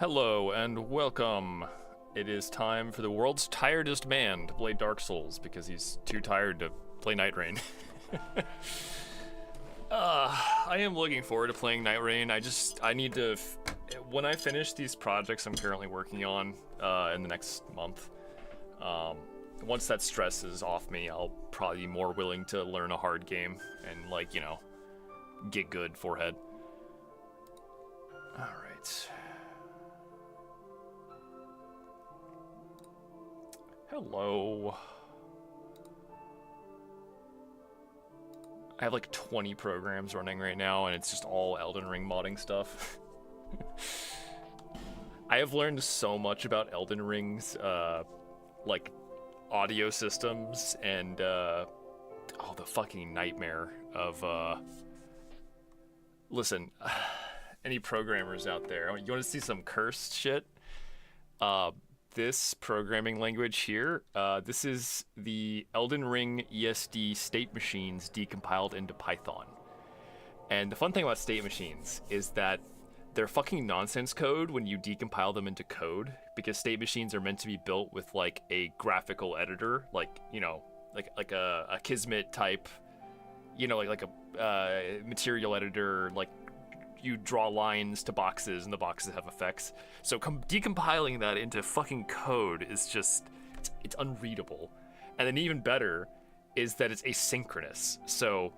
Hello and welcome. It is time for the world's tiredest man to play Dark Souls because he's too tired to play Night Rain. I am looking forward to playing Night Rain. I need to, when I finish these projects I'm currently working on in the next month, once that stress is off me, I'll probably be more willing to learn a hard game and, like, you know, get good forehead. Alright. Hello. I have like 20 programs running right now, and it's just all Elden Ring modding stuff. I have learned so much about Elden Ring's like audio systems and oh, the fucking nightmare of listen, any programmers out there, you want to see some cursed shit? This programming language here, this is the Elden Ring ESD state machines decompiled into Python. And the fun thing about state machines is that they're fucking nonsense code when you decompile them into code, because state machines are meant to be built with like a graphical editor, like, you know, like a Kismet type, you know, like a material editor, like you draw lines to boxes and the boxes have effects. So decompiling that into fucking code is just, it's unreadable. And then even better is that it's asynchronous. So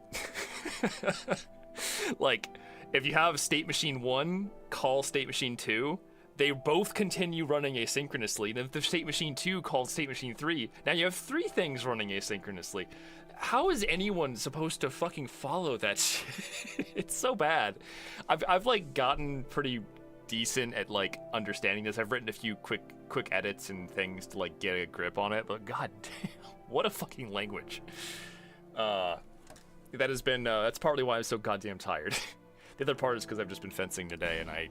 like if you have state machine 1 call state machine 2, they both continue running asynchronously. And if the state machine 2 calls state machine 3, now you have 3 things running asynchronously. How is anyone supposed to fucking follow that shit? It's so bad. I've like gotten pretty decent at like understanding this. I've written a few quick edits and things to like get a grip on it, but god damn, what a fucking language. That has been that's partly why I'm so goddamn tired. The other part is because I've just been fencing today, and I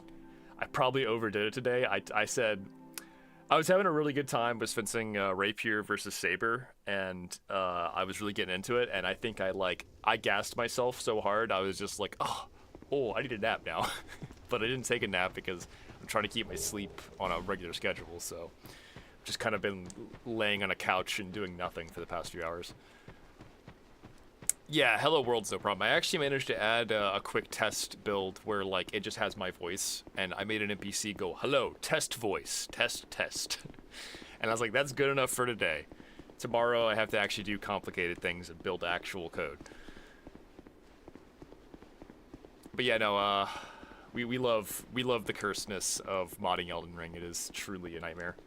probably overdid it today. I said I was having a really good time with fencing rapier versus saber, and I was really getting into it, and I think I gassed myself so hard I was just like, oh, I need a nap now. But I didn't take a nap because I'm trying to keep my sleep on a regular schedule, so I've just kind of been laying on a couch and doing nothing for the past few hours. Yeah, Hello World's no problem. I actually managed to add a quick test build where like it just has my voice, and I made an NPC go, hello, test voice, test. And I was like, that's good enough for today. Tomorrow I have to actually do complicated things and build actual code. But yeah, no, we love the cursedness of modding Elden Ring. It is truly a nightmare.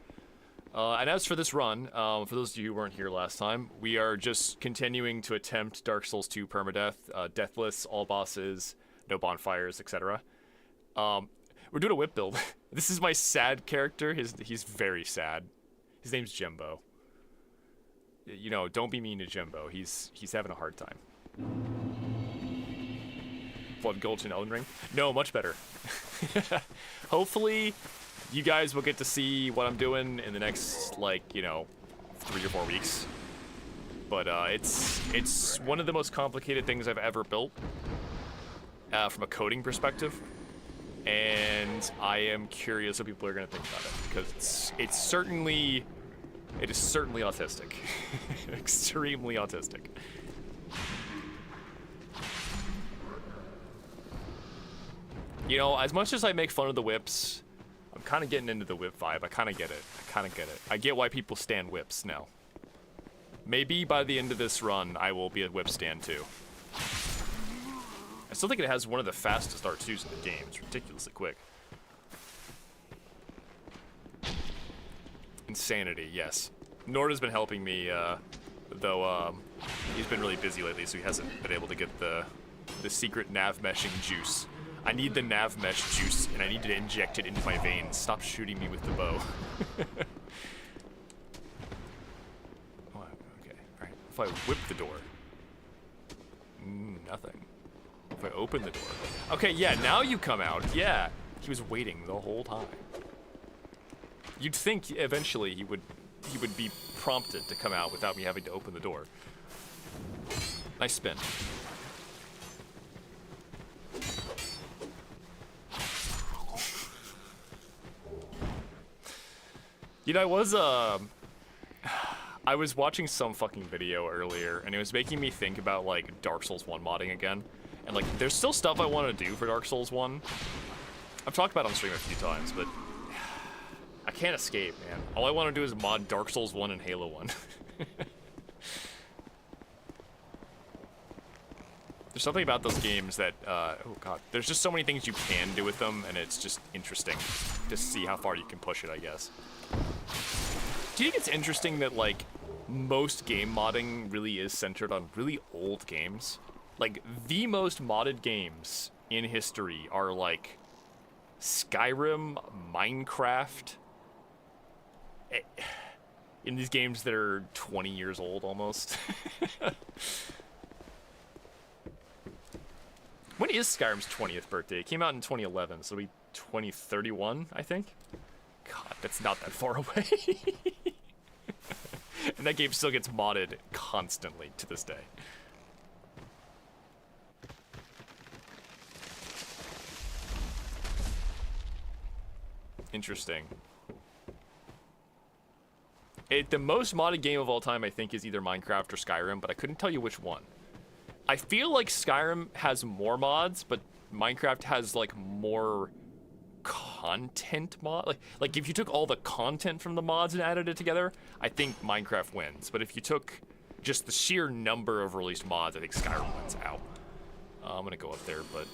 And as for this run, for those of you who weren't here last time, we are just continuing to attempt Dark Souls 2 Permadeath, deathless, all bosses, no bonfires, etc. We're doing a whip build. This is my sad character. He's very sad. His name's Jimbo. You know, don't be mean to Jimbo. He's having a hard time. Flood Gulch in Elden Ring? No, much better. Hopefully you guys will get to see what I'm doing in the next, like, you know, 3 or 4 weeks. But it's one of the most complicated things I've ever built from a coding perspective, and I am curious what people are going to think about it, because it is certainly autistic. Extremely autistic. You know, as much as I make fun of the whips, I'm kind of getting into the whip vibe. I kind of get it. I get why people stand whips now. Maybe by the end of this run, I will be a whip stand too. I still think it has one of the fastest R2s in the game. It's ridiculously quick. Insanity, yes. Nord has been helping me, though he's been really busy lately, so he hasn't been able to get the secret nav meshing juice. I need the nav mesh juice, and I need to inject it into my veins. Stop shooting me with the bow. Oh, okay, alright. If I whip the door. Nothing. If I open the door. Okay, yeah, now you come out. Yeah, he was waiting the whole time. You'd think eventually he would be prompted to come out without me having to open the door. Nice spin. You know, I was watching some fucking video earlier, and it was making me think about, like, Dark Souls 1 modding again. And, like, there's still stuff I want to do for Dark Souls 1. I've talked about it on stream a few times, but I can't escape, man. All I want to do is mod Dark Souls 1 and Halo 1. There's something about those games that, oh god, there's just so many things you can do with them, and it's just interesting to see how far you can push it, I guess. Do you think it's interesting that, like, most game modding really is centered on really old games? Like, the most modded games in history are, like, Skyrim, Minecraft, in these games that are 20 years old, almost. When is Skyrim's 20th birthday? It came out in 2011, so it'll be 2031, I think? God, that's not that far away. And that game still gets modded constantly to this day. Interesting. The most modded game of all time, I think, is either Minecraft or Skyrim, but I couldn't tell you which one. I feel like Skyrim has more mods, but Minecraft has, like, more content mod. Like if you took all the content from the mods and added it together, I think Minecraft wins. But if you took just the sheer number of released mods, I think Skyrim wins out. I'm gonna go up there, but...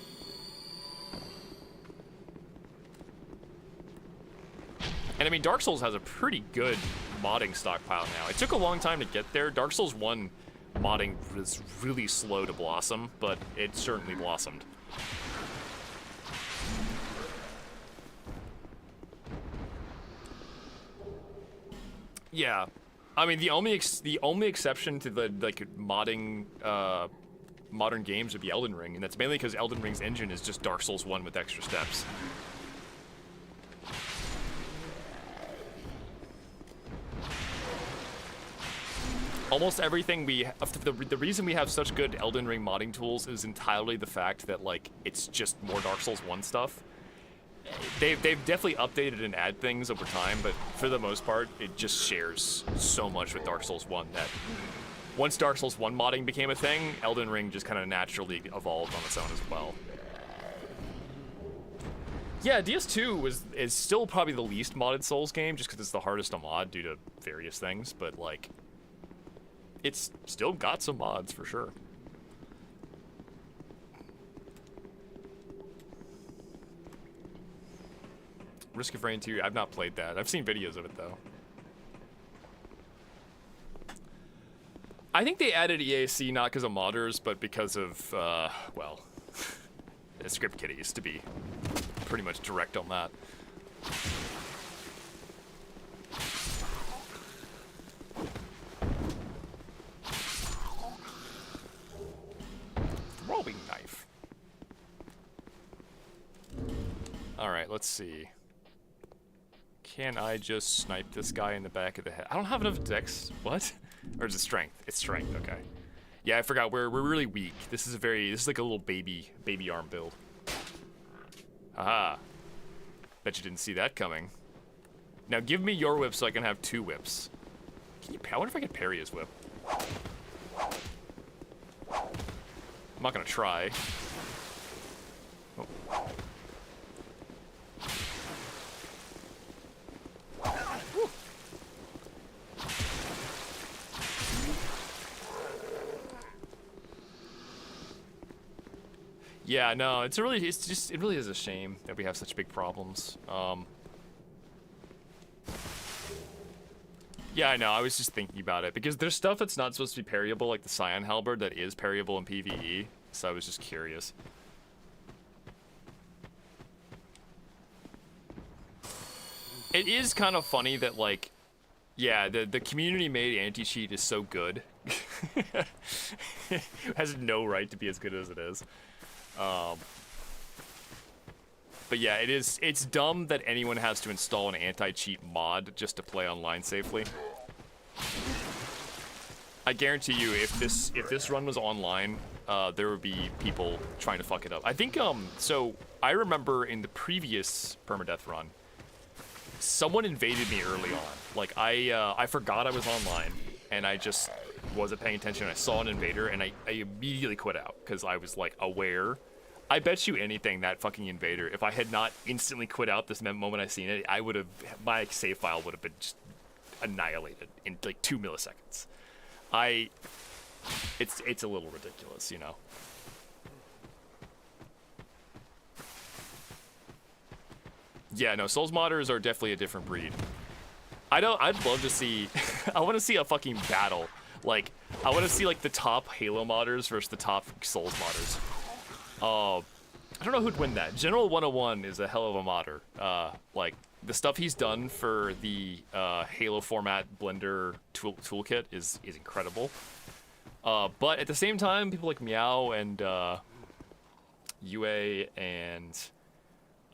And I mean, Dark Souls has a pretty good modding stockpile now. It took a long time to get there. Dark Souls 1 modding was really slow to blossom, but it certainly blossomed. Yeah, I mean the only exception to the like modding modern games would be Elden Ring, and that's mainly because Elden Ring's engine is just Dark Souls 1 with extra steps. Almost everything the reason we have such good Elden Ring modding tools is entirely the fact that, like, it's just more Dark Souls 1 stuff. They've definitely updated and add things over time, but for the most part, it just shares so much with Dark Souls 1 that once Dark Souls 1 modding became a thing, Elden Ring just kind of naturally evolved on its own as well. Yeah, DS2 is still probably the least modded Souls game, just because it's the hardest to mod due to various things, but, like, it's still got some mods for sure. Risk of Rain 2, I've not played that. I've seen videos of it, though. I think they added EAC not because of modders, but because of, well, script kiddies, to be pretty much direct on that. Throwing knife. Alright, let's see. Can I just snipe this guy in the back of the head? I don't have enough dex. What? Or is it strength? It's strength, okay. Yeah, I forgot. We're really weak. This is like a little baby arm build. Aha. Bet you didn't see that coming. Now give me your whip so I can have 2 whips. Can you? I wonder if I can parry his whip. I'm not gonna try. Oh. Yeah, no, it really is a shame that we have such big problems. Yeah, I know, I was just thinking about it, because there's stuff that's not supposed to be parryable, like the Scion Halberd, that is parryable in PvE, so I was just curious. It is kind of funny that, like, yeah, the community-made anti-cheat is so good. It has no right to be as good as it is. But yeah, it's dumb that anyone has to install an anti-cheat mod just to play online safely. I guarantee you, if this run was online, there would be people trying to fuck it up. I think, so I remember in the previous Permadeath run, someone invaded me early on. Like, I forgot I was online, and I just wasn't paying attention. I saw an invader, and I immediately quit out, because I was, like, aware. I bet you anything that fucking invader, if I had not instantly quit out this moment I seen it, I would have, my save file would have been just annihilated in, like, 2 milliseconds. It's a little ridiculous, you know? Yeah, no, Souls modders are definitely a different breed. I'd love to see, I want to see a fucking battle. Like, I want to see, like, the top Halo modders versus the top Souls modders. I don't know who'd win that. General 101 is a hell of a modder. Like, the stuff he's done for the Halo format Blender toolkit is incredible. But at the same time, people like Meow and UA and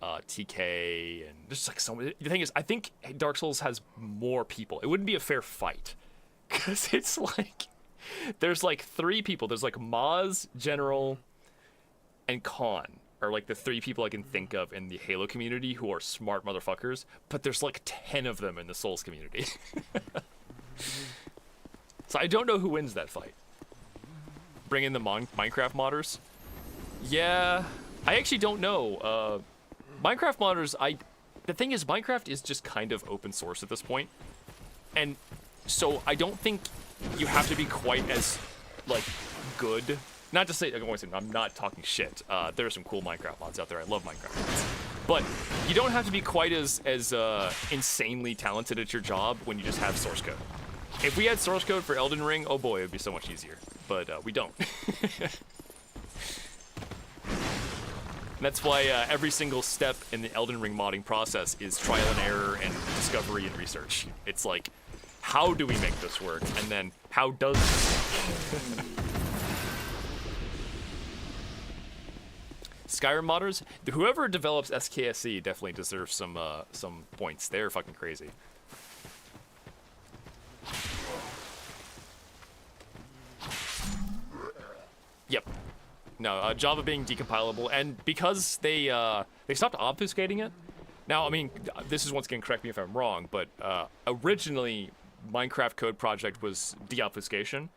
TK and just like so many. The thing is, I think Dark Souls has more people. It wouldn't be a fair fight because it's like there's like 3 people. There's like Maz, General, and Khan are like the 3 people I can think of in the Halo community who are smart motherfuckers. But there's like 10 of them in the Souls community. So I don't know who wins that fight. Bring in the Minecraft modders. Yeah, I actually don't know. Minecraft modders, the thing is, Minecraft is just kind of open source at this point. And so I don't think you have to be quite as, like, good. Not to say, I'm not talking shit. There are some cool Minecraft mods out there. I love Minecraft mods. But you don't have to be quite as insanely talented at your job when you just have source code. If we had source code for Elden Ring, oh boy, it would be so much easier. But we don't. And that's why every single step in the Elden Ring modding process is trial and error and discovery and research. It's like, how do we make this work? And then, how does this work? Skyrim modders, whoever develops SKSE definitely deserves some points. They're fucking crazy. Yep. No, Java being decompilable, and because they stopped obfuscating it. Now, I mean, this is once again, correct me if I'm wrong, but originally Minecraft Code Project was deobfuscation,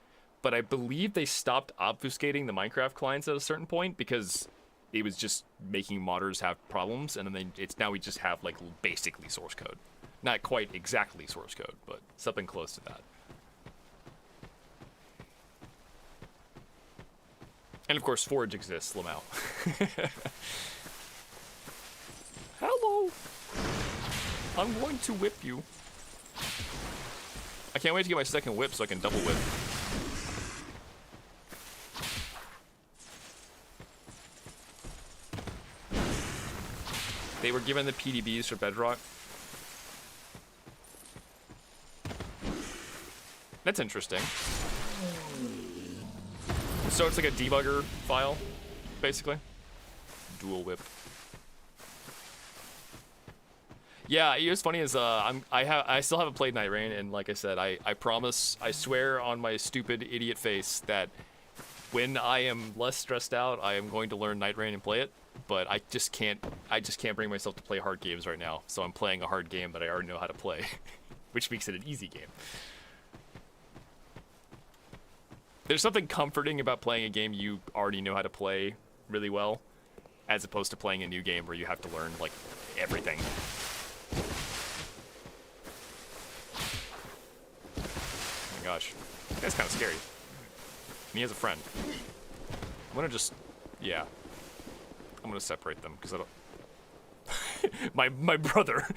but I believe they stopped obfuscating the Minecraft clients at a certain point because it was just making modders have problems, and then now we just have like basically source code, not quite exactly source code, but something close to that. And of course, Forge exists, Lamau. Hello! I'm going to whip you. I can't wait to get my second whip so I can double whip. They were given the PDBs for Bedrock. That's interesting. So it's like a debugger file, basically. Dual whip. Yeah, what's funny is I still haven't played Night Rain, and like I said, I promise, I swear on my stupid idiot face that when I am less stressed out, I am going to learn Night Rain and play it. But I just can't bring myself to play hard games right now. So I'm playing a hard game that I already know how to play, which makes it an easy game. There's something comforting about playing a game you already know how to play really well, as opposed to playing a new game where you have to learn, like, everything. Oh my gosh. That guy's kind of scary. And he has a friend. I'm gonna just... yeah. I'm gonna separate them, because I don't... my brother.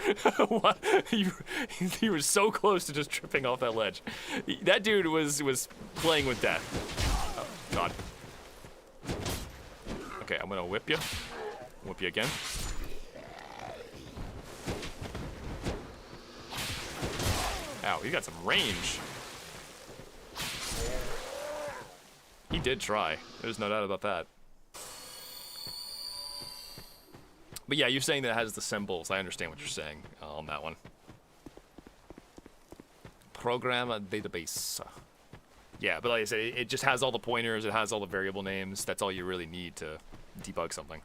he was so close to just tripping off that ledge. That dude was playing with death. Oh, God. Okay, I'm gonna whip you. Whip you again. Ow, he got some range. He did try. There's no doubt about that. But yeah, you're saying that it has the symbols. I understand what you're saying on that one. Program a database. Yeah, but like I said, it just has all the pointers. It has all the variable names. That's all you really need to debug something.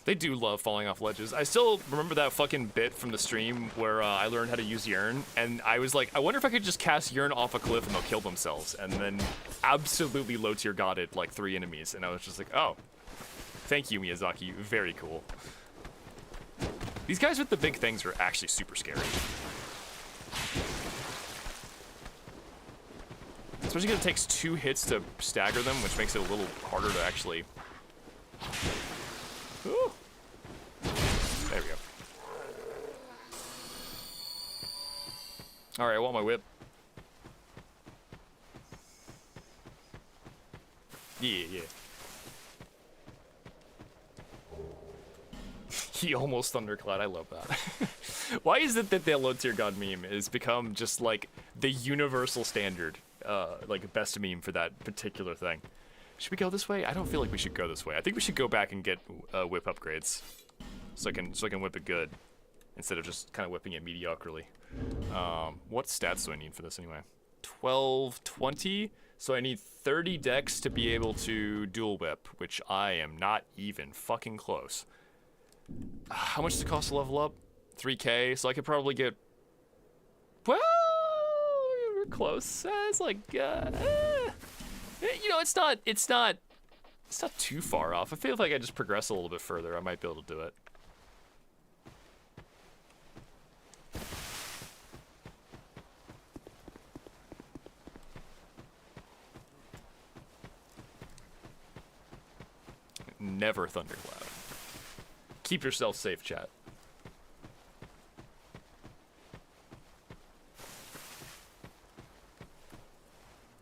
They do love falling off ledges. I still remember that fucking bit from the stream where I learned how to use Yearn, and I was like, I wonder if I could just cast Yearn off a cliff and they'll kill themselves, and then absolutely low tier godded like 3 enemies, and I was just like, oh, thank you, Miyazaki, very cool. These guys with the big things are actually super scary. Especially because it takes 2 hits to stagger them, which makes it a little harder to actually... Ooh. There we go. Alright, I want my whip. Yeah, yeah. He almost thunderclad, I love that. Why is it that the low tier god meme has become just like the universal standard, like best meme for that particular thing? Should we go this way? I don't feel like we should go this way. I think we should go back and get whip upgrades, so I can whip it good, instead of just kind of whipping it mediocrely. What stats do I need for this anyway? 12, 20. So I need 30 dex to be able to dual whip, which I am not even fucking close. How much does it cost to level up? 3k. So I could probably get. Well, we're close. It's like. You know, it's not too far off. I feel like I just progress a little bit further, I might be able to do it. Never thundercloud. Keep yourself safe, chat.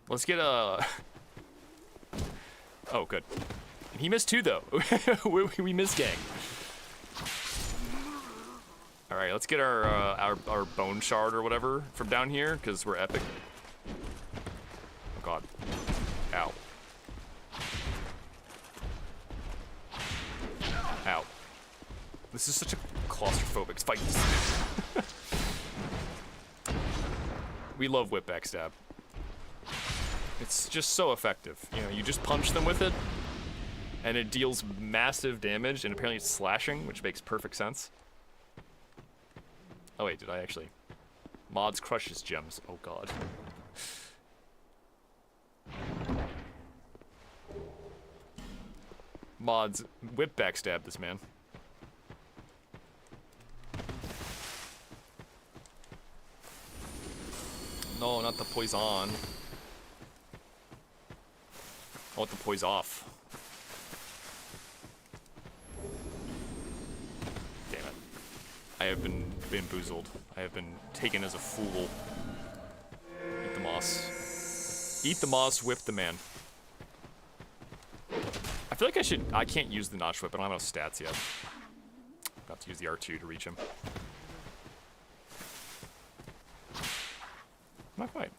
Let's get a... Oh, good. He missed 2, though. we missed gang. All right, let's get our bone shard or whatever from down here, because we're epic. Oh, God. Ow. Ow. This is such a claustrophobic fight. We love whip backstab. It's just so effective. You know, you just punch them with it, and it deals massive damage, and apparently it's slashing, which makes perfect sense. Oh wait, did I actually? Mods crushes gems. Oh god. Mods whip backstab this man. No, not the poison. I want the poise off. Damn it. I have been bamboozled. I have been taken as a fool. Eat the moss. Eat the moss, whip the man. I feel like I can't use the notch whip. I don't have enough stats yet. I have to use the R2 to reach him. Not quite.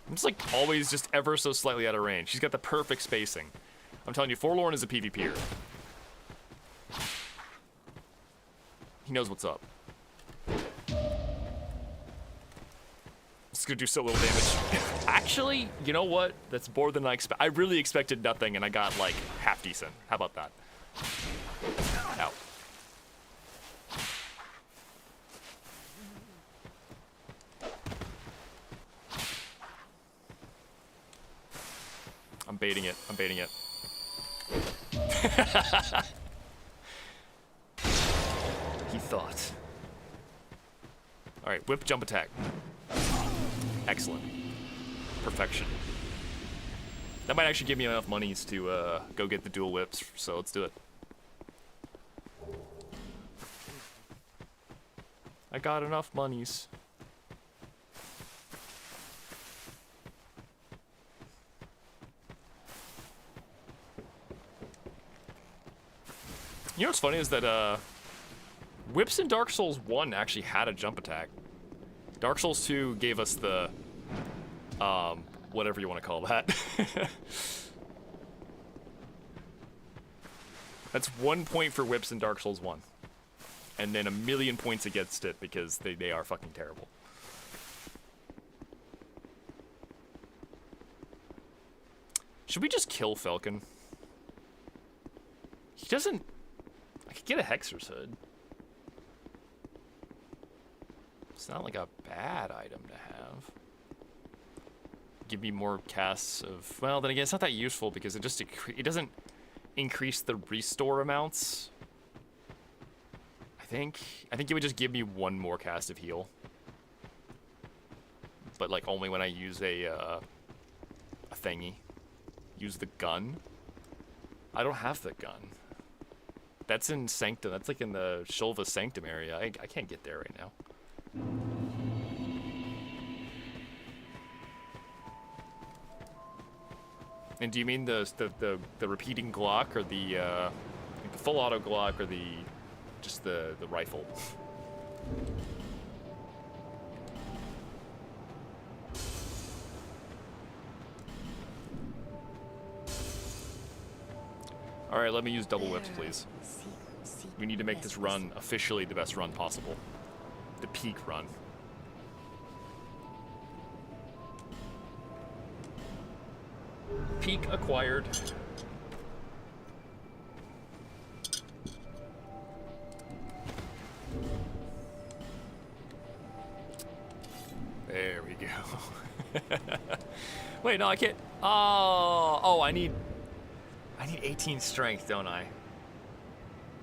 I'm just like always just ever so slightly out of range. She's got the perfect spacing. I'm telling you, Forlorn is a PvPer. He knows what's up. It's gonna do so little damage. Actually, you know what? That's more than I expect. I really expected nothing, and I got like half decent. How about that? Ow. I'm baiting it. I'm baiting it. He thought. Alright, whip jump attack. Excellent. Perfection. That might actually give me enough monies to go get the dual whips, so let's do it. I got enough monies. You know what's funny is that whips in Dark Souls 1 actually had a jump attack. Dark Souls 2 gave us the whatever you want to call that. That's 1 point for whips in Dark Souls 1. And then 1,000,000 points against it because they are fucking terrible. Should we just kill Falcon? He doesn't... I could get a Hexer's Hood. It's not like a bad item to have. Give me more casts of... Well, then again, it's not that useful because it it doesn't increase the restore amounts. I think it would just give me one more cast of heal. But like only when I use a thingy. Use the gun. I don't have the gun. That's in Sanctum. That's like in the Shulva Sanctum area. I can't get there right now. And do you mean the repeating Glock or the full auto Glock or just the rifle? All right, let me use double whips, please. We need to make this run officially the best run possible. The peak run. Peak acquired. There we go. Wait, no, I can't. Oh, I need 18 strength, don't I?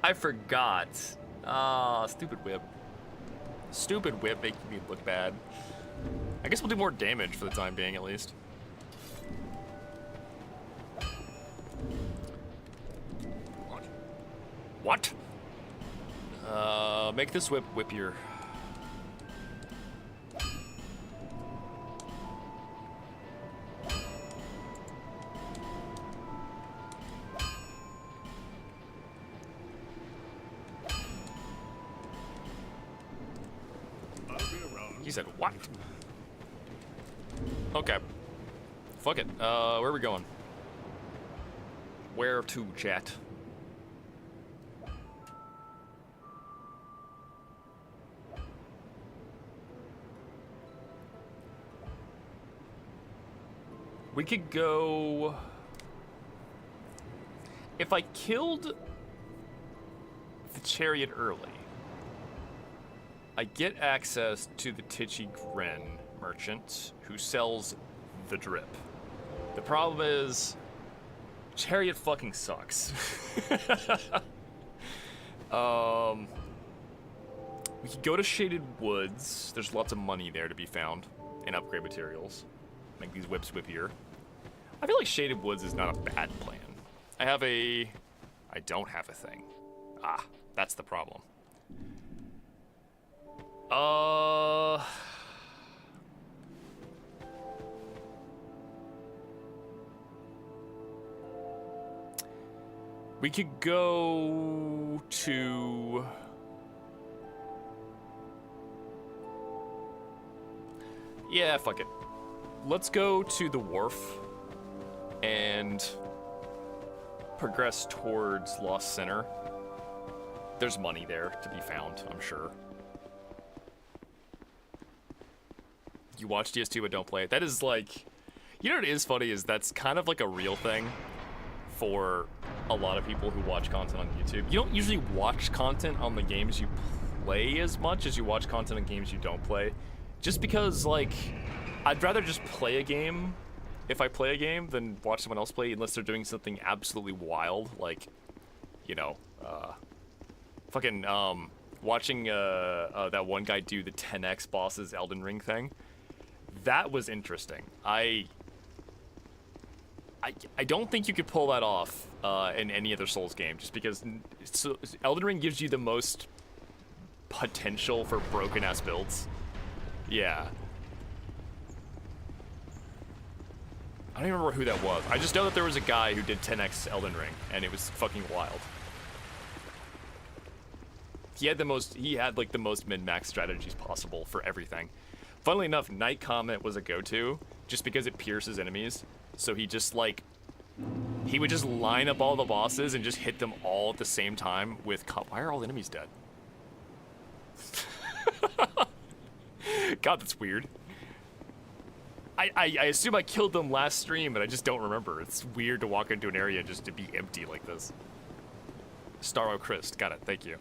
I forgot. Ah, stupid whip. Stupid whip making me look bad. I guess we'll do more damage for the time being, at least. What? Make this whip whippier. He said, what? Okay. Fuck it. Where are we going? Where to, chat? We could go... If I killed the chariot early, I get access to the Titchy Gren merchant who sells the drip. The problem is, chariot fucking sucks. We could go to Shaded Woods. There's lots of money there to be found and upgrade materials. Make these whips whippier. I feel like Shaded Woods is not a bad plan. I don't have a thing. Ah, that's the problem. We could go to... Yeah, fuck it. Let's go to the wharf and progress towards Lost Center. There's money there to be found, I'm sure. You watch DS2 but don't play it. That is like... You know what is funny is that's kind of like a real thing for a lot of people who watch content on YouTube. You don't usually watch content on the games you play as much as you watch content on games you don't play. Just because, like, I'd rather just play a game if I play a game than watch someone else play unless they're doing something absolutely wild, like, you know, watching that one guy do the 10x bosses Elden Ring thing. That was interesting. I don't think you could pull that off in any other Souls game, just because Elden Ring gives you the most potential for broken-ass builds. Yeah. I don't even remember who that was. I just know that there was a guy who did 10x Elden Ring, and it was fucking wild. He had like the most min-max strategies possible for everything. Funnily enough, Night Comet was a go-to, just because it pierces enemies. So he just like, he would just line up all the bosses and just hit them all at the same time with, why are all the enemies dead? God, that's weird. I assume I killed them last stream, but I just don't remember. It's weird to walk into an area just to be empty like this. Starro Christ, got it, thank you.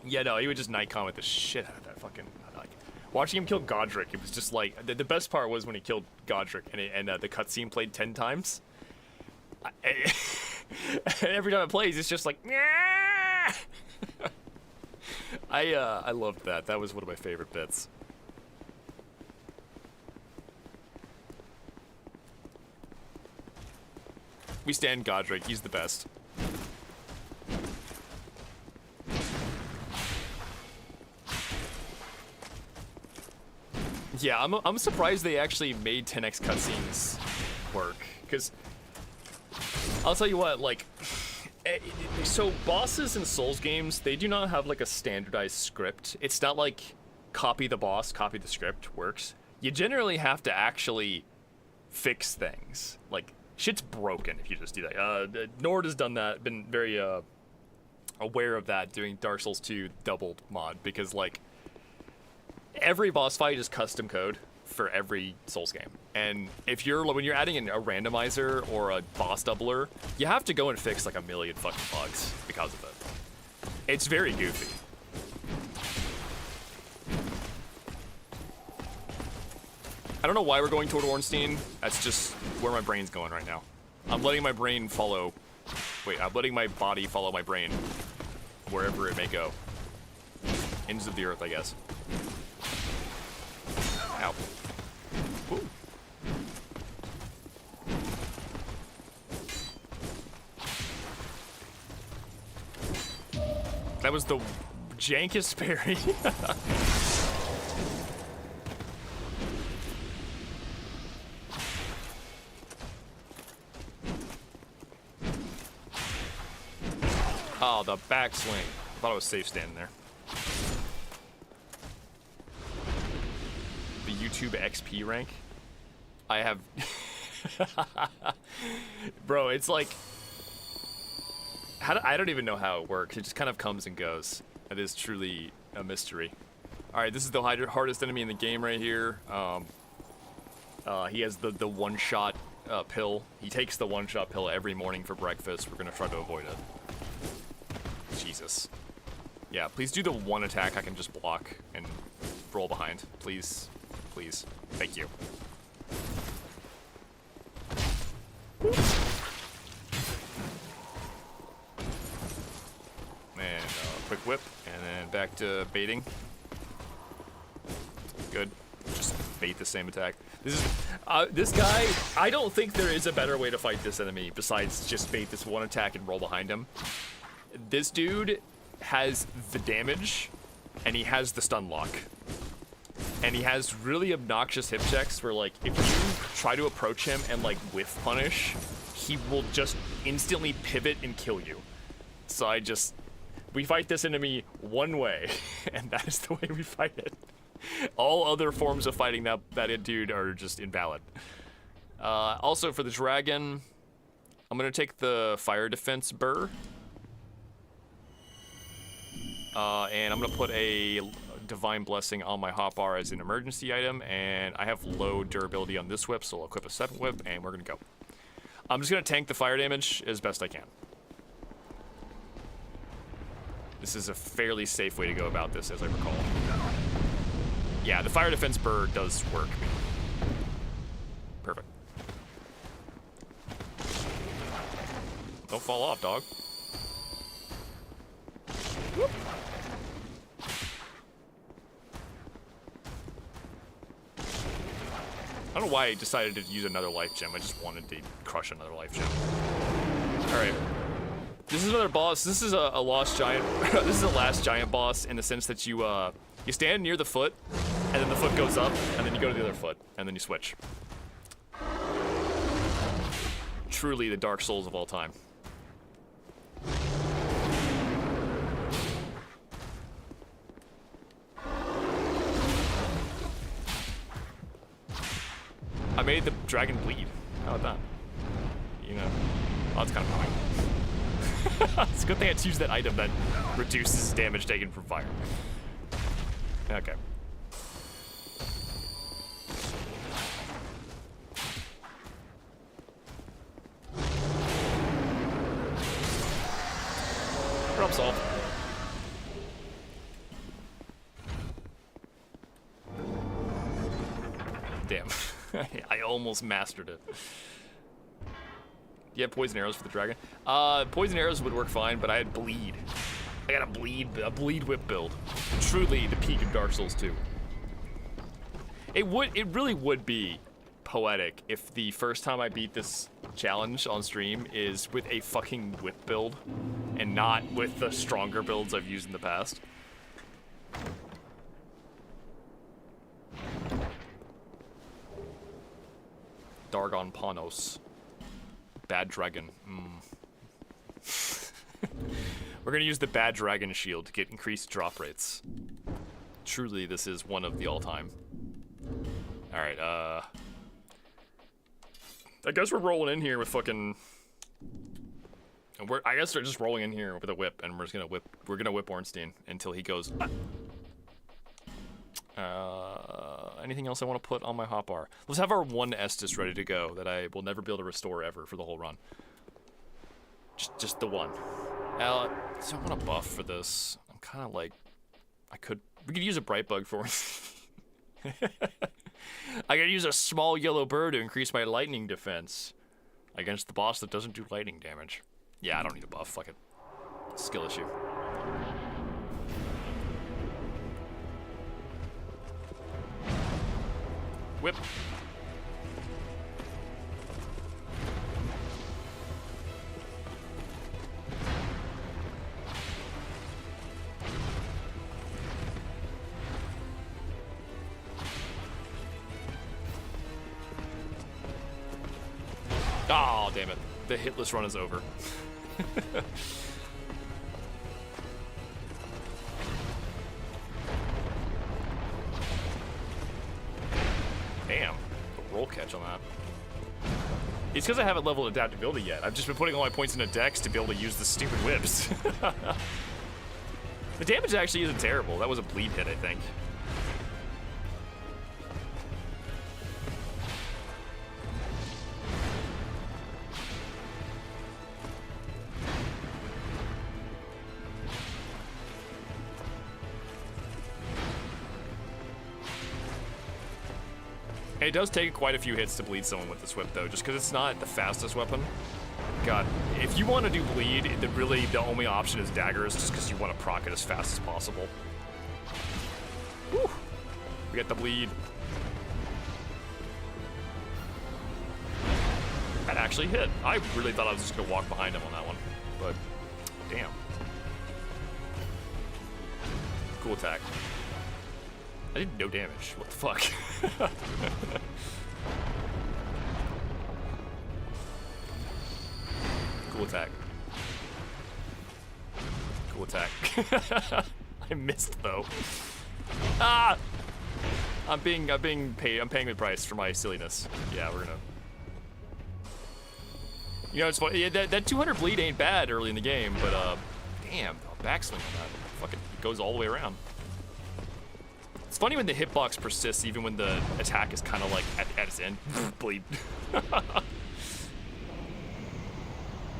Yeah, no, he would just night comment the shit out of that fucking... Like, watching him kill Godric, it was just like... The best part was when he killed Godric and the cutscene played 10 times. Every time it plays, it's just like... I loved that. That was one of my favorite bits. We stand Godric, he's the best. Yeah, I'm surprised they actually made 10x cutscenes work, because I'll tell you what, like, so bosses in Souls games, they do not have like a standardized script. It's not like copy the boss, copy the script works. You generally have to actually fix things. Like, shit's broken if you just do that. Nord has done that, been very aware of that doing Dark Souls 2 doubled mod, because like every boss fight is custom code for every Souls game. And if when you're adding in a randomizer or a boss doubler, you have to go and fix like a million fucking bugs because of it. It's very goofy. I don't know why we're going toward Ornstein. That's just where my brain's going right now. I'm letting my brain follow... Wait, I'm letting my body follow my brain wherever it may go. Ends of the earth, I guess. Ow. Ooh. That was the jankest parry. Oh, the backswing. I thought I was safe standing there. The YouTube XP rank? I have... Bro, it's like... I don't even know how it works. It just kind of comes and goes. It is truly a mystery. Alright, this is the hardest enemy in the game right here. He has the one-shot pill. He takes the one-shot pill every morning for breakfast. We're gonna try to avoid it. Jesus. Yeah, please do the one attack I can just block and roll behind. Please. Please. Thank you. And quick whip, and then back to baiting. Good. Just bait the same attack. This guy, I don't think there is a better way to fight this enemy besides just bait this one attack and roll behind him. This dude has the damage, and he has the stun lock. And he has really obnoxious hip checks where, like, if you try to approach him and, like, whiff punish, he will just instantly pivot and kill you. So we fight this enemy one way, and that is the way we fight it. All other forms of fighting that dude are just invalid. Also, for the dragon, I'm gonna take the fire defense burr. And I'm gonna put a Divine Blessing on my hotbar as an emergency item, and I have low durability on this whip, so I'll equip a second whip, and we're gonna go. I'm just gonna tank the fire damage as best I can. This is a fairly safe way to go about this, as I recall. Yeah, the fire defense burr does work. Perfect. Don't fall off, dog. Whoop. I don't know why I decided to use another life gem. I just wanted to crush another life gem. Alright. This is another boss. This is a lost giant. This is the last giant boss in the sense that you stand near the foot, and then the foot goes up, and then you go to the other foot, and then you switch. Truly the Dark Souls of all time. I made the dragon bleed. How about that? You know, oh, that's kind of annoying. It's a good thing I choose that item that reduces damage taken from fire. Okay. Problem solved. Damn. I almost mastered it. You have poison arrows for the dragon? Poison arrows would work fine, but I had bleed. I got a bleed whip build. Truly the peak of Dark Souls 2. It really would be poetic if the first time I beat this challenge on stream is with a fucking whip build and not with the stronger builds I've used in the past. Dargon Panos. Bad dragon. We're gonna use the bad dragon shield to get increased drop rates. Truly, this is one of the all-time. Alright, I guess we're rolling in here with fucking... I guess they're just rolling in here with a whip, and we're gonna whip Ornstein until he goes... anything else I want to put on my hotbar? Let's have our one Estus ready to go that I will never be able to restore ever for the whole run. Just the one. So I want a buff for this. I'm kind of like... We could use a bright bug for it. I gotta use a small yellow bird to increase my lightning defense against the boss that doesn't do lightning damage. Yeah, I don't need a buff. Fuck it. Skill issue. Whip. Oh, damn it. The hitless run is over. Damn. The roll catch on that. It's because I haven't leveled adaptability yet. I've just been putting all my points into dex to be able to use the stupid whips. The damage actually isn't terrible. That was a bleed hit, I think. It does take quite a few hits to bleed someone with this whip, though, just because it's not the fastest weapon. God, if you want to do bleed, really the only option is daggers, just because you want to proc it as fast as possible. Whew. We get the bleed. That actually hit. I really thought I was just going to walk behind him on that one, but damn. Cool attack. I did no damage. What the fuck? Cool attack. Cool attack. I missed though. Ah! I'm paying the price for my silliness. Yeah, we're gonna. You know, it's funny. Yeah, that 200 bleed ain't bad early in the game, but damn, a backswing on that fucking goes all the way around. It's funny when the hitbox persists even when the attack is kind of like at its end. Bleed.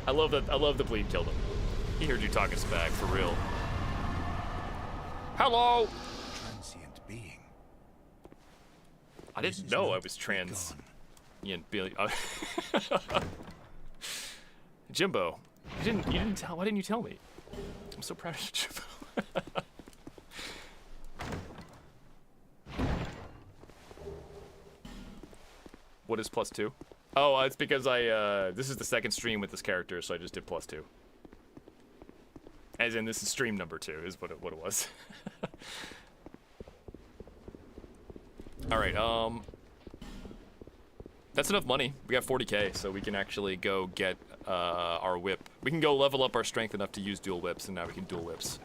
I love the bleed killed him. He heard you talking smack for real. Hello. Transient being. I didn't know I was transient being. Jimbo, you didn't tell. Why didn't you tell me? I'm so proud of you, Jimbo. What is +2? Oh, it's because this is the second stream with this character, so I just did +2. As in, this is stream number 2, is what it was. Alright, that's enough money. We got 40k, so we can actually go get our whip. We can go level up our strength enough to use dual whips, and now we can dual whips.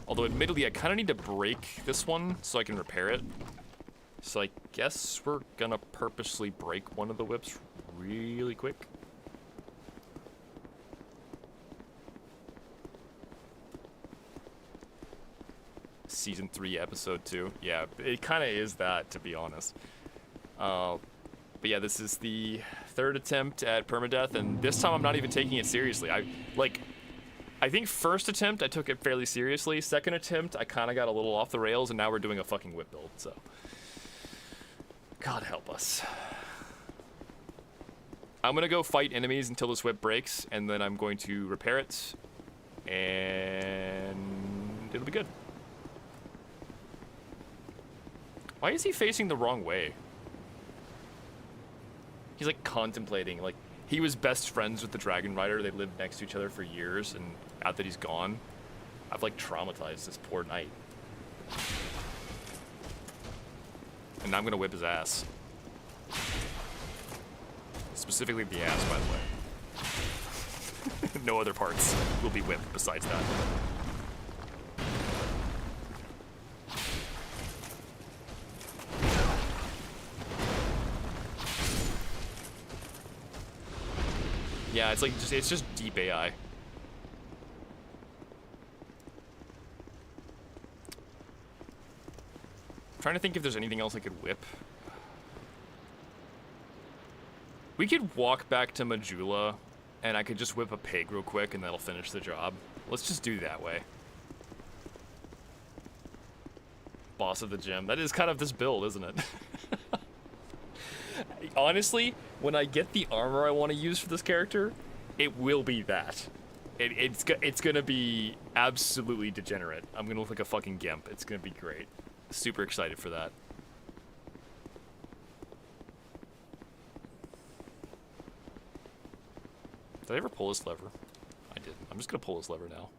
Although, admittedly, I kind of need to break this one so I can repair it. So I guess we're gonna purposely break one of the whips really quick. Season 3, episode 2. Yeah, it kind of is that, to be honest. But yeah, this is the third attempt at permadeath, and this time I'm not even taking it seriously. I think first attempt I took it fairly seriously. Second attempt I kind of got a little off the rails, and now we're doing a fucking whip build. So, God help us. I'm gonna go fight enemies until this whip breaks, and then I'm going to repair it, and it'll be good. Why is he facing the wrong way? He's like contemplating, like he was best friends with the Dragon Rider. They lived next to each other for years, and now that he's gone, I've like traumatized this poor knight. And now I'm gonna whip his ass. Specifically the ass, by the way. No other parts will be whipped besides that. Yeah, it's like it's just deep AI. I'm trying to think if there's anything else I could whip. We could walk back to Majula, and I could just whip a pig real quick, and that'll finish the job. Let's just do that way. Boss of the gym. That is kind of this build, isn't it? Honestly, when I get the armor I want to use for this character, it will be that. It's gonna be absolutely degenerate. I'm gonna look like a fucking gimp. It's gonna be great. Super excited for that. Did I ever pull this lever? I did. I'm just gonna pull this lever now.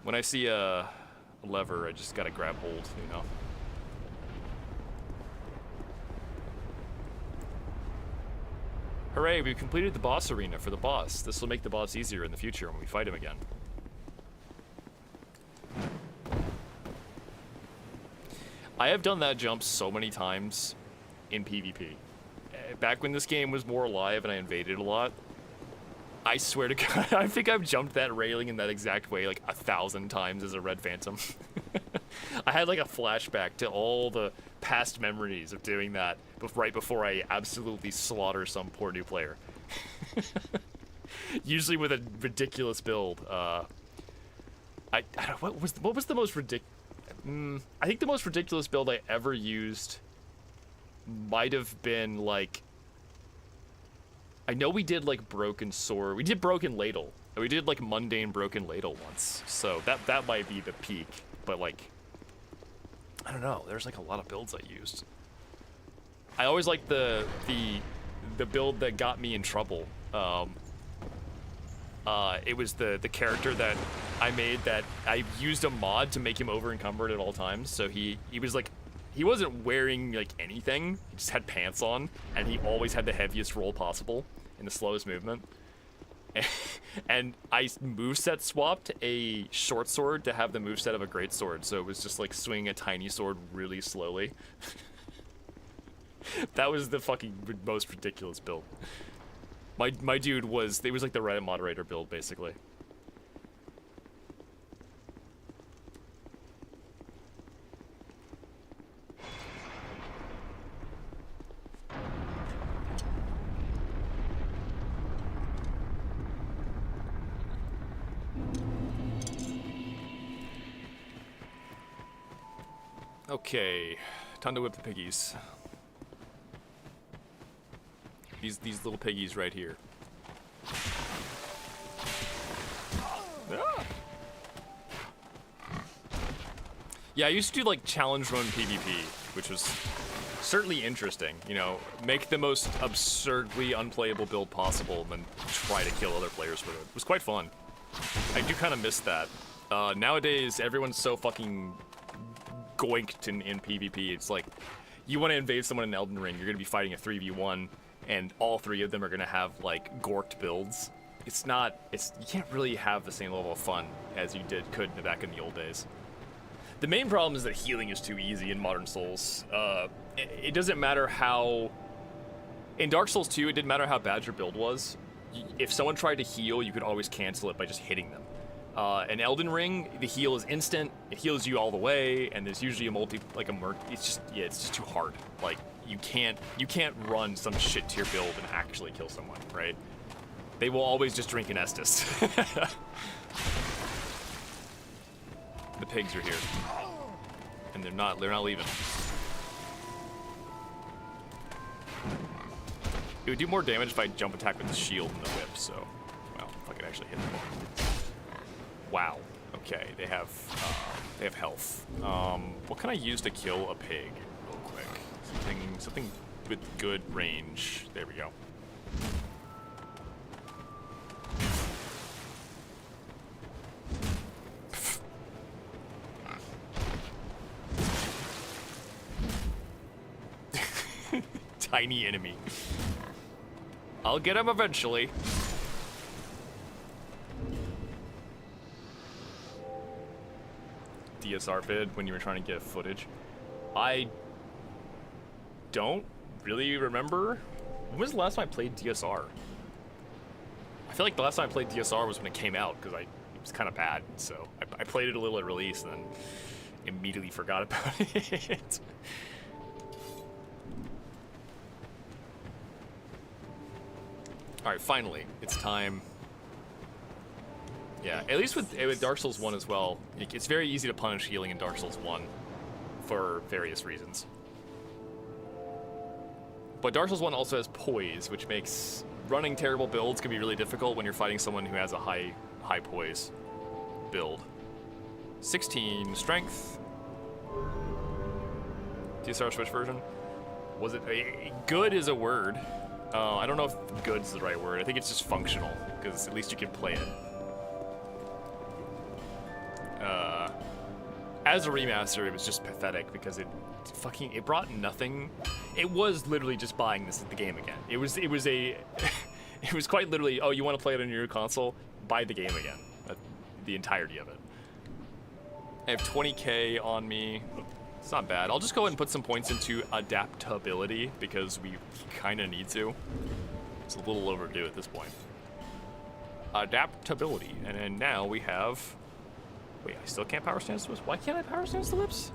When I see a lever, I just gotta grab hold, you know? Hooray, we've completed the boss arena for the boss. This will make the boss easier in the future when we fight him again. I have done that jump so many times in PvP. Back when this game was more alive and I invaded a lot, I swear to God, I think I've jumped that railing in that exact way like 1,000 times as a Red Phantom. I had like a flashback to all the past memories of doing that right before I absolutely slaughter some poor new player. Usually with a ridiculous build. I don't know, what was the most ridiculous? I think the most ridiculous build I ever used might have been like, I know we did like broken sword, we did broken ladle, and we did like mundane broken ladle once, so that might be the peak. But like, I don't know, there's like a lot of builds I used. I always liked the build that got me in trouble. It was the character that I made that I used a mod to make him over encumbered at all times. So he was like, he wasn't wearing like anything, he just had pants on, and he always had the heaviest roll possible and the slowest movement. And I moveset swapped a short sword to have the moveset of a great sword, so it was just like swinging a tiny sword really slowly. That was the fucking most ridiculous build. My dude was, it was like the Reddit moderator build, basically. Okay, time to whip the piggies. These little piggies right here. Ah. Yeah, I used to do like challenge run PvP, which was certainly interesting. You know, make the most absurdly unplayable build possible and then try to kill other players with it. It was quite fun. I do kind of miss that. Nowadays, everyone's so fucking goinked in PvP. It's like, you want to invade someone in Elden Ring, you're going to be fighting a 3v1, and all three of them are going to have, like, gorked builds. You can't really have the same level of fun as you could back in the old days. The main problem is that healing is too easy in Modern Souls. It doesn't matter how... In Dark Souls 2, it didn't matter how bad your build was. If someone tried to heal, you could always cancel it by just hitting them. In Elden Ring, the heal is instant, it heals you all the way, and there's usually it's just too hard. Like, you can't run some shit tier build and actually kill someone, right? They will always just drink an Estus. The pigs are here. And they're not leaving. It would do more damage if I jump attack with the shield and the whip, so... Well, if I could actually hit them. Wow. Okay, they have health. What can I use to kill a pig, real quick? Something with good range. There we go. Tiny enemy. I'll get him eventually. DSR vid when you were trying to get footage. I don't really remember. When was the last time I played DSR? I feel like the last time I played DSR was when it came out, because it was kind of bad. So I played it a little at release and then immediately forgot about it. Alright, finally, it's time. Yeah, at least with Dark Souls 1 as well, it's very easy to punish healing in Dark Souls 1 for various reasons. But Dark Souls 1 also has poise, which makes running terrible builds can be really difficult when you're fighting someone who has a high poise build. 16 strength. DSR Switch version. Was it good is a word. I don't know if good is the right word. I think it's just functional, because at least you can play it. As a remaster, it was just pathetic because it brought nothing. It was literally just buying the game again. It was quite literally, oh, you want to play it on your new console? Buy the game again. The entirety of it. I have 20k on me. It's not bad. I'll just go ahead and put some points into adaptability because we kind of need to. It's a little overdue at this point. Adaptability. And then now we have... Wait, I still can't power stance the whips? Why can't I power stance the whips?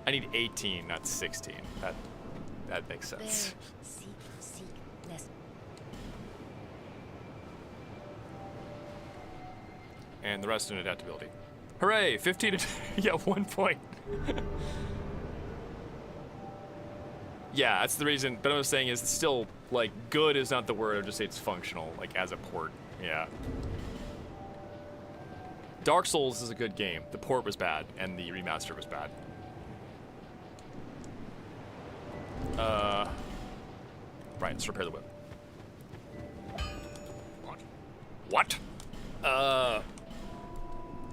I need 18, not 16. That makes sense. And the rest in adaptability. Hooray! 15 yeah, 1 point. Yeah, that's the reason. But what I'm saying is, it's still, like, good is not the word. I'll just say it's functional, like, as a port. Yeah. Dark Souls is a good game. The port was bad, and the remaster was bad. Right, let's repair the whip. What?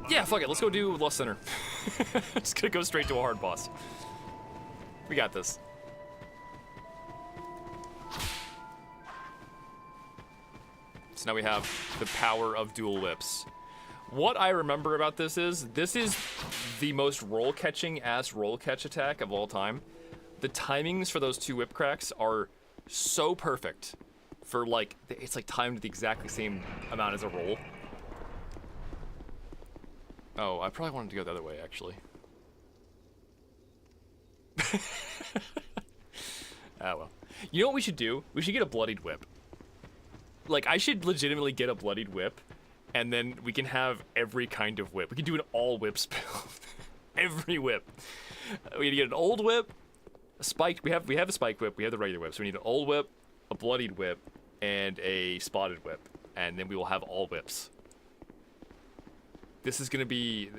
Yeah, fuck it. Let's go do Lost Center. Just gonna go straight to a hard boss. We got this. So now we have the power of dual whips. What I remember about this is the most roll-catching ass roll-catch attack of all time. The timings for those two whip cracks are so perfect for, like, it's like timed the exactly same amount as a roll. Oh, I probably wanted to go the other way, actually. Ah, well. You know what we should do? We should get a bloodied whip. Like, I should legitimately get a bloodied whip, and then we can have every kind of whip. We can do an all whips build. Every whip. We need to get an old whip, a spiked. We have a spiked whip. We have the regular whip. So we need an old whip, a bloodied whip, and a spotted whip, and then we will have all whips. This is gonna be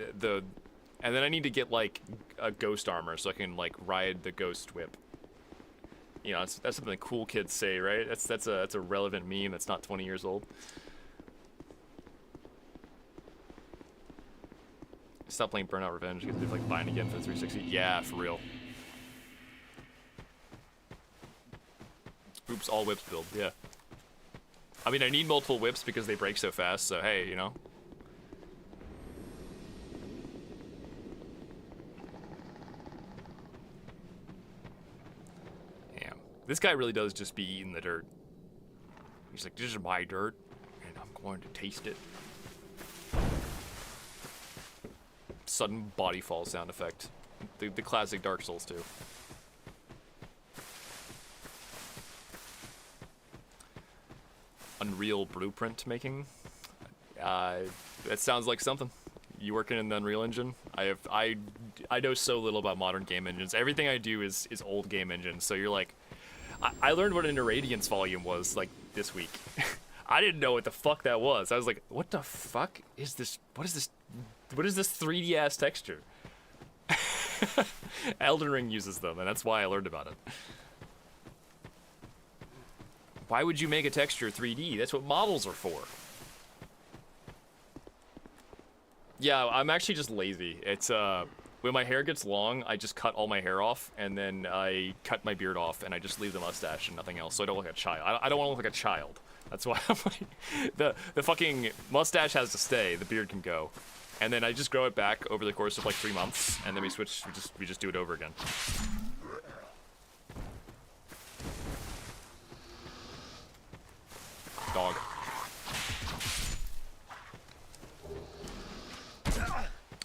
and then I need to get, like, a ghost armor so I can, like, ride the ghost whip. You know, that's something that cool kids say, right? That's a relevant meme that's not 20 years old. Stop playing Burnout Revenge because they've, like, buying again for the 360. Yeah, for real. Oops, all whips build, yeah. I mean, I need multiple whips because they break so fast, so hey, you know. Damn. This guy really does just be eating the dirt. He's like, this is my dirt, and I'm going to taste it. Sudden body fall sound effect. The classic Dark Souls 2. Unreal blueprint making. That sounds like something. You working in the Unreal Engine? I know so little about modern game engines. Everything I do is old game engines. So you're like, I learned what an irradiance volume was like this week. I didn't know what the fuck that was. I was like, what the fuck is this? What is this? What is this 3D ass texture? Elden Ring uses them, and that's why I learned about it. Why would you make a texture 3D? That's what models are for. Yeah, I'm actually just lazy. It's when my hair gets long, I just cut all my hair off, and then I cut my beard off, and I just leave the mustache and nothing else, so I don't look like a child. I don't want to look like a child. That's why I'm like, the fucking mustache has to stay, the beard can go. And then I just grow it back over the course of like 3 months, and then we switch, we just do it over again. Dog.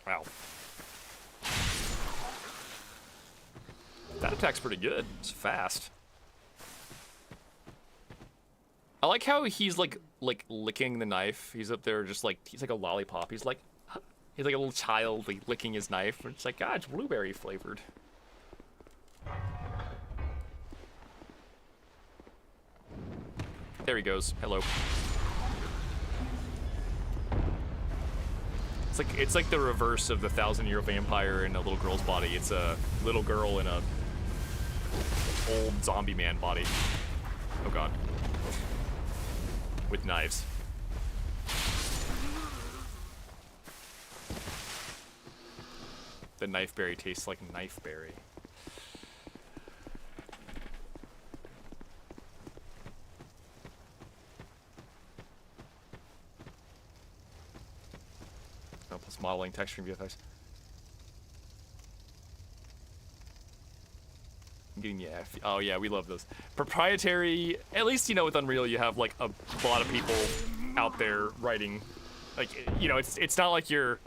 Wow. That attack's pretty good. It's fast. I like how he's like licking the knife. He's up there just like, he's like a lollipop. He's like a little child like licking his knife. It's like, God, it's blueberry flavored. There he goes. Hello. It's like the reverse of the 1,000-year vampire in a little girl's body. It's a little girl in a old zombie man body. Oh god. With knives. The knife berry tastes like knife berry. Oh, plus modeling, texturing, VFX. I'm getting the F. Oh yeah, we love those. Proprietary, at least, you know, with Unreal you have like a lot of people out there writing. Like, you know, it's not like you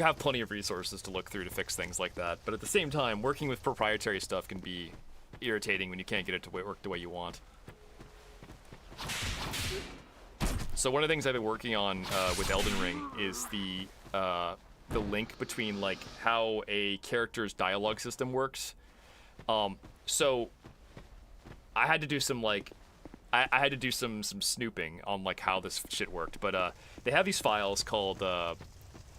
have plenty of resources to look through to fix things like that. But at the same time, working with proprietary stuff can be irritating when you can't get it to work the way you want. So one of the things I've been working on with Elden Ring is the link between like how a character's dialogue system works. So I had to do some like I had to do some snooping on like how this shit worked. But they have these files called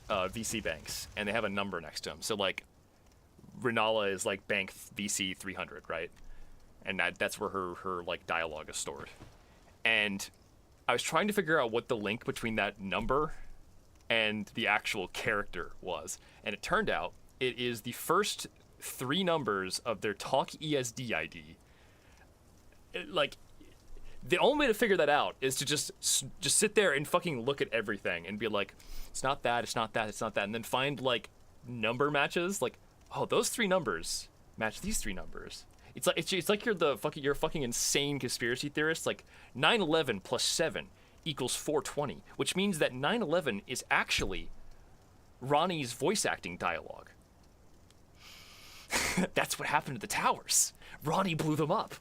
VC banks, and they have a number next to them. So like Renala is like bank VC 300, right? And that's where her like dialogue is stored. And I was trying to figure out what the link between that number and the actual character was. And it turned out it is the first 3 numbers of their Talk ESD ID. Like, the only way to figure that out is to just sit there and fucking look at everything and be like, it's not that, it's not that, it's not that. And then find, like, number matches. Like, oh, those 3 numbers match these 3 numbers. It's like you're a fucking insane conspiracy theorist. Like 9/11 plus 7 equals 420, which means that 9/11 is actually Ronnie's voice acting dialogue. That's what happened to the towers. Ronnie blew them up.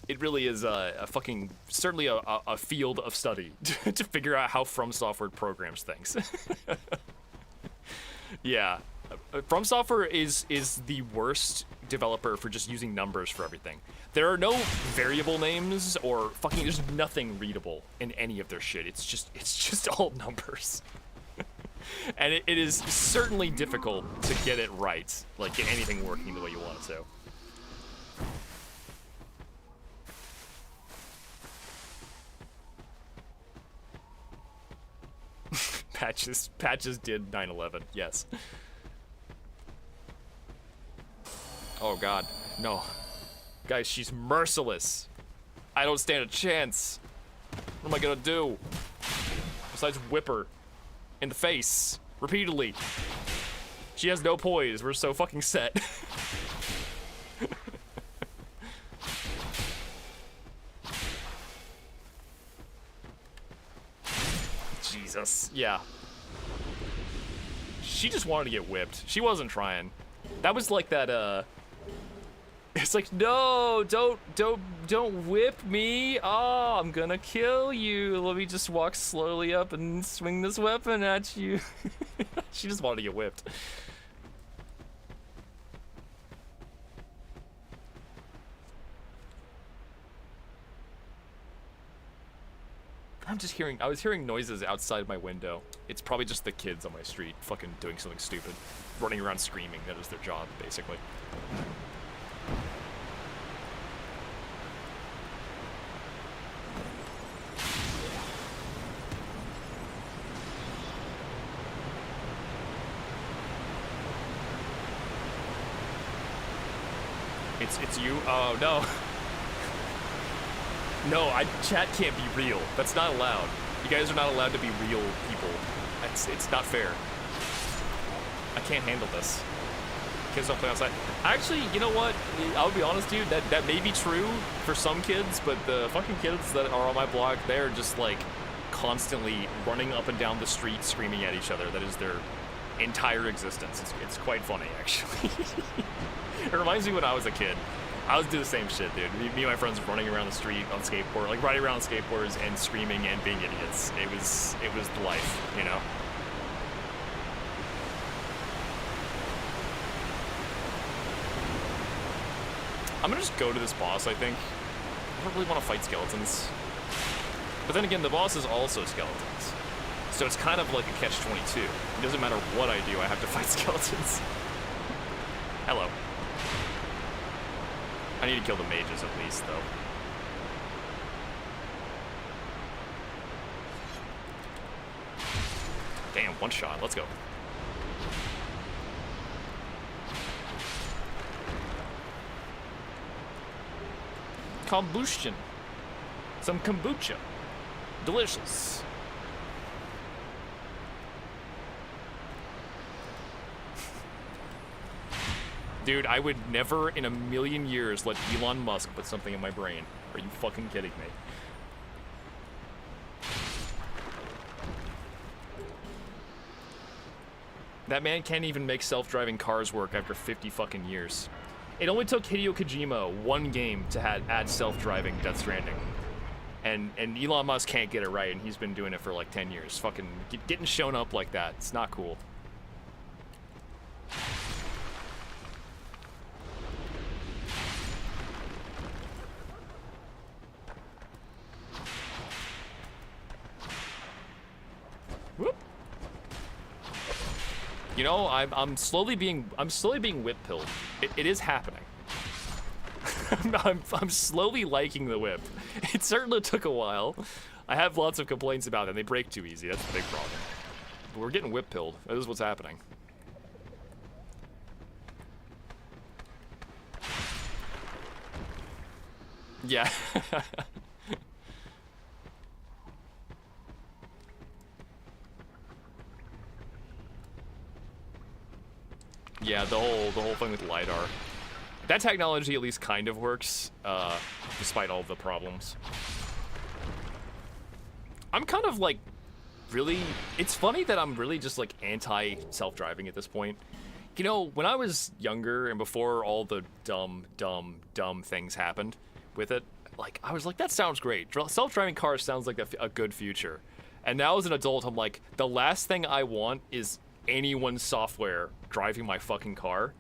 It really is a fucking, certainly a field of study to figure out how From Software programs things. Yeah. From Software is the worst developer for just using numbers for everything. There are no variable names or fucking, there's nothing readable in any of their shit. It's just all numbers. And it is certainly difficult to get it right, like get anything working the way you want it to. Patches did 9/11, yes. Oh god, no. Guys, she's merciless. I don't stand a chance. What am I gonna do? Besides whip her in the face repeatedly. She has no poise. We're so fucking set. Jesus. Yeah. She just wanted to get whipped. She wasn't trying. That was like that, It's like, no, don't whip me. Oh, I'm gonna kill you. Let me just walk slowly up and swing this weapon at you. She just wanted to get whipped. I was hearing noises outside my window. It's probably just the kids on my street fucking doing something stupid. Running around screaming, that is their job, basically. It's you? Oh, no. No, chat can't be real. That's not allowed. You guys are not allowed to be real people. It's not fair. I can't handle this. Kids don't play outside. Actually, you know what? I'll be honest, dude. That may be true for some kids, but the fucking kids that are on my block, they're just like constantly running up and down the street screaming at each other. That is their entire existence. It's quite funny, actually. It reminds me when I was a kid. I was doing the same shit, dude. Me and my friends running around the street on skateboard, like riding around on skateboards and screaming and being idiots. It was the life, you know? I'm gonna just go to this boss, I think. I don't really want to fight skeletons. But then again, the boss is also skeletons. So it's kind of like a catch-22. It doesn't matter what I do, I have to fight skeletons. Hello. I need to kill the mages at least, though. Damn, one shot. Let's go. Combustion. Some kombucha. Delicious. Dude, I would never in a million years let Elon Musk put something in my brain. Are you fucking kidding me? That man can't even make self-driving cars work after 50 fucking years. It only took Hideo Kojima one game to add self-driving Death Stranding. And Elon Musk can't get it right, and he's been doing it for like 10 years. Fucking getting shown up like that, it's not cool. Whoop. You know, I'm slowly being whip-pilled. It is happening. I'm slowly liking the whip. It certainly took a while. I have lots of complaints about it, and they break too easy. That's the big problem. But we're getting whip-pilled. That is what's happening. Yeah. Yeah, the whole thing with LiDAR. That technology at least kind of works, despite all the problems. I'm kind of like, really, it's funny that I'm really just like anti-self-driving at this point. You know, when I was younger and before all the dumb things happened with it, like, I was like, that sounds great. Self-driving cars sounds like a good future. And now as an adult, I'm like, the last thing I want is anyone's software driving my fucking car.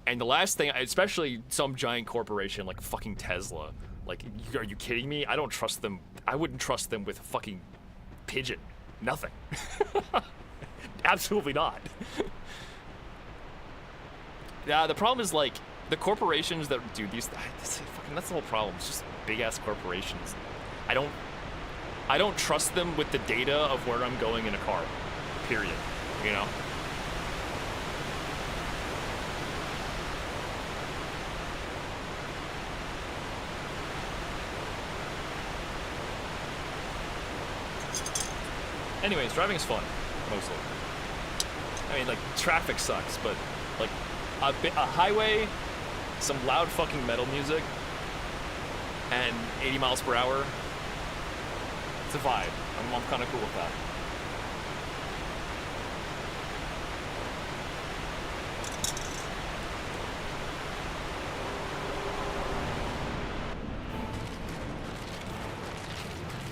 And the last thing, especially some giant corporation like fucking Tesla, like, are you kidding me? I don't trust them. I wouldn't trust them with a fucking pigeon. Nothing. Absolutely not. Yeah, the problem is like the corporations that do these. That's the whole problem. It's just big ass corporations. I don't trust them with the data of where I'm going in a car. Period. You know. Anyways, driving is fun, mostly. I mean, like, traffic sucks, but, like, a highway, some loud fucking metal music, and 80 miles per hour, it's a vibe. I'm kind of cool with that.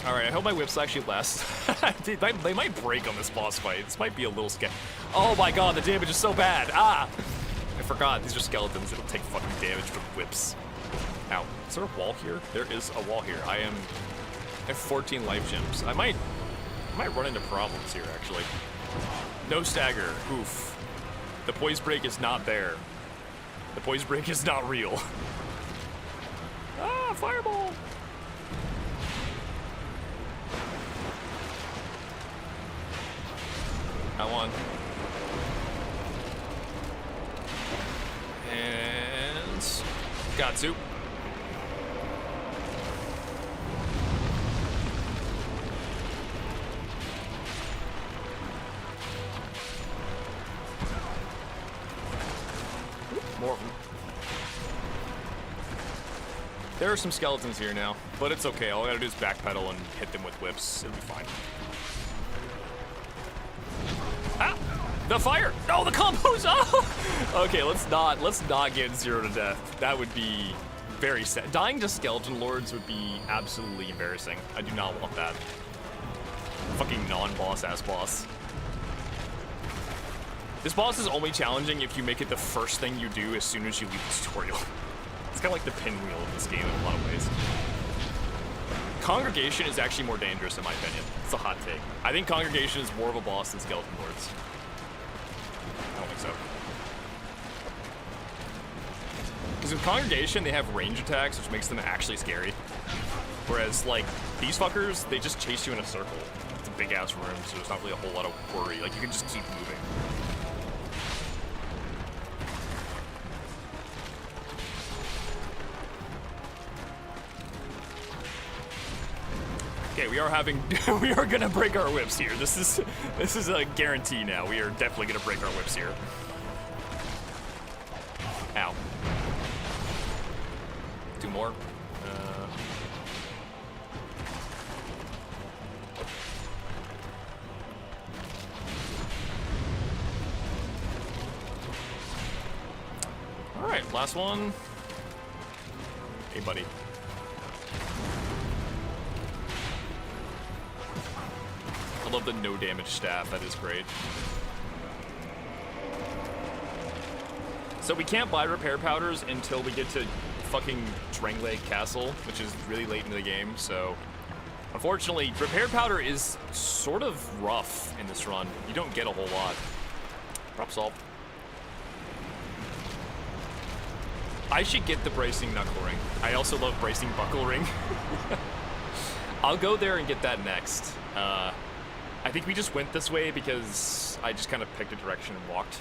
Alright, I hope my whips actually last. They might break on this boss fight. This might be a little scary. Oh my god, the damage is so bad. Ah! I forgot, these are skeletons. It'll take fucking damage from whips. Ow. Is there a wall here? There is a wall here. I have 14 life gems. I might run into problems here, actually. No stagger. Oof. The poise break is not there. The poise break is not real. Ah, fireball! That one. And Gatsu. More of them. There are some skeletons here now, but it's okay. All I gotta do is backpedal and hit them with whips. It'll be fine. Ah! The fire! No, the combos! Oh! Okay, let's not get 0 to death. That would be very sad. Dying to skeleton lords would be absolutely embarrassing. I do not want that. Fucking non-boss ass boss. This boss is only challenging if you make it the first thing you do as soon as you leave the tutorial. It's kind of like the pinwheel of this game in a lot of ways. Congregation is actually more dangerous in my opinion. It's a hot take. I think Congregation is more of a boss than Skeleton Lords. I don't think so. Because with Congregation, they have range attacks, which makes them actually scary. Whereas, like, these fuckers, they just chase you in a circle. It's a big-ass room, so there's not really a whole lot of worry. Like, you can just keep moving. Okay, we are gonna break our whips here. This is a guarantee now. We are definitely gonna break our whips here. Ow. 2 more. All right, last one. Hey, buddy. I love the no damage staff, that is great. So we can't buy repair powders until we get to fucking Drangleic Castle, which is really late into the game, so... Unfortunately, repair powder is sort of rough in this run. You don't get a whole lot. Drop salt. I should get the bracing knuckle ring. I also love bracing buckle ring. I'll go there and get that next. I think we just went this way because I just kind of picked a direction and walked.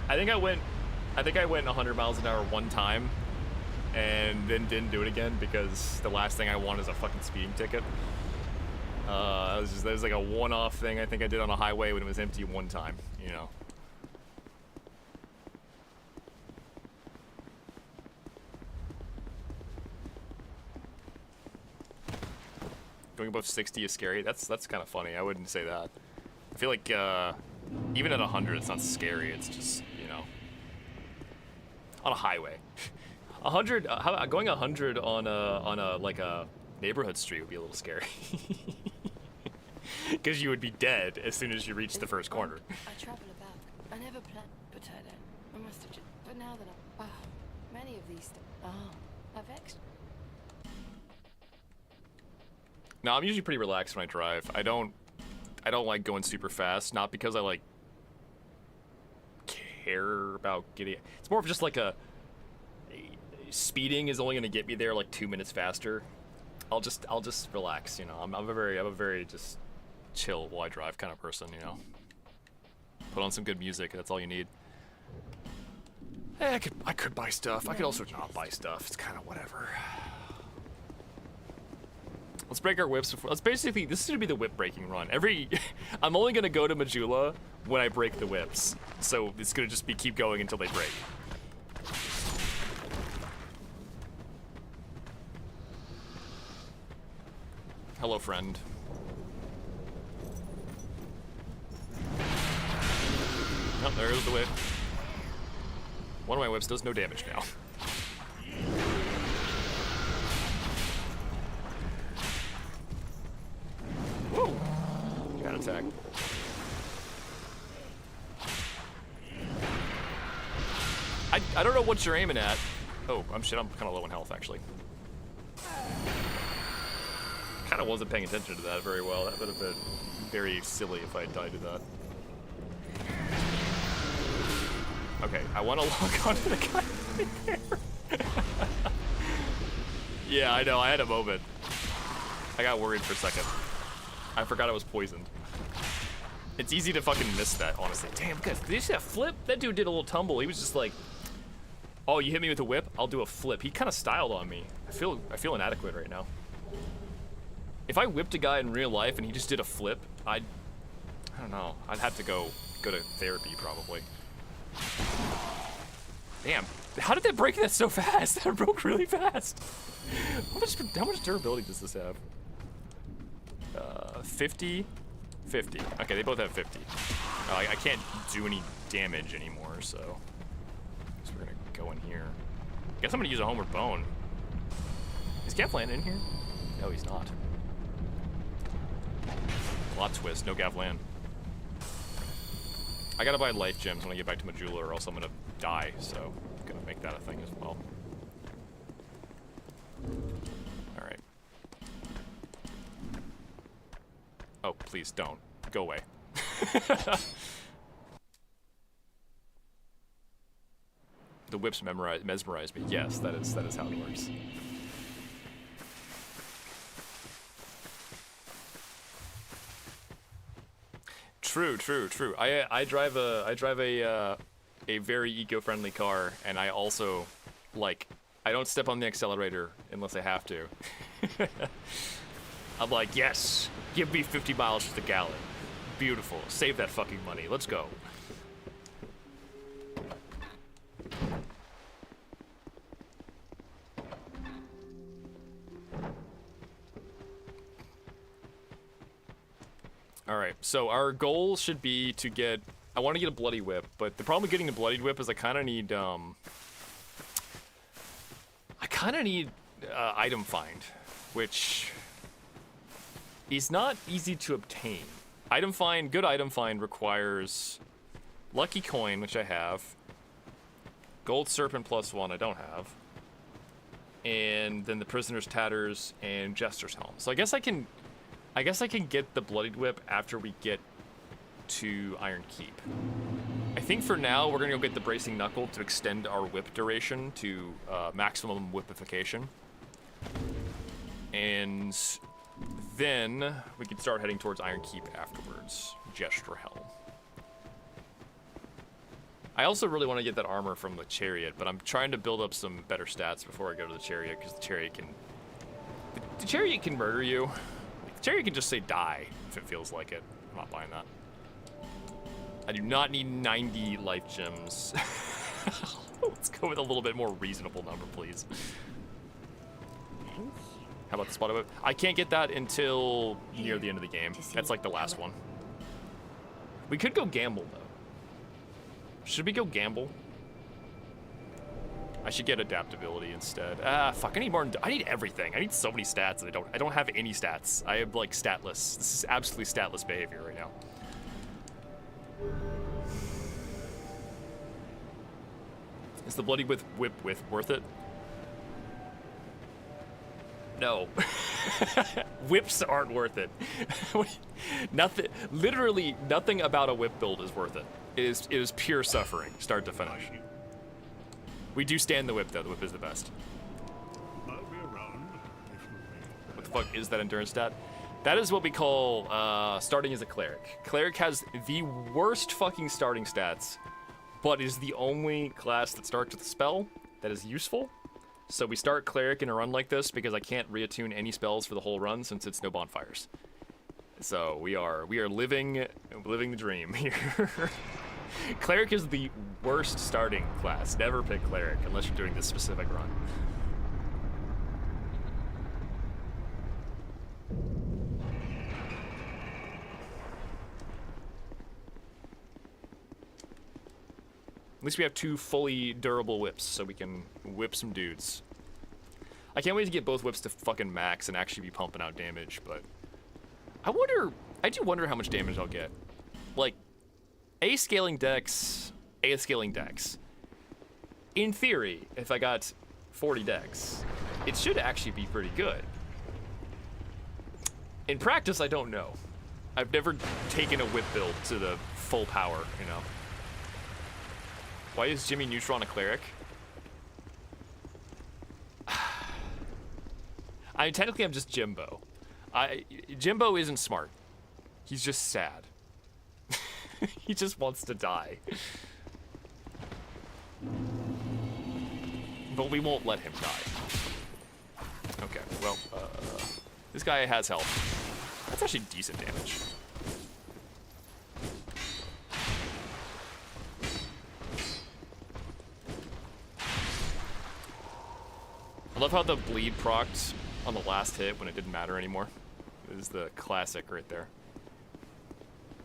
I think I went 100 miles an hour one time and then didn't do it again because the last thing I want is a fucking speeding ticket. That was like a one-off thing I think I did on a highway when it was empty one time, you know. Going above 60 is scary. That's kind of funny. I wouldn't say that. I feel like even at 100, it's not scary. It's just, you know, on a highway. 100. Going 100 on a like a neighborhood street would be a little scary. Because you would be dead as soon as you reach the first corner. I travel about. I never planned, but I must have just. But now that many of these. I've vexed. No, I'm usually pretty relaxed when I drive. I don't like going super fast, not because I like care about getting. It's more of just like speeding is only going to get me there like 2 minutes faster. I'll just relax, you know. I'm a very just chill while I drive kind of person, you know. Put on some good music. That's all you need. I could buy stuff. I could also not buy stuff. It's kind of whatever. Let's break our whips before. This is gonna be the whip breaking run. I'm only gonna go to Majula when I break the whips. So it's gonna just be keep going until they break. Hello, friend. Oh, there goes the whip. One of my whips does no damage now. Whoa! Got attack. I don't know what you're aiming at. Oh, I'm kind of low in health, actually. Kind of wasn't paying attention to that very well. That would have been very silly if I had died to that. Okay, I want to lock onto the guy right there. Yeah, I know, I had a moment. I got worried for a second. I forgot I was poisoned. It's easy to fucking miss that, honestly. Damn, guys, did you see that flip? That dude did a little tumble. He was just like, oh, you hit me with a whip? I'll do a flip. He kind of styled on me. I feel inadequate right now. If I whipped a guy in real life and he just did a flip, I don't know. I'd have to go to therapy probably. Damn, how did that break that so fast? That broke really fast. How much durability does this have? 50, 50. Okay, they both have 50. I can't do any damage anymore, so we're gonna go in here. Guess I'm gonna use a homeward bone. Is Gavlan in here? No, he's not. Plot twist, no Gavlan. I gotta buy life gems when I get back to Majula or else I'm gonna die, so I'm gonna make that a thing as well. Alright. Oh, please don't. Go away. The whips mesmerize me. Yes, that is how it works. True. I drive a very eco-friendly car, and I also I don't step on the accelerator unless I have to. I'm like, yes, give me 50 miles to the gallon. Beautiful. Save that fucking money. Let's go. Alright, so our goal should be to get... I want to get a bloody whip, but the problem with getting the bloodied whip is I kind of need, item find, which is not easy to obtain. Good item find requires lucky coin, which I have, gold serpent +1 I don't have, and then the prisoner's tatters and jester's helm. So I guess I can get the bloodied whip after we get to Iron Keep. I think for now we're gonna go get the bracing knuckle to extend our whip duration to maximum whipification. And then we can start heading towards Iron Keep afterwards. Gesture helm. I also really want to get that armor from the chariot, but I'm trying to build up some better stats before I go to the chariot, because the chariot can murder you. The chariot can just say die if it feels like it. I'm not buying that. I do not need 90 life gems. Let's go with a little bit more reasonable number, please. How about the spot of it? I can't get that until near the end of the game. That's like the last one. We could go gamble, though. Should we go gamble? I should get adaptability instead. Fuck, I need more. I need everything. I need so many stats, and I don't have any stats. I am like statless. This is absolutely statless behavior right now. Is the bloody whip worth it? No. Whips aren't worth it. Literally nothing about a whip build is worth it. It is pure suffering, start to finish. We do stand the whip though. The whip is the best. What the fuck is that endurance stat? That is what we call starting as a cleric. Cleric has the worst fucking starting stats, but is the only class that starts with a spell that is useful. So we start cleric in a run like this because I can't reattune any spells for the whole run since it's no bonfires. So we are living the dream here. Cleric is the worst starting class. Never pick cleric unless you're doing this specific run. least we have 2 fully durable whips, so we can whip some dudes. I can't wait to get both whips to fucking max and actually be pumping out damage, but I do wonder how much damage I'll get. Like, A scaling dex. In theory, if I got 40 dex, it should actually be pretty good. In practice, I don't know. I've never taken a whip build to the full power, you know. Why is Jimmy Neutron a cleric? Technically I'm just Jimbo. Jimbo isn't smart. He's just sad. He just wants to die. But we won't let him die. Okay, well, this guy has health. That's actually decent damage. I love how the bleed procced on the last hit when it didn't matter anymore. It is the classic right there.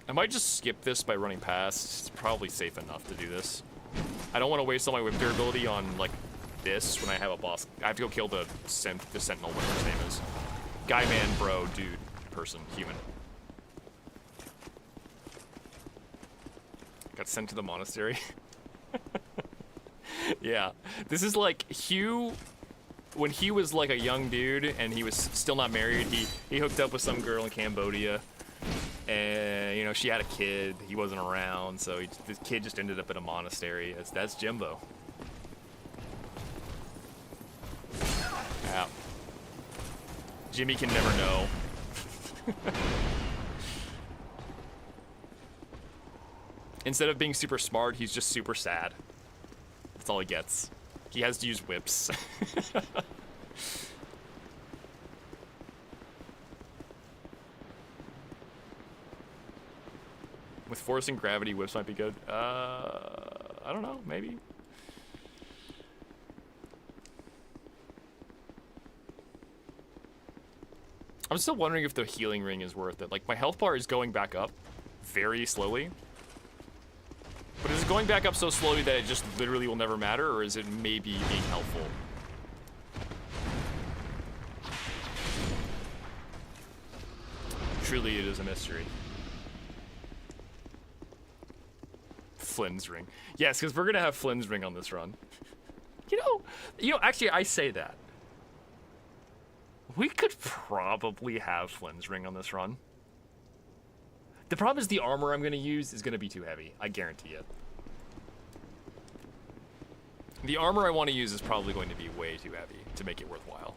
I might just skip this by running past. It's probably safe enough to do this. I don't want to waste all my whip durability on, like, this when I have a boss. I have to go kill the sentinel, whatever his name is. Guy, man, bro, dude, person, human. Got sent to the monastery. Yeah. This is like Hugh... When he was like a young dude and he was still not married, he hooked up with some girl in Cambodia, and you know she had a kid. He wasn't around, so the kid just ended up in a monastery. That's Jimbo. Yeah. Jimmy can never know. Instead of being super smart, he's just super sad. That's all he gets. He has to use whips. With force and gravity, whips might be good. I don't know, maybe. I'm still wondering if the healing ring is worth it. Like, my health bar is going back up very slowly. But is it going back up so slowly that it just literally will never matter, or is it maybe being helpful? Truly, it is a mystery. Flynn's ring. Yes, because we're gonna have Flynn's ring on this run. You know, actually, I say that. We could probably have Flynn's ring on this run. The problem is the armor I'm gonna use is gonna be too heavy. I guarantee it. The armor I want to use is probably going to be way too heavy to make it worthwhile.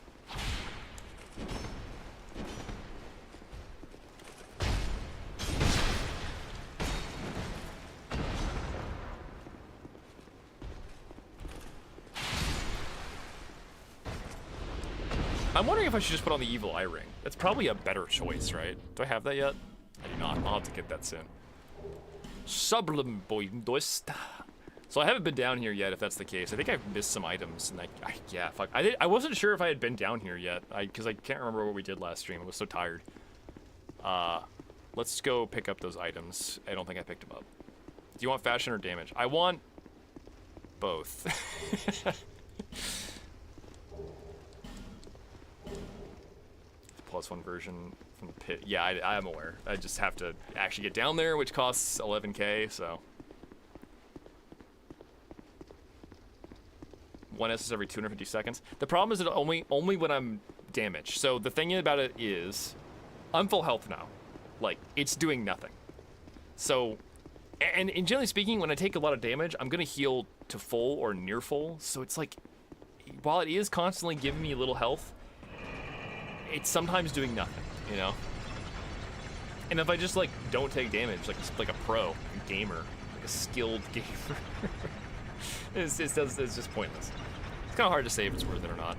I'm wondering if I should just put on the evil eye ring. That's probably a better choice, right? Do I have that yet? I do not. I'll have to get that soon. Sublime boindoist. So I haven't been down here yet, if that's the case. I think I've missed some items, and yeah, fuck. I wasn't sure if I had been down here yet, because I can't remember what we did last stream. I was so tired. Let's go pick up those items. I don't think I picked them up. Do you want fashion or damage? I want both. +1 version from the pit. Yeah, I am aware. I just have to actually get down there, which costs 11k, so. 1 SS every 250 seconds. The problem is that only when I'm damaged. So the thing about it is, I'm full health now. Like, it's doing nothing. So, and generally speaking, when I take a lot of damage, I'm gonna heal to full or near full. So it's like, while it is constantly giving me a little health, it's sometimes doing nothing, you know? And if I just, like, don't take damage, like a pro, a gamer, like a skilled gamer, it's just pointless. It's kind of hard to say if it's worth it or not.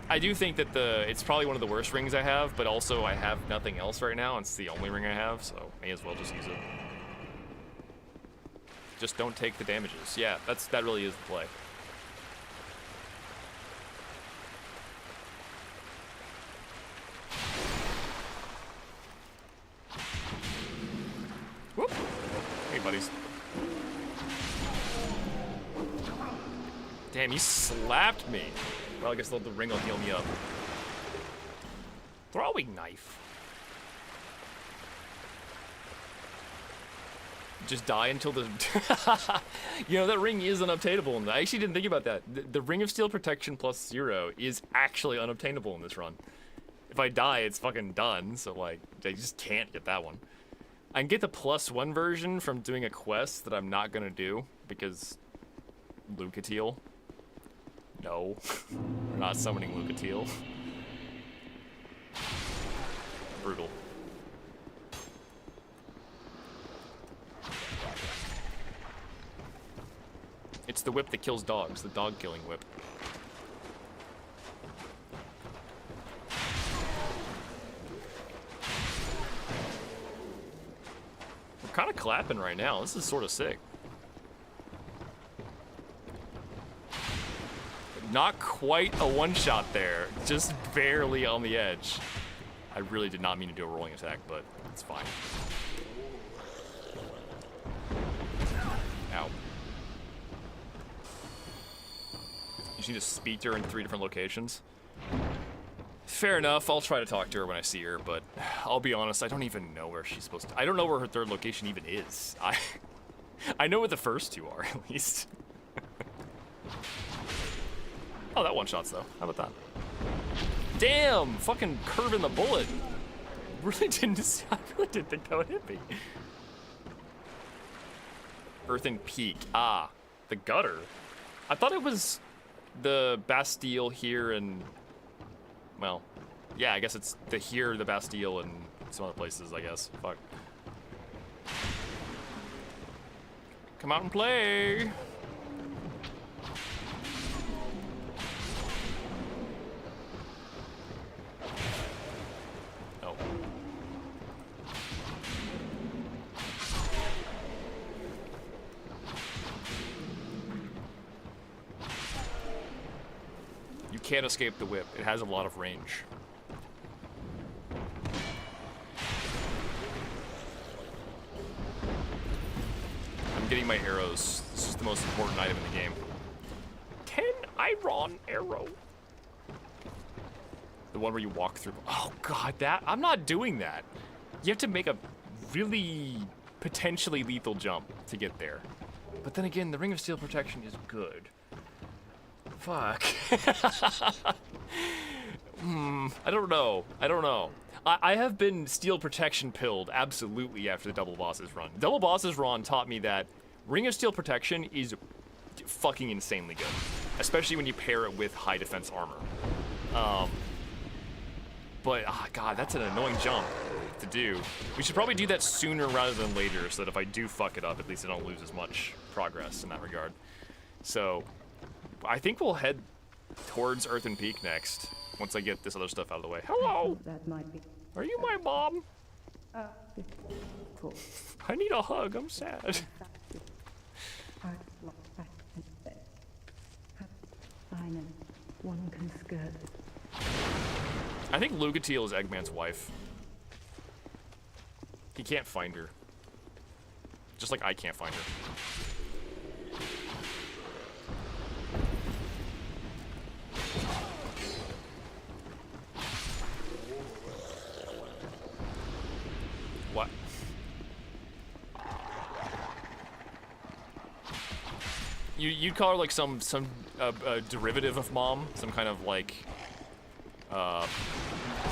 I do think that it's probably one of the worst rings I have, but also I have nothing else right now, and it's the only ring I have, so may as well just use it. Just don't take the damages. Yeah, that really is the play. Whoop. Hey, buddies. Damn, he slapped me. Well, I guess the ring will heal me up. Throwing knife. Just die until the... You know, that ring is unobtainable. And I actually didn't think about that. The Ring of Steel Protection plus 0 is actually unobtainable in this run. If I die, it's fucking done. So, like, I just can't get that one. I can get the +1 version from doing a quest that I'm not gonna do because Lucatiel. No, we're not summoning Lucatiel. Brutal. It's the whip that kills dogs, the dog killing whip. We're kind of clapping right now. This is sort of sick. Not quite a one-shot there, just barely on the edge. I really did not mean to do a rolling attack, but it's fine. Ow. You just need to speak to her in 3 different locations. Fair enough, I'll try to talk to her when I see her, but I'll be honest, I don't even know where she's supposed to... I don't know where her 3rd location even is. I know where the first 2 are, at least. Oh, that one-shots, though. How about that? Damn! Fucking curving the bullet. I really didn't think that would hit me. Earthen Peak. Ah, the gutter. I thought it was the Bastille here and... Well, yeah, I guess it's the Bastille, and some other places, I guess. Fuck. Come out and play! Oh. You can't escape the whip. It has a lot of range. I'm getting my arrows. This is the most important item in the game. 10 iron arrow. The one where you walk through. Oh god, that I'm not doing that. You have to make a really potentially lethal jump to get there. But then again, the Ring of Steel Protection is good. Fuck. I don't know. I have been Steel Protection pilled absolutely after the Double Bosses run. Double Bosses run taught me that Ring of Steel Protection is fucking insanely good. Especially when you pair it with high defense armor. But, god, that's an annoying jump to do. We should probably do that sooner rather than later so that if I do fuck it up, at least I don't lose as much progress in that regard. So, I think we'll head towards Earthen Peak next, once I get this other stuff out of the way. Hello! That might be. Are you my mom? Cool. I need a hug, I'm sad. One can skirt. I think Lucatiel is Eggman's wife. He can't find her. Just like I can't find her. What? You'd call her like some derivative of mom, some kind of like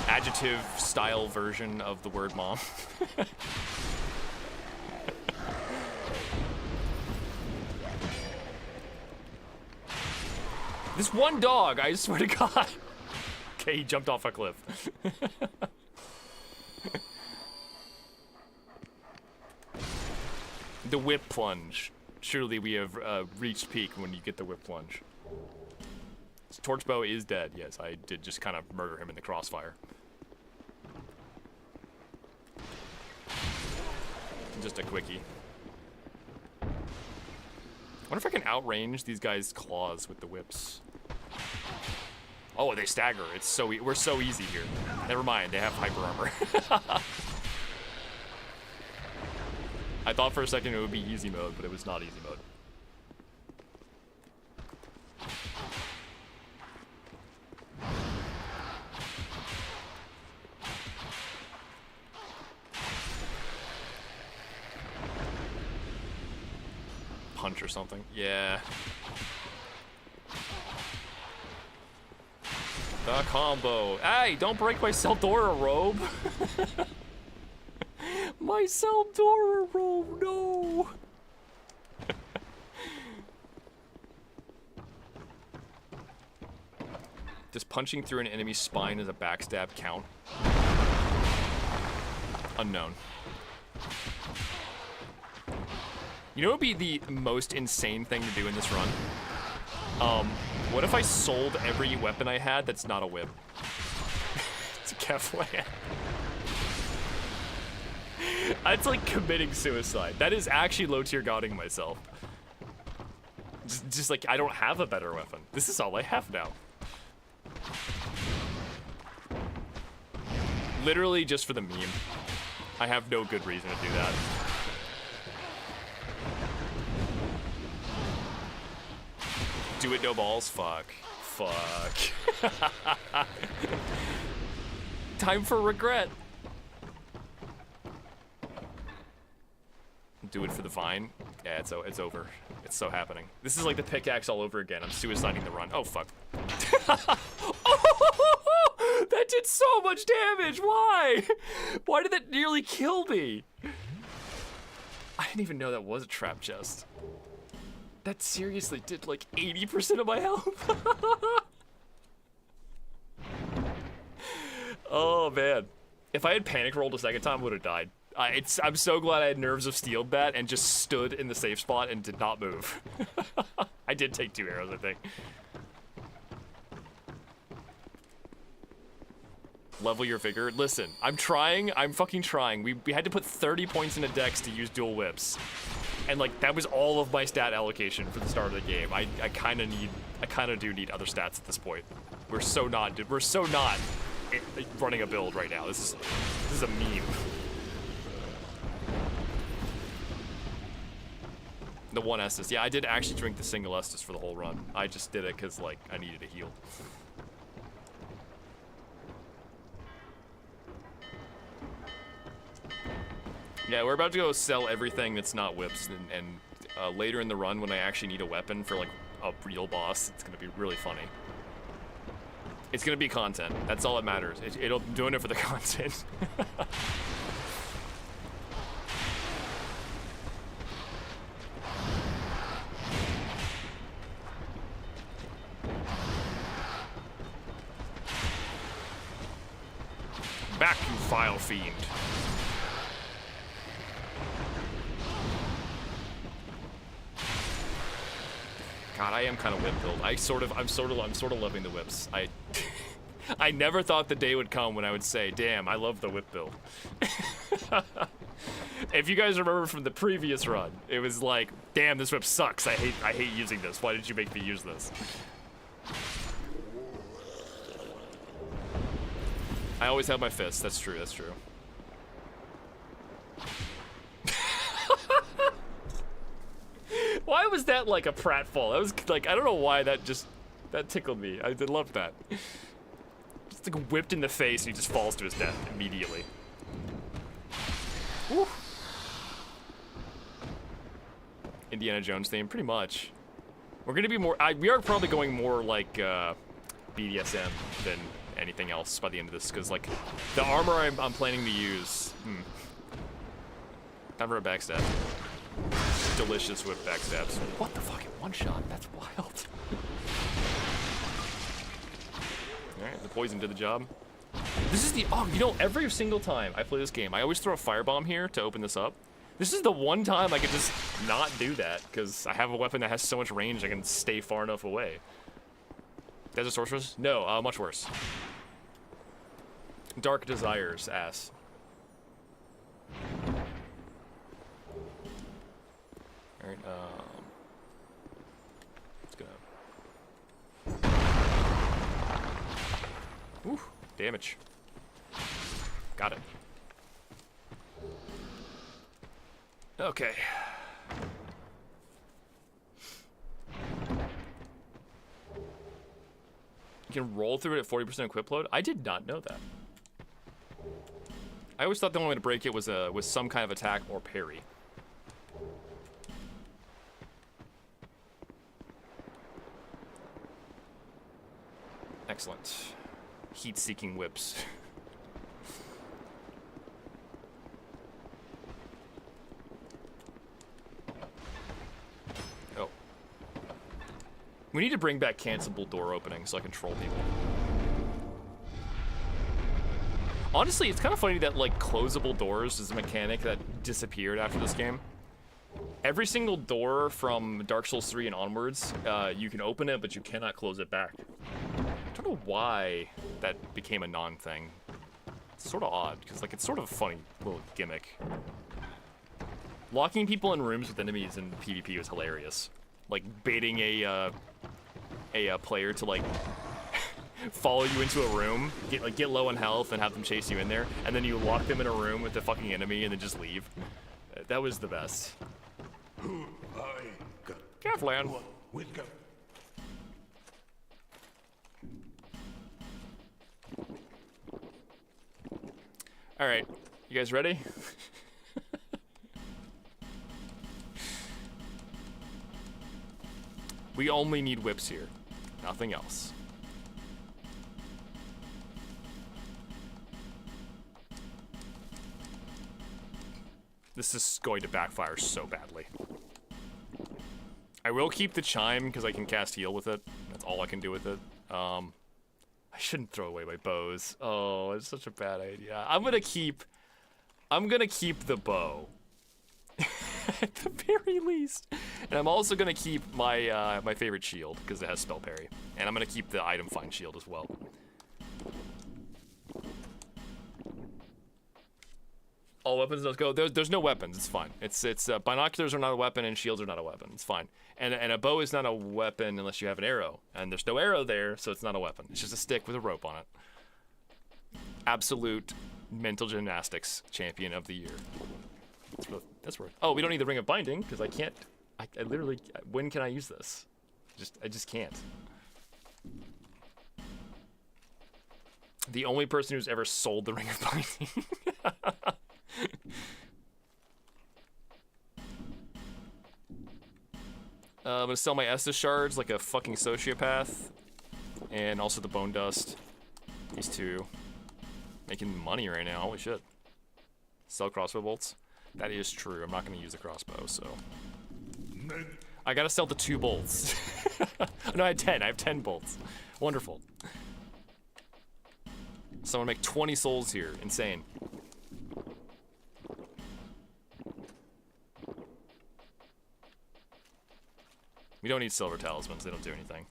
adjective style version of the word mom. This one dog, I swear to God. Okay, he jumped off a cliff. The whip plunge. Surely we have reached peak when you get the whip plunge. Torchbow is dead, yes. I did just kind of murder him in the crossfire. Just a quickie. I wonder if I can outrange these guys' claws with the whips. Oh, they stagger. It's so we're so easy here. Never mind, they have hyper armor. I thought for a second it would be easy mode, but it was not easy mode. punch or something. Yeah. The combo. Hey, don't break my Seldora robe. My Seldora robe, no. Does punching through an enemy's spine as a backstab count? Unknown. You know what would be the most insane thing to do in this run? What if I sold every weapon I had that's not a whip? It's a Keflan. That's like committing suicide. That is actually low tier godding myself. Just like, I don't have a better weapon. This is all I have now. Literally just for the meme. I have no good reason to do that. Do it, no balls? Fuck. Fuck. Time for regret. Do it for the vine. Yeah, it's over. It's so happening. This is like the pickaxe all over again. I'm suiciding the run. Oh, fuck. Oh, that did so much damage. Why? Why did that nearly kill me? I didn't even know that was a trap chest. That seriously did like 80% of my health. Oh, man. If I had panic rolled a second time, I would have died. I'm so glad I had Nerves of Steel that and just stood in the safe spot and did not move. I did take 2 arrows, I think. Level your vigor. Listen, I'm trying. I'm fucking trying. We had to put 30 points in a dex to use dual whips. And like, that was all of my stat allocation for the start of the game. I kind of do need other stats at this point. We're so not running a build right now. This is a meme. The 1 Estus. Yeah, I did actually drink the single Estus for the whole run. I just did it because, like, I needed a heal. Yeah, we're about to go sell everything that's not whips, and later in the run, when I actually need a weapon for, like, a real boss, it's gonna be really funny. It's gonna be content. That's all that matters. I'm doing it for the content. Back, you vile fiend. God, I am kind of whip build. I'm sort of loving the whips. I never thought the day would come when I would say, damn, I love the whip build. If you guys remember from the previous run, it was like, damn, this whip sucks. I hate using this. Why did you make me use this? I always have my fists. That's true. That's true. Why was that like a pratfall? That was like, I don't know why that tickled me. I did love that. Just like whipped in the face and he just falls to his death immediately. Woo. Indiana Jones theme, pretty much. We're gonna be more, we are probably going more like BDSM than anything else by the end of this, because like the armor I'm planning to use. Time for a backstab. Delicious whip backstabs. What the fucking one shot? That's wild. Alright, the poison did the job. This is the, oh, you know, every single time I play this game, I always throw a firebomb here to open this up. This is the one time I could just not do that, because I have a weapon that has so much range I can stay far enough away. Desert Sorceress? No, much worse. Dark Desires, ass. Alright, let's go. Ooh, damage. Got it. Okay. You can roll through it at 40% equip load? I did not know that. I always thought the only way to break it was some kind of attack or parry. Excellent. Heat-seeking whips. Oh. We need to bring back cancelable door opening so I can troll people. Honestly, it's kind of funny that, like, closable doors is a mechanic that disappeared after this game. Every single door from Dark Souls 3 and onwards, you can open it, but you cannot close it back. I don't know why that became a non-thing. It's sort of odd, because, like, it's sort of a funny little gimmick. Locking people in rooms with enemies in PvP was hilarious. Like, baiting a player to, like, follow you into a room, get low on health, and have them chase you in there, and then you lock them in a room with the fucking enemy and then just leave. That was the best. Careful, Ann. Alright, you guys ready? We only need whips here, nothing else. This is going to backfire so badly. I will keep the chime because I can cast heal with it. That's all I can do with it. I shouldn't throw away my bows. Oh, it's such a bad idea. I'm gonna keep the bow. At the very least. And I'm also gonna keep my my favorite shield because it has spell parry. And I'm gonna keep the item find shield as well. All weapons, let's go. There's no weapons. It's fine. It's binoculars are not a weapon and shields are not a weapon. It's fine. And a bow is not a weapon unless you have an arrow. And there's no arrow there, so it's not a weapon. It's just a stick with a rope on it. Absolute mental gymnastics champion of the year. That's worth. Oh, we don't need the ring of binding because I can't. I literally. When can I use this? I just can't. The only person who's ever sold the ring of binding. I'm gonna sell my Estus shards like a fucking sociopath, and also the bone dust. These two, making money right now. Holy shit! Sell crossbow bolts. That is true. I'm not gonna use a crossbow, so I gotta sell the 2 bolts. No, I had 10. I have 10 bolts. Wonderful. So I'm gonna make 20 souls here. Insane. We don't need silver talismans, they don't do anything.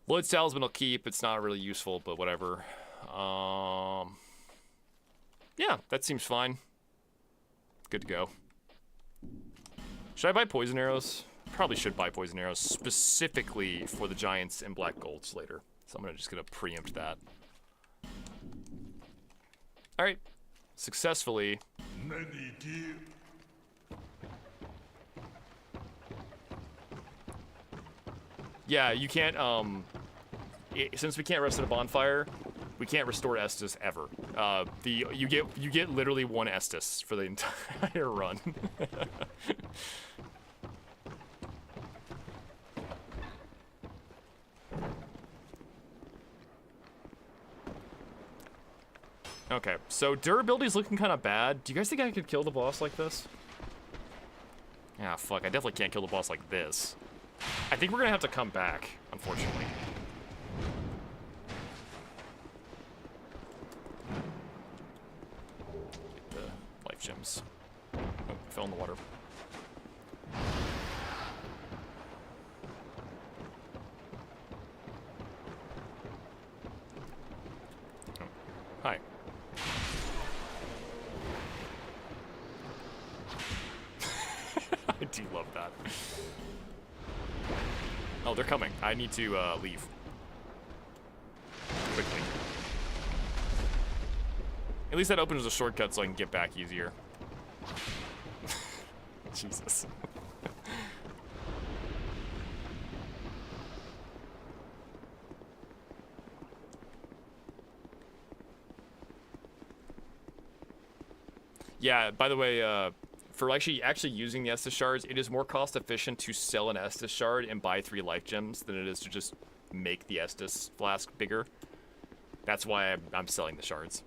Lloyd's talisman I'll keep, it's not really useful, but whatever. Yeah, that seems fine. Good to go. Should I buy poison arrows? Probably should buy poison arrows, specifically for the giants and black golds later. So I'm just gonna preempt that. Alright. Successfully. Many dear. Yeah, you can't, since we can't rest at a bonfire, we can't restore Estus ever. You get literally 1 Estus for the entire run. Okay, so durability's looking kind of bad. Do you guys think I could kill the boss like this? Yeah, fuck, I definitely can't kill the boss like this. I think we're gonna have to come back, unfortunately. Get the life gems. Oh, I fell in the water. Oh, hi. I do love that. Oh, they're coming. I need to leave. Quickly. At least that opens a shortcut so I can get back easier. Jesus. Yeah, by the way, for actually using the Estus shards, it is more cost efficient to sell an Estus shard and buy 3 life gems than it is to just make the Estus flask bigger. That's why I'm selling the shards.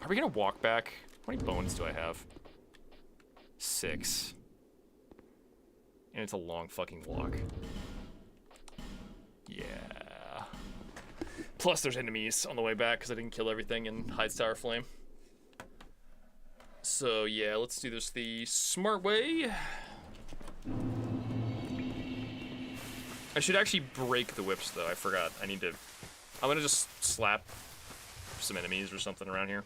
Are we gonna walk back? How many bones do I have? 6. And it's a long fucking walk. Yeah. Plus there's enemies on the way back because I didn't kill everything in Hyde's Tower Flame. So yeah, let's do this the smart way. I should actually break the whips though, I forgot. I'm gonna just slap some enemies or something around here.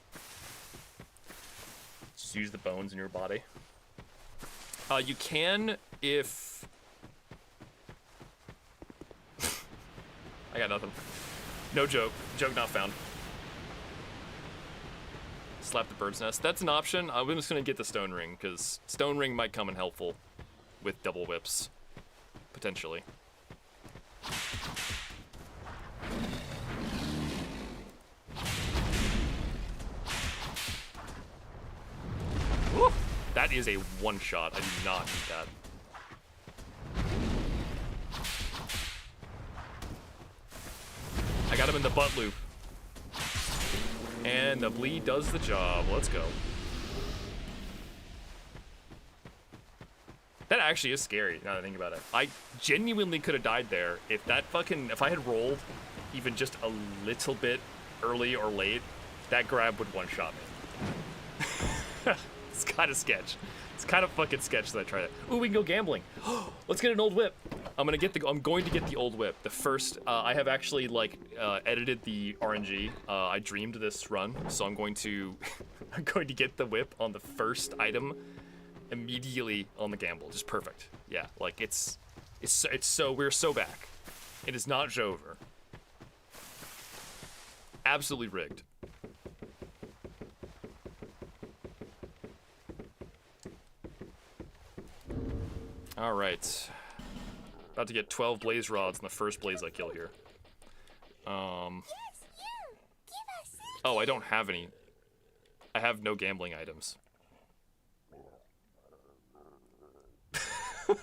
Just use the bones in your body. You can if... I got nothing. No joke. Joke not found. Slap the bird's nest. That's an option. I'm just gonna get the stone ring, because stone ring might come in helpful with double whips. Potentially. Woo! That is a one shot. I do not need that. I got him in the butt loop. And the bleed does the job. Let's go. That actually is scary, now that I think about it. I genuinely could have died there if if I had rolled even just a little bit early or late, that grab would one-shot me. It's kind of sketch. It's kind of fucking sketch that I tried it. Ooh, we can go gambling. Let's get an old whip. I'm going to get the old whip. The first, I have actually edited the RNG. I dreamed this run, so I'm going to, I'm going to get the whip on the first item immediately on the gamble. Just perfect. Yeah, like it's so, we're so back. It is not Jover. Absolutely rigged. All right. About to get 12 blaze rods in the first blaze I kill here. Oh, I don't have any. I have no gambling items. How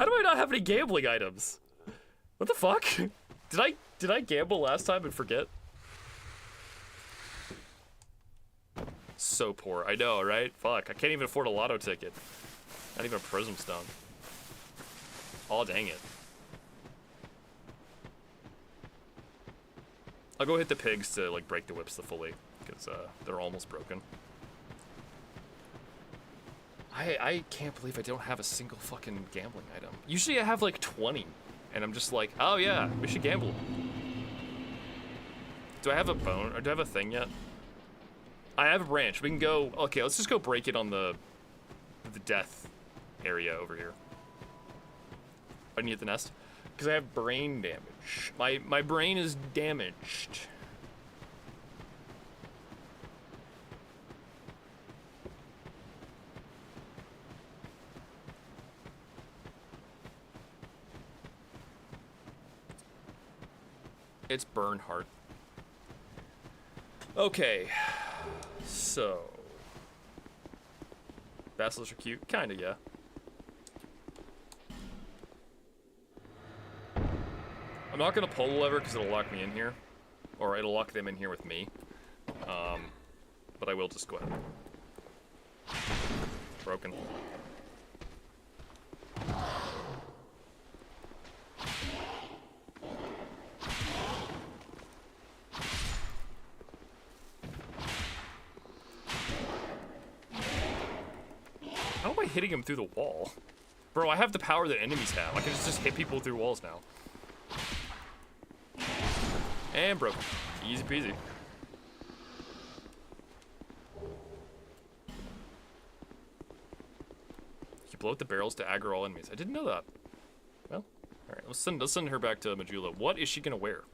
do I not have any gambling items? What the fuck? Did I gamble last time and forget? So poor. I know, right? Fuck. I can't even afford a lotto ticket. Not even a prism stone. Oh, dang it. I'll go hit the pigs to like break the whips fully, because they're almost broken. I can't believe I don't have a single fucking gambling item. Usually I have like 20, and I'm just like, oh yeah, we should gamble. Do I have a bone, or do I have a thing yet? I have a branch. We can go, okay, let's just go break it on the death area over here. I need the nest because I have brain damage. My brain is damaged. It's Bernhardt. Okay, so Basilisks are cute, kinda, yeah. I'm not gonna pull the lever because it'll lock me in here, or it'll lock them in here with me. But I will just go ahead. Broken. How am I hitting him through the wall? Bro, I have the power that enemies have. I can just hit people through walls now. And broken. Easy peasy. You blow out the barrels to aggro all enemies. I didn't know that. Well, alright, let's send her back to Majula. What is she gonna wear?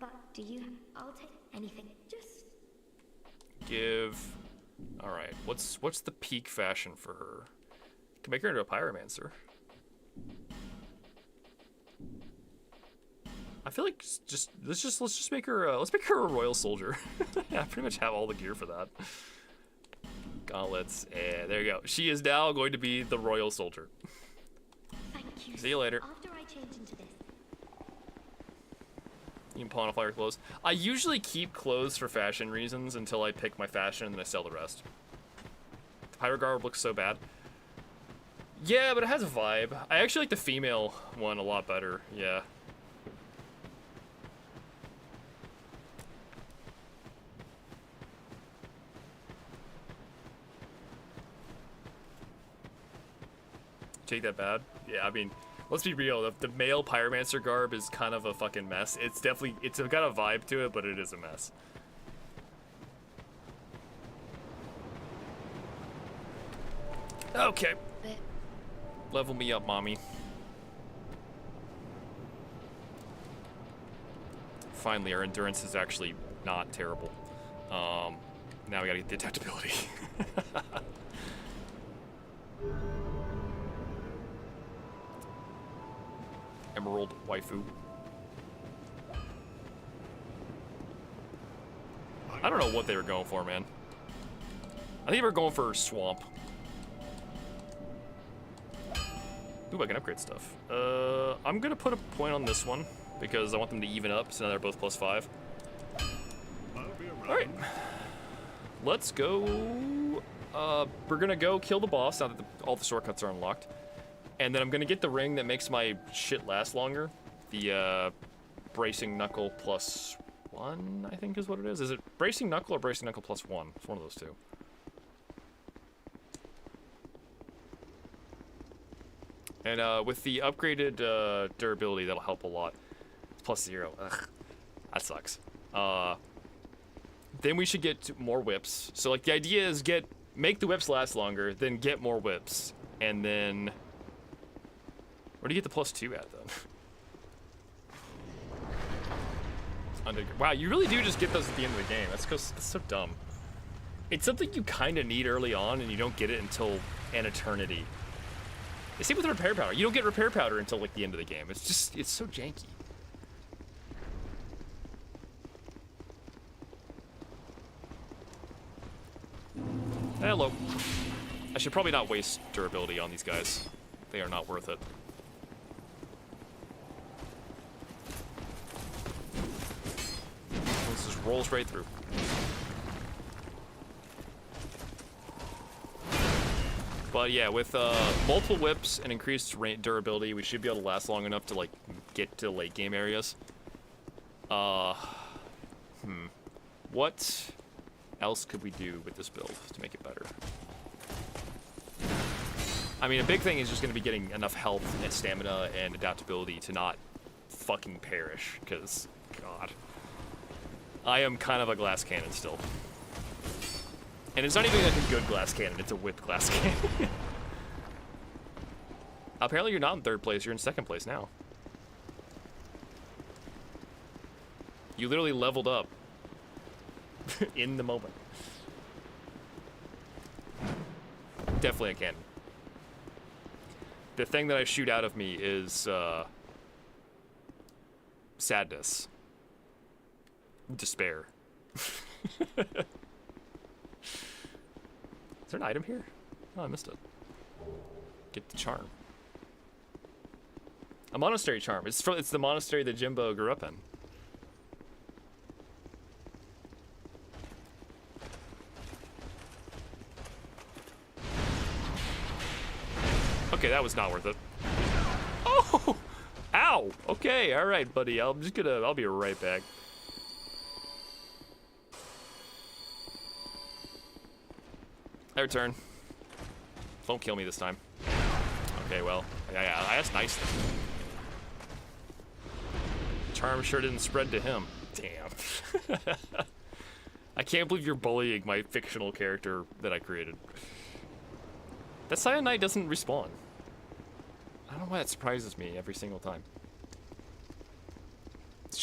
But do you? I'll take anything. Just Give. Alright, what's the peak fashion for her? Can make her into a pyromancer. I feel like let's just make her let's make her a royal soldier. Yeah, I pretty much have all the gear for that. Gauntlets, and there you go. She is now going to be the royal soldier. Thank you. See you later. After I change into this. You can pawn off all your clothes. I usually keep clothes for fashion reasons until I pick my fashion and then I sell the rest. The pirate garb looks so bad. Yeah, but it has a vibe. I actually like the female one a lot better. Yeah. Take that bad? Yeah, I mean, let's be real. The male pyromancer garb is kind of a fucking mess. It's definitely, it's got a vibe to it, but it is a mess. Okay. Level me up, mommy. Finally, our endurance is actually not terrible. Now we gotta get the adaptability. Emerald waifu. I don't know what they were going for, man. I think they were going for swamp. Ooh, I can upgrade stuff. I'm gonna put a point on this one because I want them to even up, so now they're both +5. Alright. Let's go. We're gonna go kill the boss now that all the shortcuts are unlocked. And then I'm gonna get the ring that makes my shit last longer. The bracing knuckle +1, I think is what it is. Is it bracing knuckle or bracing knuckle +1? It's one of those two. And with the upgraded durability, that'll help a lot. It's +0. Ugh, that sucks. Then we should get more whips. So like the idea is make the whips last longer, then get more whips, and then where do you get the +2 at then? Wow, you really do just get those at the end of the game. That's so dumb. It's something you kind of need early on, and you don't get it until an eternity. The same with repair powder. You don't get repair powder until like the end of the game. It's so janky. Hello. I should probably not waste durability on these guys. They are not worth it. This just rolls right through. But yeah, with multiple whips and increased durability, we should be able to last long enough to like get to late game areas. What else could we do with this build to make it better? I mean, a big thing is just going to be getting enough health and stamina and adaptability to not fucking perish, because, God. I am kind of a glass cannon still. And it's not even like a good glass cannon, it's a whipped glass cannon. Apparently you're not in 3rd place, you're in 2nd place now. You literally leveled up in the moment. Definitely a cannon. The thing that I shoot out of me is sadness. Despair. Is there an item here? Oh, I missed it. Get the charm. A monastery charm. It's the monastery that Jimbo grew up in. Okay, that was not worth it. Oh! Ow! Okay, alright, buddy. I'll be right back. I return. Don't kill me this time. Okay, well, yeah, that's nice then. Charm sure didn't spread to him. Damn. I can't believe you're bullying my fictional character that I created. That cyanide doesn't respawn. I don't know why that surprises me every single time.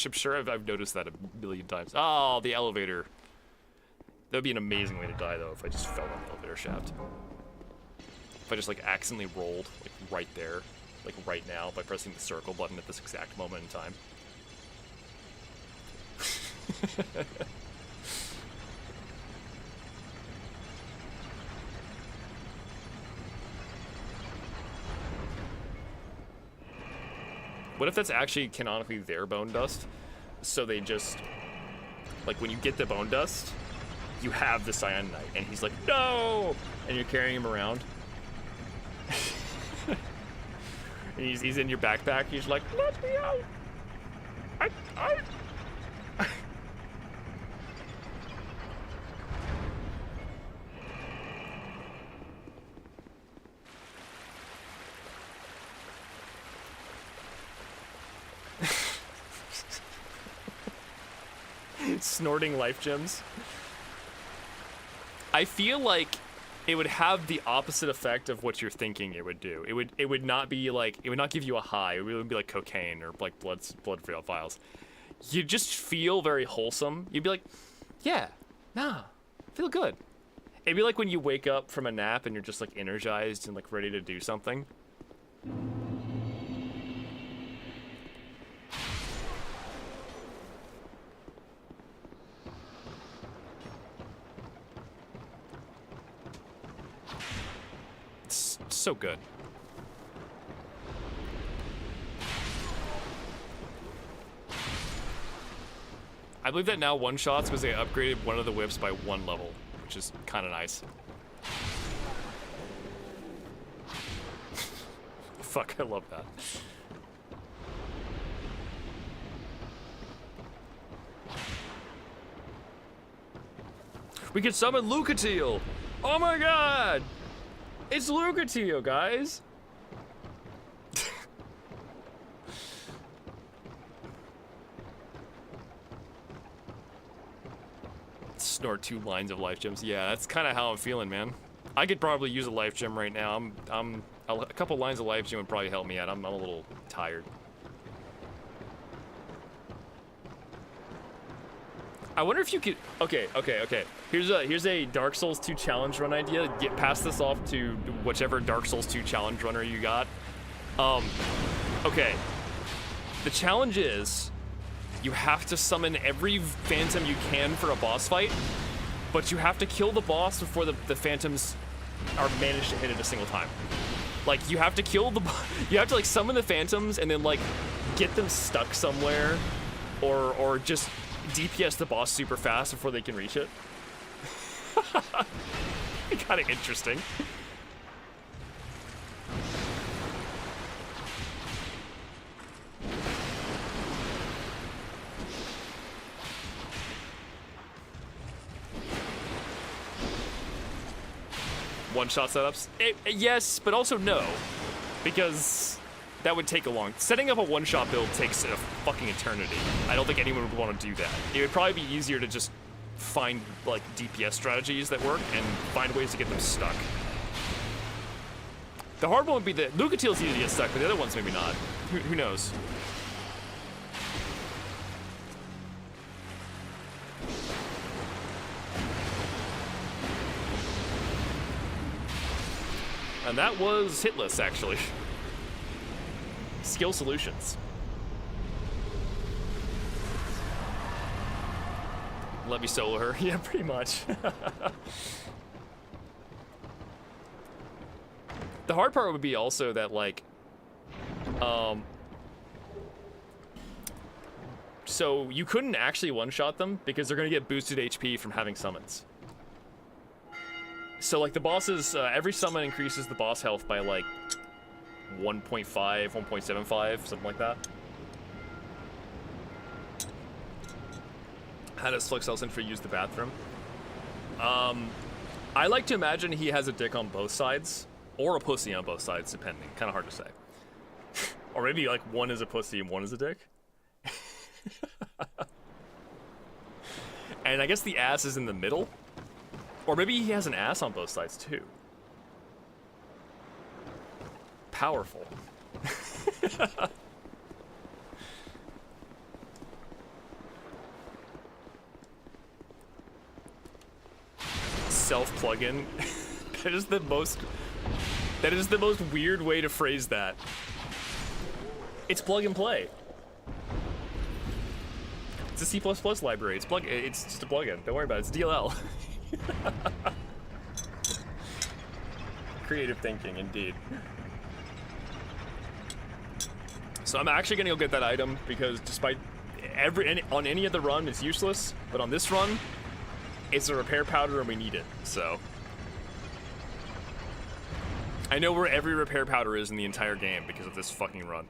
I'm sure I've noticed that a million times. Oh, the elevator. That would be an amazing way to die, though, if I just fell on the elevator shaft. If I just, like, accidentally rolled, like, right there, like, right now, by pressing the circle button at this exact moment in time. What if that's actually canonically their bone dust? So they just, like, when you get the bone dust, you have the cyanide, and he's like, no! And you're carrying him around. And he's in your backpack, he's like, let me out! I... Snorting life gems. I feel like it would have the opposite effect of what you're thinking it would do. It would not be like, it would not give you a high. It would be like cocaine or like blood vials. You'd just feel very wholesome. You'd be like, yeah, nah, feel good. It'd be like when you wake up from a nap and you're just like energized and like ready to do something. So good. I believe that now one-shots because they upgraded one of the whips by 1 level, which is kind of nice. Fuck, I love that. We can summon Lucatiel! Oh my god! It's Lucatiel, guys! Snort 2 lines of life gems. Yeah, that's kind of how I'm feeling, man. I could probably use a life gem right now. A couple lines of life gem would probably help me out. I'm a little tired. I wonder if you could. Okay. Here's a Dark Souls 2 challenge run idea. Pass this off to whichever Dark Souls 2 challenge runner you got. Okay. The challenge is you have to summon every phantom you can for a boss fight, but you have to kill the boss before the phantoms are managed to hit it a single time. Like, you have to kill the, you have to like summon the phantoms and then like get them stuck somewhere, or just DPS the boss super fast before they can reach it. Kind of interesting. One-shot setups? Yes, but also no. Because that would take a long... Setting up a one-shot build takes a fucking eternity. I don't think anyone would want to do that. It would probably be easier to just find, like, DPS strategies that work and find ways to get them stuck. The hard one would be that Lucatiel's easy to get stuck, but the other ones maybe not. Who knows? And that was hitless, actually. Skill solutions. Let me solo her. Yeah, pretty much. The hard part would be also that, like, so you couldn't actually one-shot them because they're gonna get boosted HP from having summons. So, like, the bosses, every summon increases the boss health by, like, 1.5, 1.75, something like that. How does Flux Info use the bathroom? I like to imagine he has a dick on both sides, or a pussy on both sides, depending. Kind of hard to say. Or maybe, like, one is a pussy and one is a dick. And I guess the ass is in the middle. Or maybe he has an ass on both sides, too. Powerful. Self-plugin. That is the most weird way to phrase that. It's plug and play. It's a C++ library. It's just a plugin. Don't worry about it. It's DLL. Creative thinking, indeed. So I'm actually gonna go get that item because despite on any other run it's useless, but on this run it's a repair powder and we need it. So I know where every repair powder is in the entire game because of this fucking run.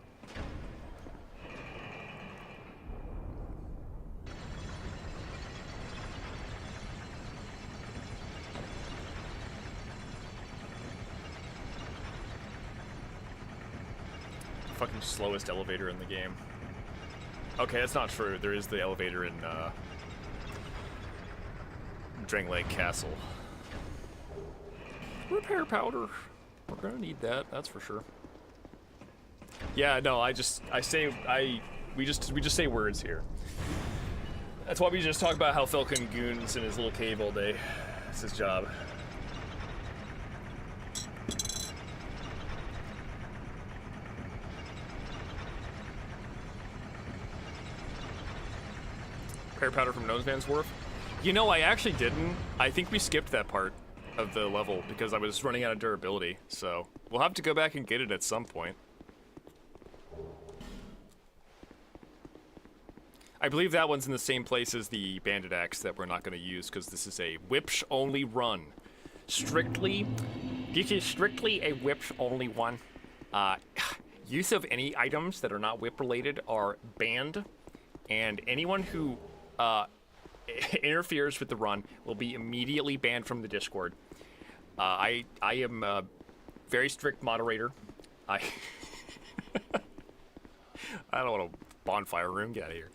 Fucking slowest elevator in the game. Okay, that's not true. There is the elevator in Drang Lake Castle. Repair powder. We're gonna need that. That's for sure. Yeah, no. We just say words here. That's why we just talk about how Falcon goons in his little cave all day. It's his job. Repair powder from Noseman's Wharf? You know, I actually didn't. I think we skipped that part of the level because I was running out of durability, so we'll have to go back and get it at some point. I believe that one's in the same place as the Bandit Axe that we're not going to use because this is a whips-only run. This is strictly a whips-only one. Use of any items that are not whip-related are banned, and anyone who interferes with the run will be immediately banned from the Discord. I am a very strict moderator. I don't want a bonfire room. Get out of here.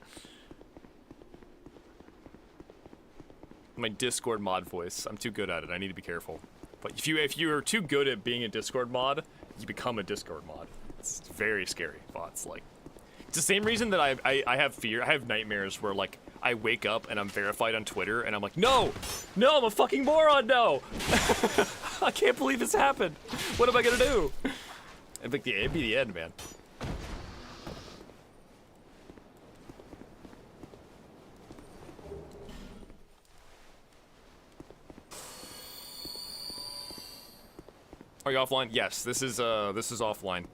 My Discord mod voice. I'm too good at it. I need to be careful. But if you are too good at being a Discord mod, you become a Discord mod. It's very scary. Bots like. It's the same reason that I have fear. I have nightmares where like I wake up and I'm verified on Twitter and I'm like, no, I'm a fucking moron. No, I can't believe this happened. What am I gonna do? It'd be the end, man. Are you offline? Yes, this is offline.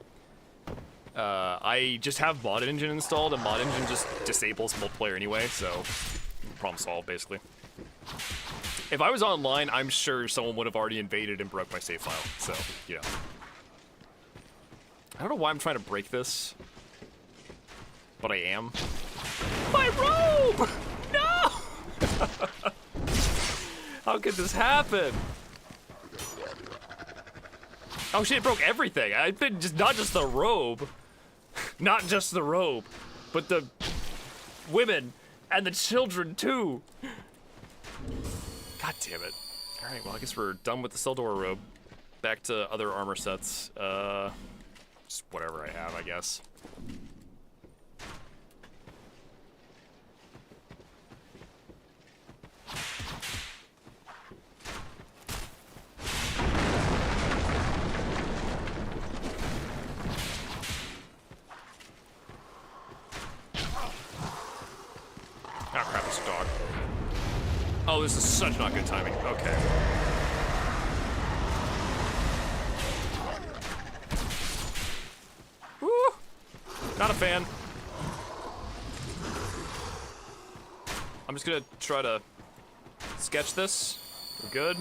I just have Mod Engine installed, and Mod Engine just disables multiplayer anyway, so problem solved, basically. If I was online, I'm sure someone would have already invaded and broke my save file, so, you know. I don't know why I'm trying to break this, but I am. My robe! No! How could this happen? Oh shit, it broke everything. I think not just the robe. Not just the robe, but the women and the children too. God damn it. Alright, well I guess we're done with the Seldor robe. Back to other armor sets. Just whatever I have, I guess. Ah, crap, it's a dog. Oh, this is such not good timing. Okay. Woo! Not a fan. I'm just gonna try to sketch this. We're good.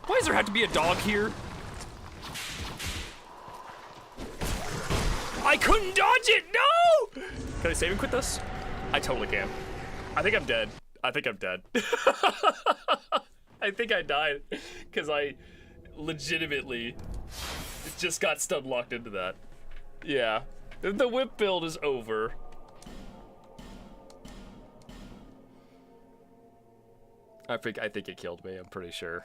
Why does there have to be a dog here? I couldn't dodge it, no! Can I save and quit this? I totally can. I think I'm dead. I think I'm dead. I think I died, because I legitimately just got stun locked into that. Yeah, the whip build is over. I think it killed me, I'm pretty sure.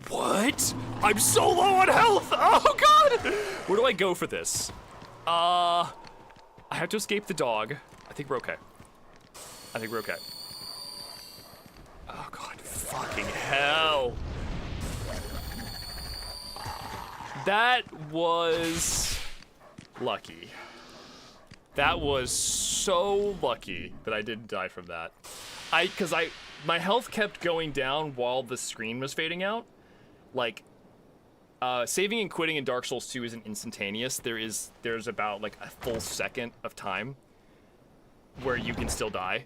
What? I'm so low on health! Oh god! Where do I go for this? I have to escape the dog. I think we're okay. I think we're okay. fucking hell. That was lucky. That was so lucky that I didn't die from that. My health kept going down while the screen was fading out. Like, saving and quitting in Dark Souls 2 isn't instantaneous. There's about like a full second of time where you can still die.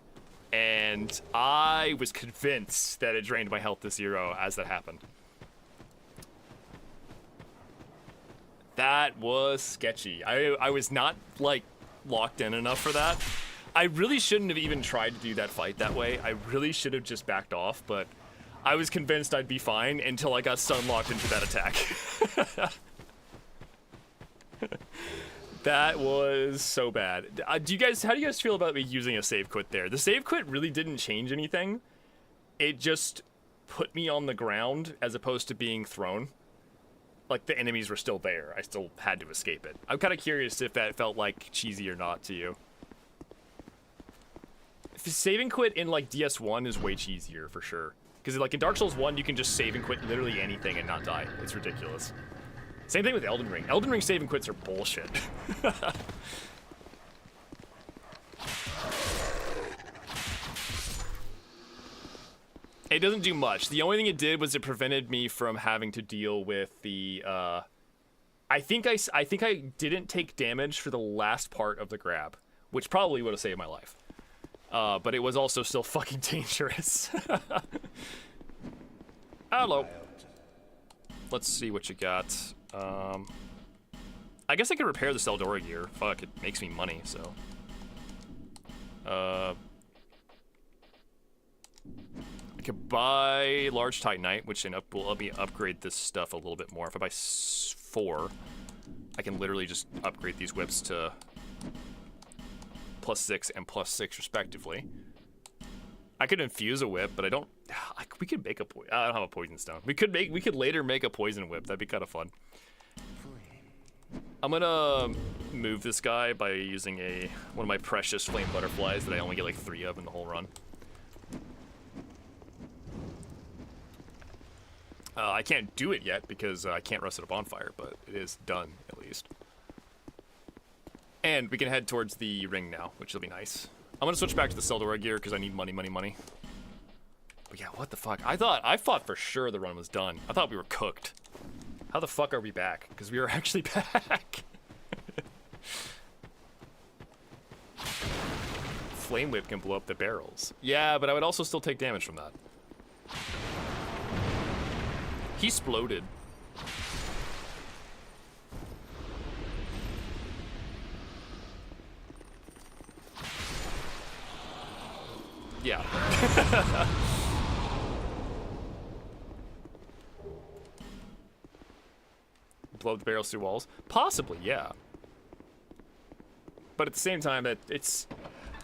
And I was convinced that it drained my health to 0 as that happened. That was sketchy. I was not, like, locked in enough for that. I really shouldn't have even tried to do that fight that way. I really should have just backed off, but I was convinced I'd be fine until I got stun locked into that attack. That was so bad. How do you guys feel about me using a save quit there? The save quit really didn't change anything. It just put me on the ground as opposed to being thrown. Like, the enemies were still there. I still had to escape it. I'm kind of curious if that felt, like, cheesy or not to you. If save and quit in, like, DS1 is way cheesier, for sure. Because, like, in Dark Souls 1, you can just save and quit literally anything and not die. It's ridiculous. Same thing with Elden Ring. Elden Ring save and quits are bullshit. It doesn't do much. The only thing it did was it prevented me from having to deal with the, I think I didn't take damage for the last part of the grab, which probably would have saved my life. But it was also still fucking dangerous. Hello. Let's see what you got. I guess I could repair the Seldora gear. Fuck, it makes me money, so. I could buy Large Titanite, which will help me upgrade this stuff a little bit more. If I buy 4, I can literally just upgrade these whips to +6 and +6 respectively. I could infuse a whip, but I don't. We could make a poison. I don't have a poison stone. We could later make a poison whip. That'd be kind of fun. I'm gonna move this guy by using one of my precious flame butterflies that I only get like 3 of in the whole run. I can't do it yet because I can't rust at a bonfire, but it is done at least. And we can head towards the ring now, which will be nice. I'm gonna switch back to the Seldora gear because I need money, money, money. But yeah, what the fuck? I thought for sure the run was done. I thought we were cooked. How the fuck are we back? Because we are actually back. Flame whip can blow up the barrels. Yeah, but I would also still take damage from that. He exploded. Yeah. Blow the barrels through walls? Possibly, yeah. But at the same time,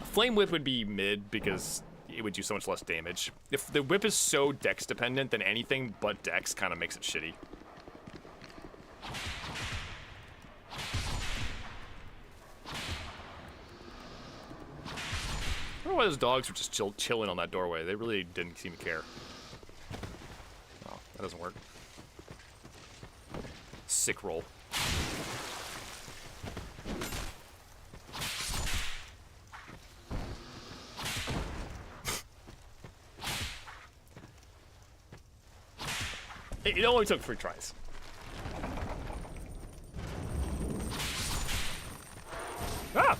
Flame Whip would be mid because it would do so much less damage. If the whip is so dex dependent, then anything but dex kind of makes it shitty. I don't know why those dogs were just chilling on that doorway. They really didn't seem to care. Oh, that doesn't work. Sick roll. It only took 3 tries. Ah!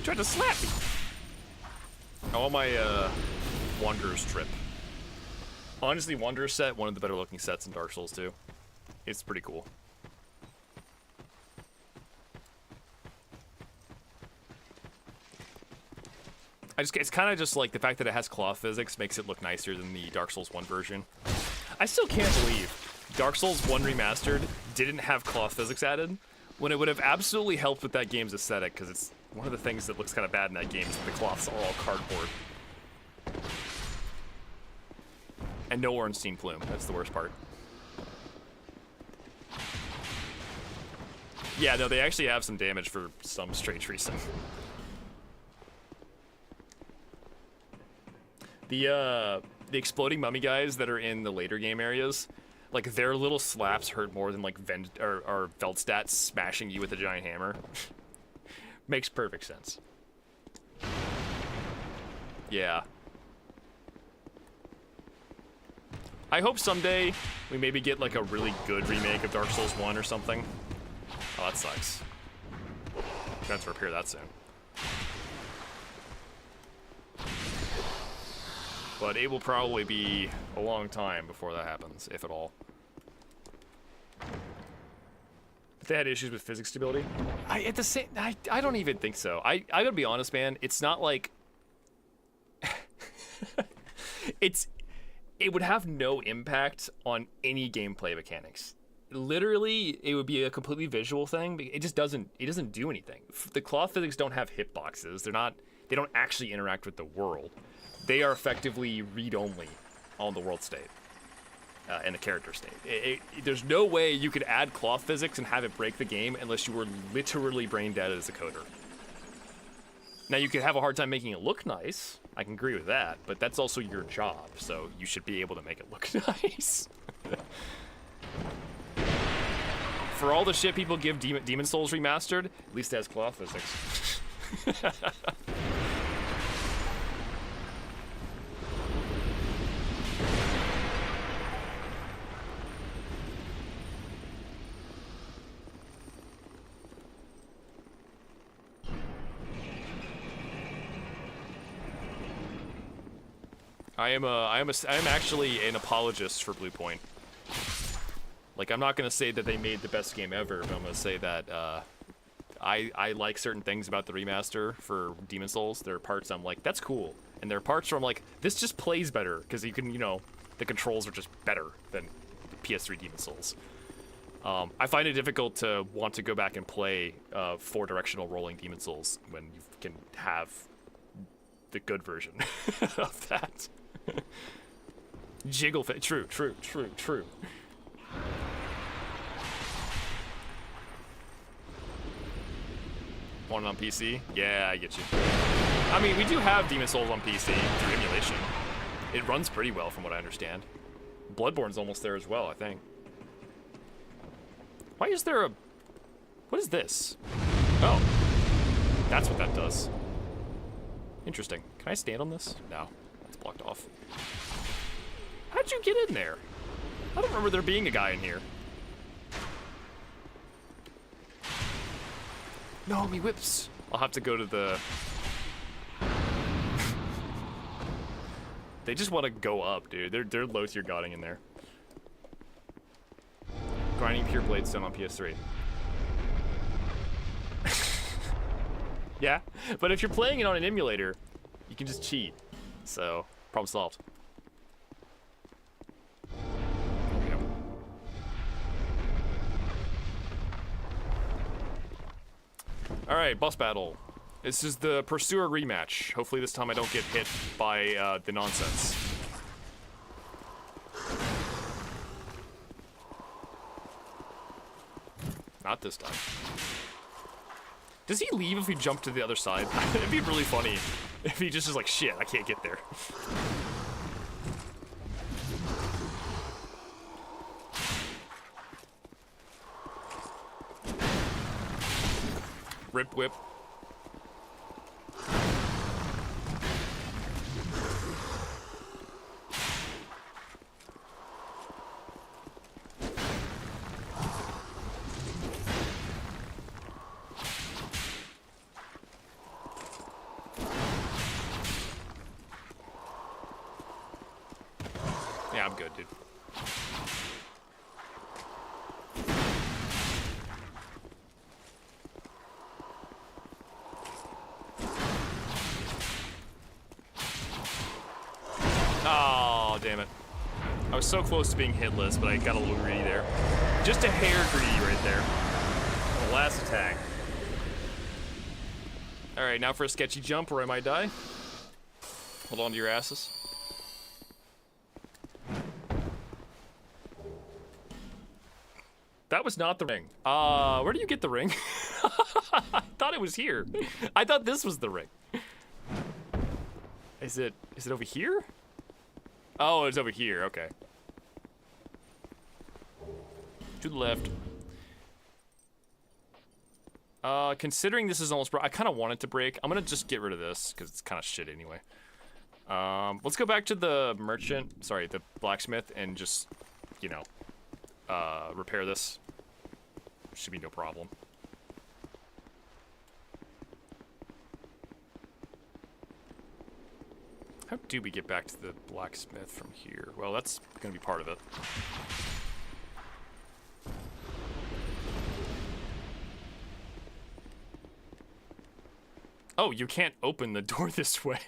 Tried to slap me. I want my Wanderer's Trip. Honestly, Wanderer's set, one of the better looking sets in Dark Souls 2. It's pretty cool. It's kind of just like the fact that it has cloth physics makes it look nicer than the Dark Souls 1 version. I still can't believe Dark Souls 1 Remastered didn't have cloth physics added when it would have absolutely helped with that game's aesthetic, because it's one of the things that looks kind of bad in that game is that the cloths are all cardboard. And no Ornstein plume, that's the worst part. Yeah, no, they actually have some damage for some strange reason. the exploding mummy guys that are in the later game areas, like their little slaps hurt more than like or Veldstat smashing you with a giant hammer. Makes perfect sense. Yeah. I hope someday we maybe get like a really good remake of Dark Souls 1 or something. Oh, that sucks. I'm gonna have to repair that soon. But it will probably be a long time before that happens, if at all. If they had issues with physics stability, I don't even think so. I gotta be honest, man. It's not like it would have no impact on any gameplay mechanics. Literally, it would be a completely visual thing. It just doesn't do anything. The claw physics don't have hitboxes. They don't actually interact with the world. They are effectively read-only on the world state and the character state. There's no way you could add claw physics and have it break the game unless you were literally brain dead as a coder. Now, you could have a hard time making it look nice. I can agree with that, but that's also your job, so you should be able to make it look nice. For all the shit people give Demon Souls Remastered, at least it has claw physics. I am actually an apologist for Blue Point. Like, I'm not gonna say that they made the best game ever, but I'm gonna say that I like certain things about the remaster for Demon Souls. There are parts I'm like, that's cool, and there are parts where I'm like, this just plays better because you can, the controls are just better than the PS3 Demon Souls. I find it difficult to want to go back and play 4-directional rolling Demon Souls when you can have the good version of that. Jiggle fit. True. Want it on PC? Yeah, I get you. I mean, we do have Demon Souls on PC through emulation. It runs pretty well from what I understand. Bloodborne's almost there as well, I think. Why is there a... What is this? Oh. That's what that does. Interesting. Can I stand on this? No. It's blocked off. How'd you get in there? I don't remember there being a guy in here. No, me whips. I'll have to go to the... They just want to go up, dude. They're low tier godding in there. Grinding pure blade stone on PS3. Yeah, but if you're playing it on an emulator, you can just cheat. So, problem solved. There we go. Alright, boss battle. This is the Pursuer rematch. Hopefully this time I don't get hit by the nonsense. Not this time. Does he leave if we jump to the other side? It'd be really funny if he just is like, shit, I can't get there. Rip whip. Yeah, I'm good, dude. Oh, damn it. I was so close to being hitless, but I got a little greedy there. Just a hair greedy right there. The last attack. Alright, now for a sketchy jump where I might die. Hold on to your asses. That was not the ring. Where do you get the ring? I thought it was here. I thought this was the ring. Is it over here? Oh, it's over here. Okay. To the left. Considering this is almost I kind of want it to break. I'm gonna just get rid of this because it's kind of shit anyway. Let's go back to the merchant. Sorry, the blacksmith, and just, you know, repair this. Should be no problem. How do we get back to the blacksmith from here? Well, that's gonna be part of it. Oh, you can't open the door this way.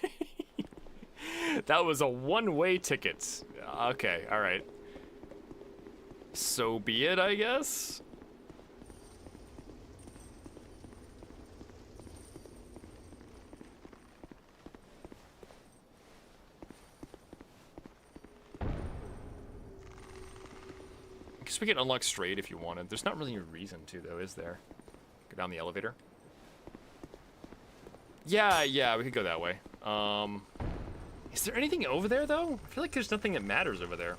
That was a one-way ticket. Okay, alright. So be it, I guess? I guess we can unlock straight if you wanted. There's not really a reason to, though, is there? Go down the elevator. Yeah, we could go that way. Is there anything over there, though? I feel like there's nothing that matters over there.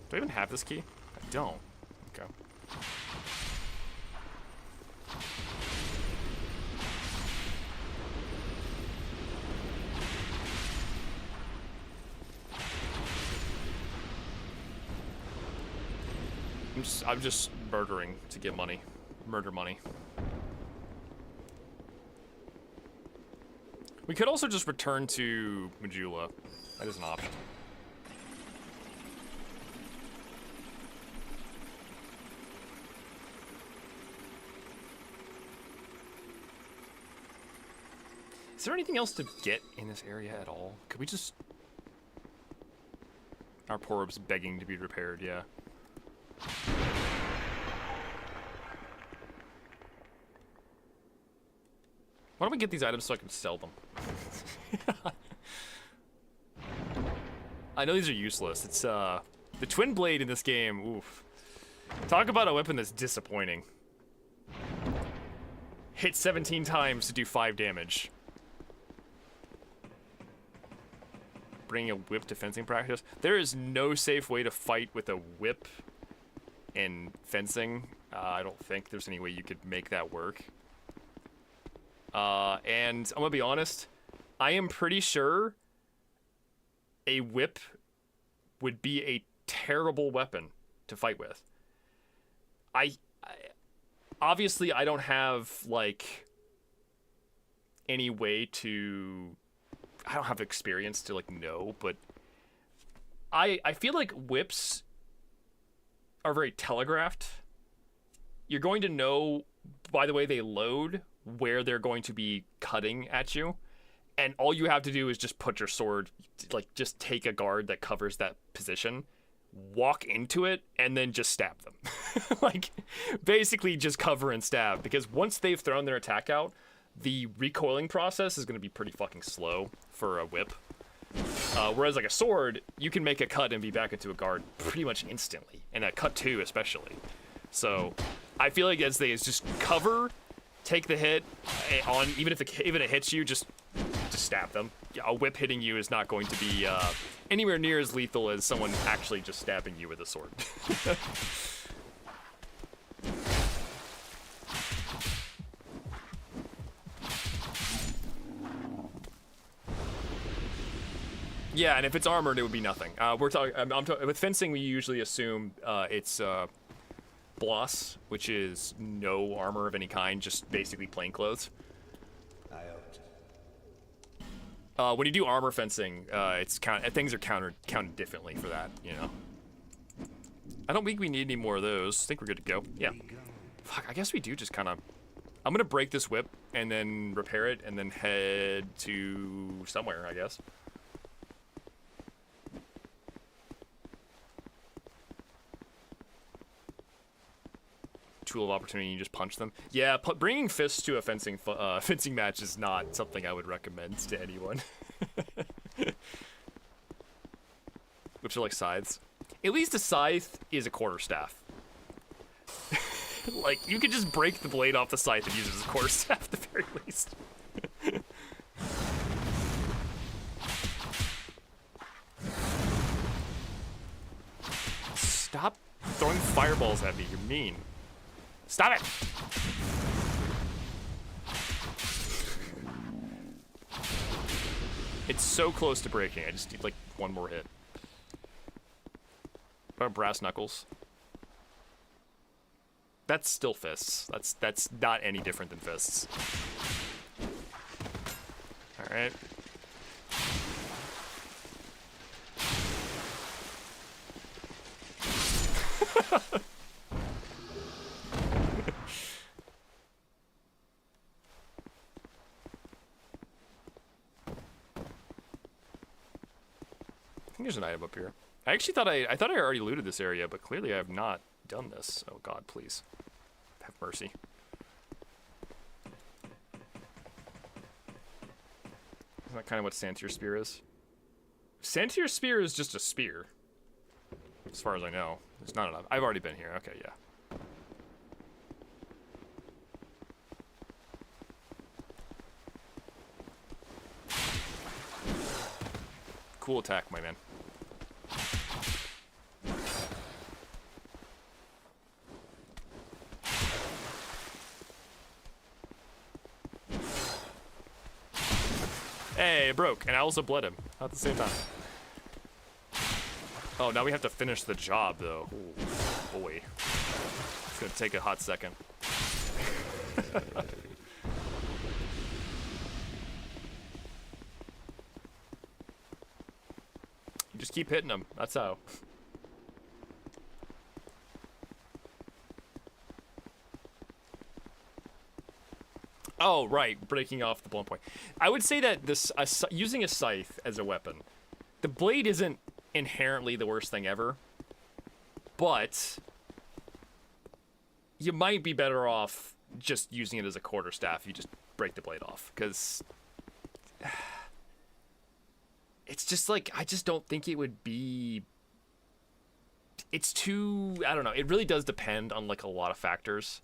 Do I even have this key? I don't. Okay. I'm just murdering to get money. Murder money. We could also just return to Majula. That is an option. Is there anything else to get in this area at all? Could we just... Our poor orb's begging to be repaired, yeah. Why don't we get these items so I can sell them? I know these are useless. It's, the twin blade in this game, oof. Talk about a weapon that's disappointing. Hit 17 times to do 5 damage. Bringing a whip to fencing practice. There is no safe way to fight with a whip in fencing. I don't think there's any way you could make that work. And I'm gonna be honest, I am pretty sure a whip would be a terrible weapon to fight with. Obviously I don't have like any way to, I don't have experience to like know, but I feel like whips are very telegraphed. You're going to know by the way they load where they're going to be cutting at you, and all you have to do is just put your sword, like just take a guard that covers that position, walk into it, and then just stab them. Like basically just cover and stab, because once they've thrown their attack out, the recoiling process is going to be pretty fucking slow for a whip. Whereas like a sword, you can make a cut and be back into a guard pretty much instantly, and a cut too especially. So I feel like as they just cover, take the hit on, even if it hits you, just stab them. A whip hitting you is not going to be anywhere near as lethal as someone actually just stabbing you with a sword. Yeah, and if it's armored, it would be nothing. We're talking. With fencing, we usually assume it's bloss, which is no armor of any kind, just basically plain clothes. When you do armor fencing, things are counted differently for that, you know. I don't think we need any more of those. I think we're good to go. Yeah. Fuck, I guess we do just kind of... I'm gonna break this whip and then repair it and then head to somewhere, I guess. Tool of opportunity, you just punch them. Yeah, bringing fists to a fencing match is not something I would recommend to anyone. Which are like scythes. At least a scythe is a quarterstaff. Like, you could just break the blade off the scythe and use it as a quarterstaff at the very least. Stop throwing fireballs at me. You're mean. Stop it! It's so close to breaking. I just need like one more hit. What about brass knuckles? That's still fists. That's not any different than fists. All right. I think there's an item up here. I actually thought I thought I already looted this area, but clearly I have not done this. Oh God, please have mercy. Isn't that kind of what Santier Spear is? Santier Spear is just a spear, as far as I know. It's not enough. I've already been here. Okay, yeah. Cool attack, my man. Hey, it broke, and I also bled him at the same time. Oh, now we have to finish the job, though. Ooh, boy. It's gonna take a hot second. You just keep hitting them. That's how. Oh, right, breaking off the blunt point. I would say that this using a scythe as a weapon, the blade isn't inherently the worst thing ever, but you might be better off just using it as a quarterstaff. You just break the blade off, because it's just like, I just don't think it would be. It's too, I don't know. It really does depend on like a lot of factors.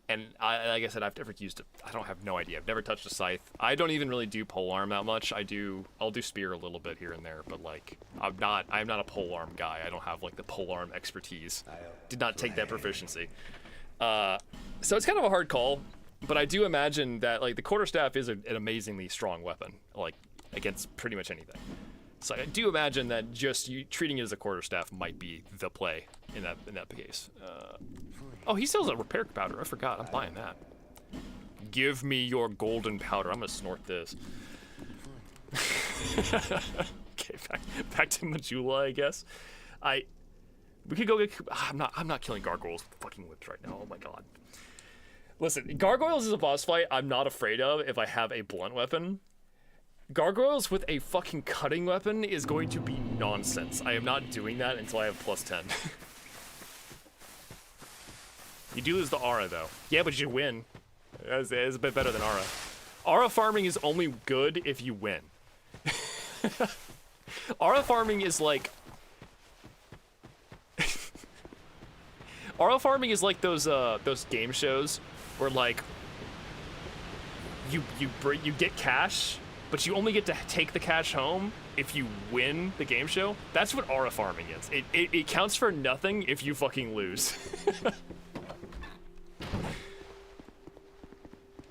And like I said, I've never used it. I don't have no idea. I've never touched a scythe. I don't even really do polearm that much. I'll do spear a little bit here and there, but like I'm not a polearm guy. I don't have like the polearm expertise. Did not take that proficiency. So it's kind of a hard call, but I do imagine that like the quarterstaff is an amazingly strong weapon, like against pretty much anything. So I do imagine that just treating it as a quarterstaff might be the play in that case. Oh, he sells a repair powder. I forgot. I'm buying that. Give me your golden powder. I'm gonna snort this. Okay, back to Majula, I guess. We could go get. I'm not killing gargoyles with fucking whips right now. Oh my God. Listen, gargoyles is a boss fight I'm not afraid of if I have a blunt weapon. Gargoyles with a fucking cutting weapon is going to be nonsense. I am not doing that until I have +10. You do lose the aura, though. Yeah, but you win. It's a bit better than aura. Aura farming is only good if you win. Aura farming is like... Aura farming is like those game shows where, like, you get cash, but you only get to take the cash home if you win the game show. That's what aura farming is. It counts for nothing if you fucking lose.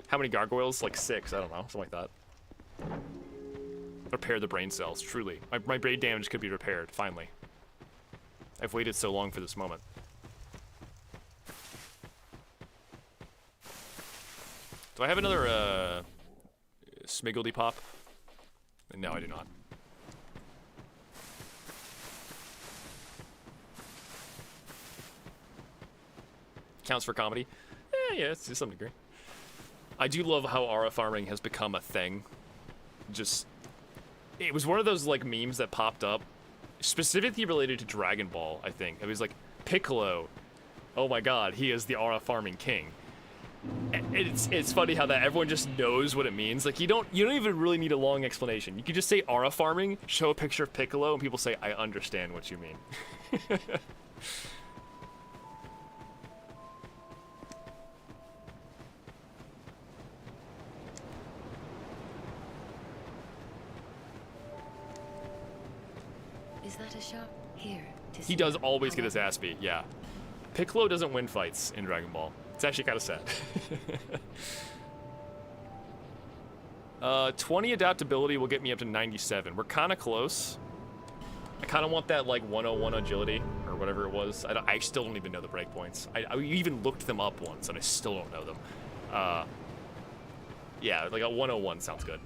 How many gargoyles? Like 6, I don't know, something like that. Repair the brain cells, truly. My brain damage could be repaired, finally. I've waited so long for this moment. Do I have another, Smiggledy Pop? No, I do not. Counts for comedy? Yeah, to some degree. I do love how aura farming has become a thing. Just, it was one of those like memes that popped up, specifically related to Dragon Ball, I think. It was like, Piccolo, oh my God, he is the aura farming king. It's funny how that everyone just knows what it means. Like you don't even really need a long explanation. You can just say aura farming, show a picture of Piccolo, and people say, I understand what you mean. Is that a shop? Here. He does always get his ass beat, yeah. Piccolo doesn't win fights in Dragon Ball. It's actually kind of sad. 20 adaptability will get me up to 97. We're kind of close. I kind of want that like 101 agility or whatever it was. I still don't even know the breakpoints. I even looked them up once and I still don't know them. Yeah, like a 101 sounds good.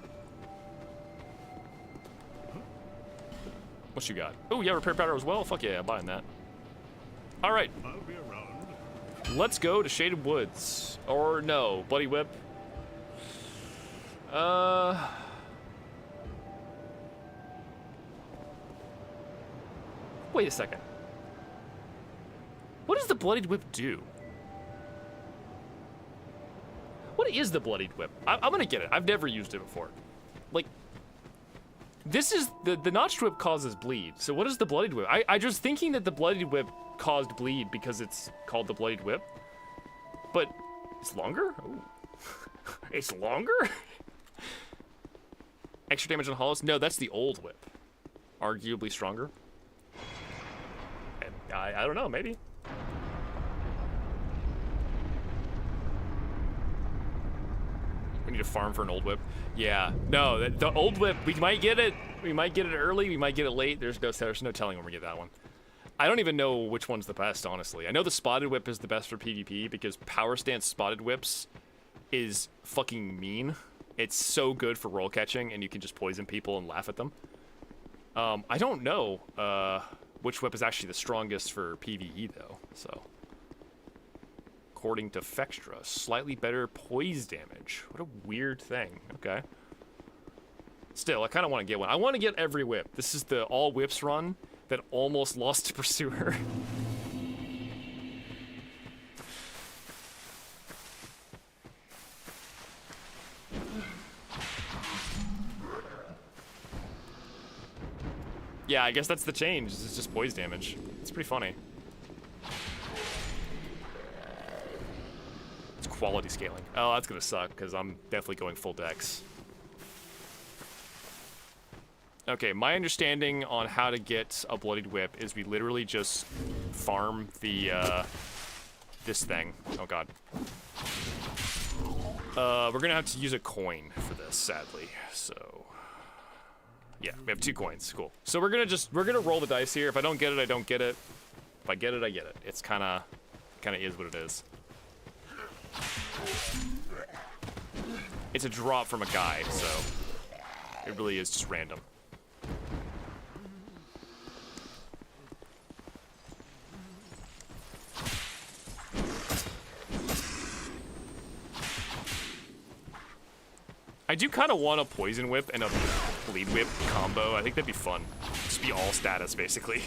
What you got? Oh, yeah, repair powder as well. Fuck yeah, I'm buying that. All right. I'll be around. Let's go to Shaded Woods. Or no, Bloody Whip. Wait a second. What does the Bloodied Whip do? What is the Bloodied Whip? I'm gonna get it. I've never used it before. Like, this is the Notched Whip causes bleed. So what is the Bloodied Whip? I just thinking that the Bloodied Whip caused bleed because it's called the Bloodied Whip. But it's longer? Ooh. It's longer? Extra damage on hollows? No, that's the old whip. Arguably stronger. I don't know, maybe. We need to farm for an old whip. Yeah, no, the old whip, we might get it. We might get it early, we might get it late. There's no telling when we get that one. I don't even know which one's the best, honestly. I know the spotted whip is the best for PvP because power stance spotted whips is fucking mean. It's so good for roll catching and you can just poison people and laugh at them. I don't know which whip is actually the strongest for PvE though, so. According to Fextra, slightly better poise damage. What a weird thing, okay. Still, I kind of want to get one. I want to get every whip. This is the all whips run that almost lost to Pursuer. Yeah, I guess that's the change. It's just poise damage. It's pretty funny. It's quality scaling. Oh, that's gonna suck, because I'm definitely going full dex. Okay, my understanding on how to get a Bloodied Whip is we literally just farm the, this thing. Oh god. We're gonna have to use a coin for this, sadly, so... Yeah, we have 2 coins, cool. So we're gonna roll the dice here. If I don't get it, I don't get it. If I get it, I get it. It's kinda is what it is. It's a drop from a guy, so it really is just random. I do kind of want a Poison Whip and a Bleed Whip combo. I think that'd be fun. Just be all status, basically.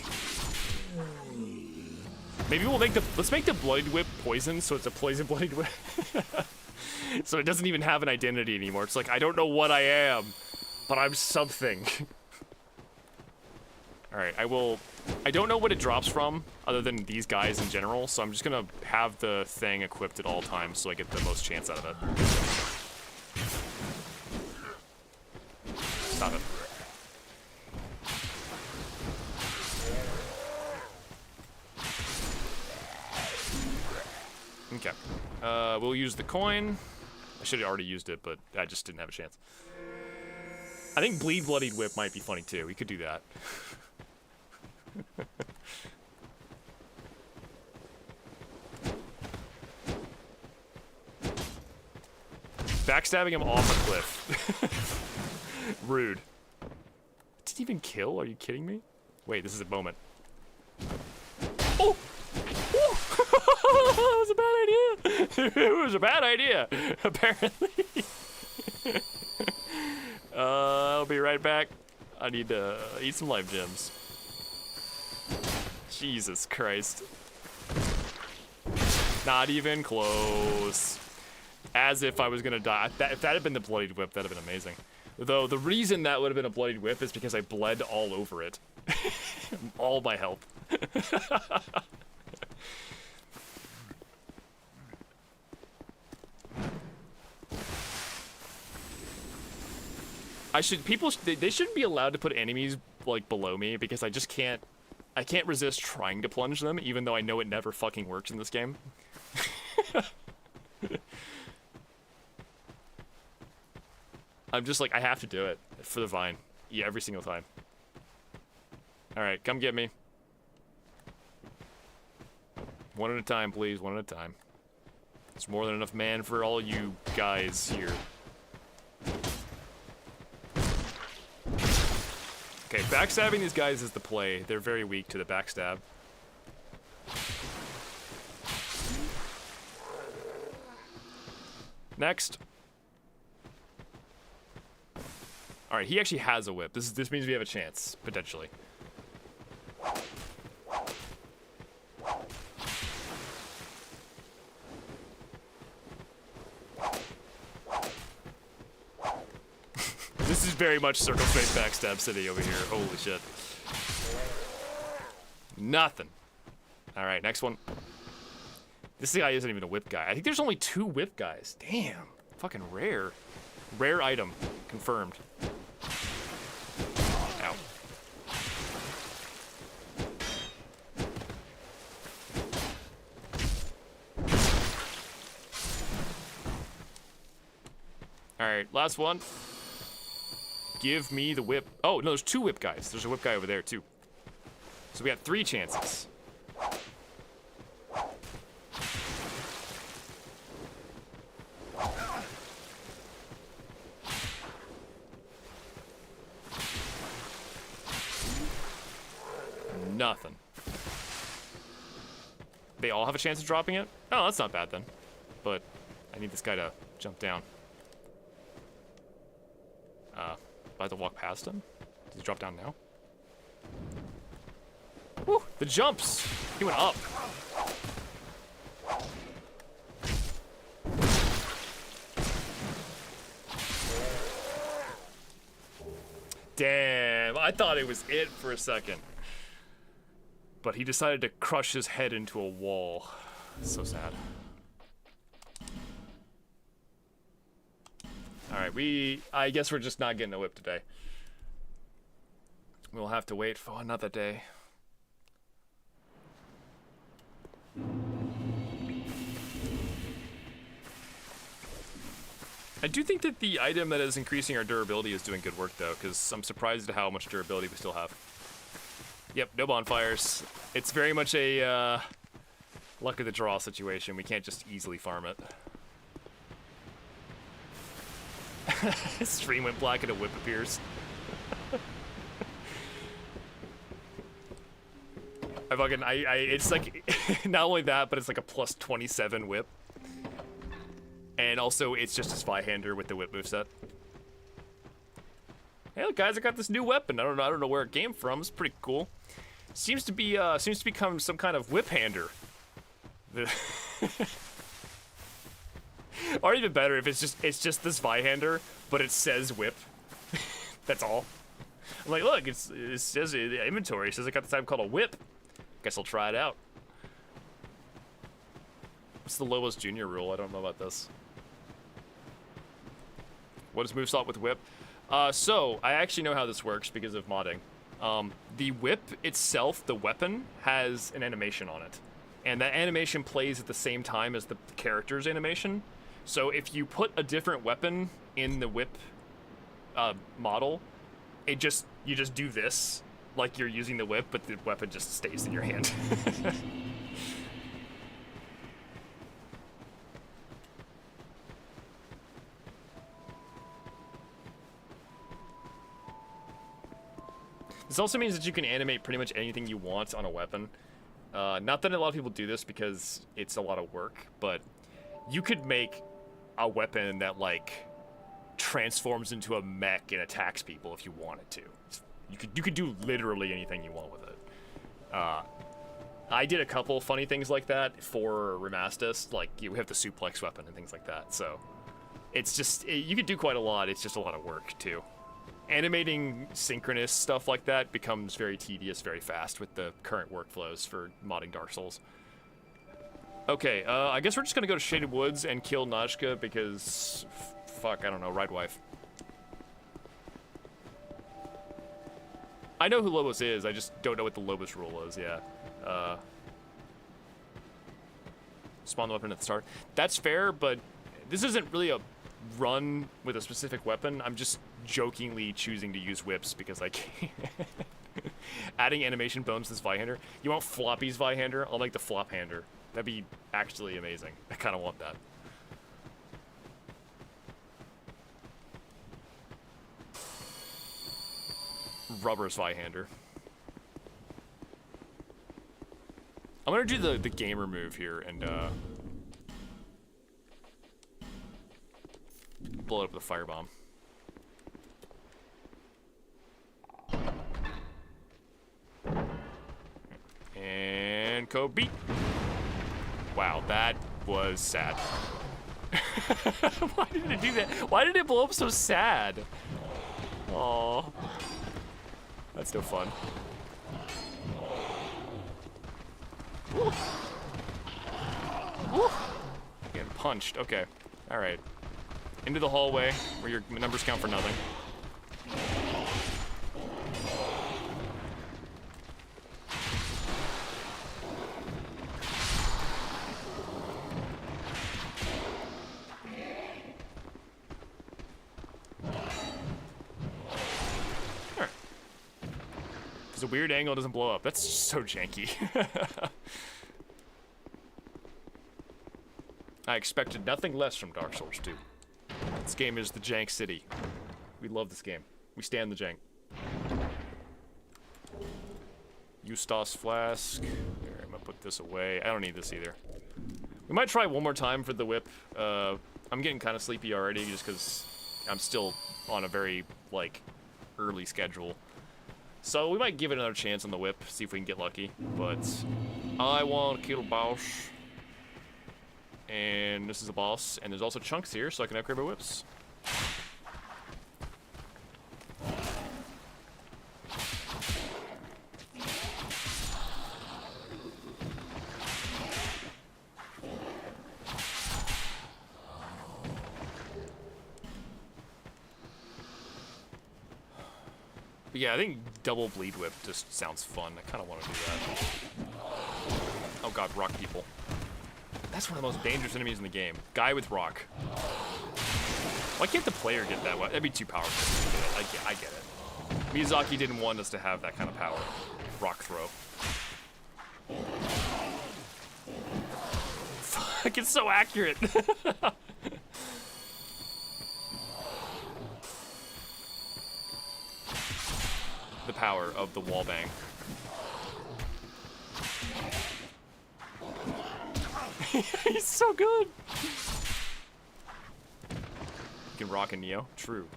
Maybe we'll make let's make the Bloodied Whip poison, so it's a poison Bloodied Whip. So it doesn't even have an identity anymore. It's like, I don't know what I am, but I'm something. Alright, I don't know what it drops from, other than these guys in general, so I'm just gonna have the thing equipped at all times so I get the most chance out of it. Stop it. Okay. We'll use the coin. I should have already used it, but I just didn't have a chance. I think Bleed Bloodied Whip might be funny too. We could do that. Backstabbing him off a cliff. Rude. Didn't even kill? Are you kidding me? Wait, this is a moment. Oh! That was a bad idea. It was a bad idea, apparently. I'll be right back. I need to eat some life gems. Jesus Christ. Not even close. As if I was gonna die. If that had been the Bloodied Whip, that'd have been amazing. Though the reason that would have been a Bloodied Whip is because I bled all over it. All my health. they shouldn't be allowed to put enemies like below me because I just can't I can't resist trying to plunge them, even though I know it never fucking works in this game. I'm just like, I have to do it for the vine. Yeah, every single time. Alright, come get me. One at a time, please. One at a time. It's more than enough man for all you guys here. Okay, backstabbing these guys is the play. They're very weak to the backstab. Next. Alright, he actually has a whip. This means we have a chance, potentially. This is very much circle space backstab city over here. Holy shit. Nothing. Alright, next one. This guy isn't even a whip guy. I think there's only 2 whip guys. Damn. Fucking rare. Rare item. Confirmed. Ow. Alright, last one. Give me the whip. Oh, no, there's 2 whip guys. There's a whip guy over there, too. So we got 3 chances. Nothing. They all have a chance of dropping it? Oh, that's not bad then. But I need this guy to jump down. I have to walk past him? Does he drop down now? Woo! The jumps! He went up. Damn, I thought it was it for a second. But he decided to crush his head into a wall. So sad. Alright, I guess we're just not getting a whip today. We'll have to wait for another day. I do think that the item that is increasing our durability is doing good work, though, because I'm surprised at how much durability we still have. Yep, no bonfires. It's very much a luck of the draw situation. We can't just easily farm it. His stream went black and a whip appears. It's like, not only that, but it's like a plus 27 whip. And also, it's just a Spyhander with the whip moveset. Hey, look, guys, I got this new weapon. I don't know where it came from. It's pretty cool. Seems to become some kind of whip hander. Or even better, if it's just this Spyhander, but it says whip. That's all. I'm like, look, it says in the inventory. It says I got this item called a whip. Guess I'll try it out. What's the Lobos Jr. rule? I don't know about this. What is moveset with whip? So, I actually know how this works because of modding. The whip itself, the weapon, has an animation on it. And that animation plays at the same time as the character's animation. So if you put a different weapon in the whip model, you just do this, like you're using the whip, but the weapon just stays in your hand. This also means that you can animate pretty much anything you want on a weapon. Not that a lot of people do this because it's a lot of work, but you could make a weapon that, like, transforms into a mech and attacks people if you wanted to. You could do literally anything you want with it. I did a couple funny things like that for Remastis, like we have the suplex weapon and things like that. So it's just, you could do quite a lot. It's just a lot of work too. Animating synchronous stuff like that becomes very tedious very fast with the current workflows for modding Dark Souls. Okay, I guess we're just gonna go to Shaded Woods and kill Najka because, fuck, I don't know, Ride Wife. I know who Lobos is, I just don't know what the Lobos rule is, yeah. Spawn the weapon at the start. That's fair, but this isn't really a run with a specific weapon. I'm just jokingly choosing to use whips because I can. Adding animation bones to this Vihander. You want Floppy's Vihander? I'll make the Flop Hander. That'd be actually amazing. I kind of want that. Rubber's Vihander. I'm gonna do the gamer move here and blow it up with a firebomb. And Kobe. Wow, that was sad. Why did it do that? Why did it blow up so sad? Aww. That's no fun. Woo. Woo. Getting punched. Okay. Alright. Into the hallway where your numbers count for nothing. A weird angle doesn't blow up. That's so janky. I expected nothing less from Dark Souls 2. This game is the jank city. We love this game. We stand the jank. Eustace flask. Here, I'm gonna put this away. I don't need this either. We might try one more time for the whip. I'm getting kind of sleepy already just because I'm still on a very, like, early schedule. So we might give it another chance on the whip, see if we can get lucky. But I want to kill boss. And this is a boss. And there's also chunks here, so I can upgrade my whips. But yeah, I think double bleed whip just sounds fun. I kind of want to do that. Oh god, rock people. That's one of the most dangerous enemies in the game. Guy with rock. Why can't the player get that? That'd be too powerful. I get it. Miyazaki didn't want us to have that kind of power. Rock throw. Fuck, it's so accurate. The power of the wall bang. He's so good. You can rock a Neo. True.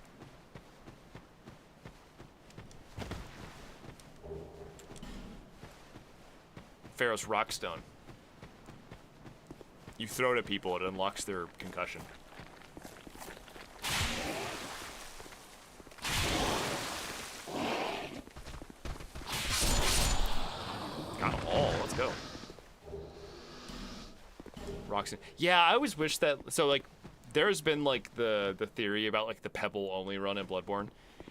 Pharaoh's Rockstone. You throw it at people, it unlocks their concussion. Got them all. Let's go. Roxanne. Yeah, I always wish that. So like, there's been like the theory about like the Pebble only run in Bloodborne.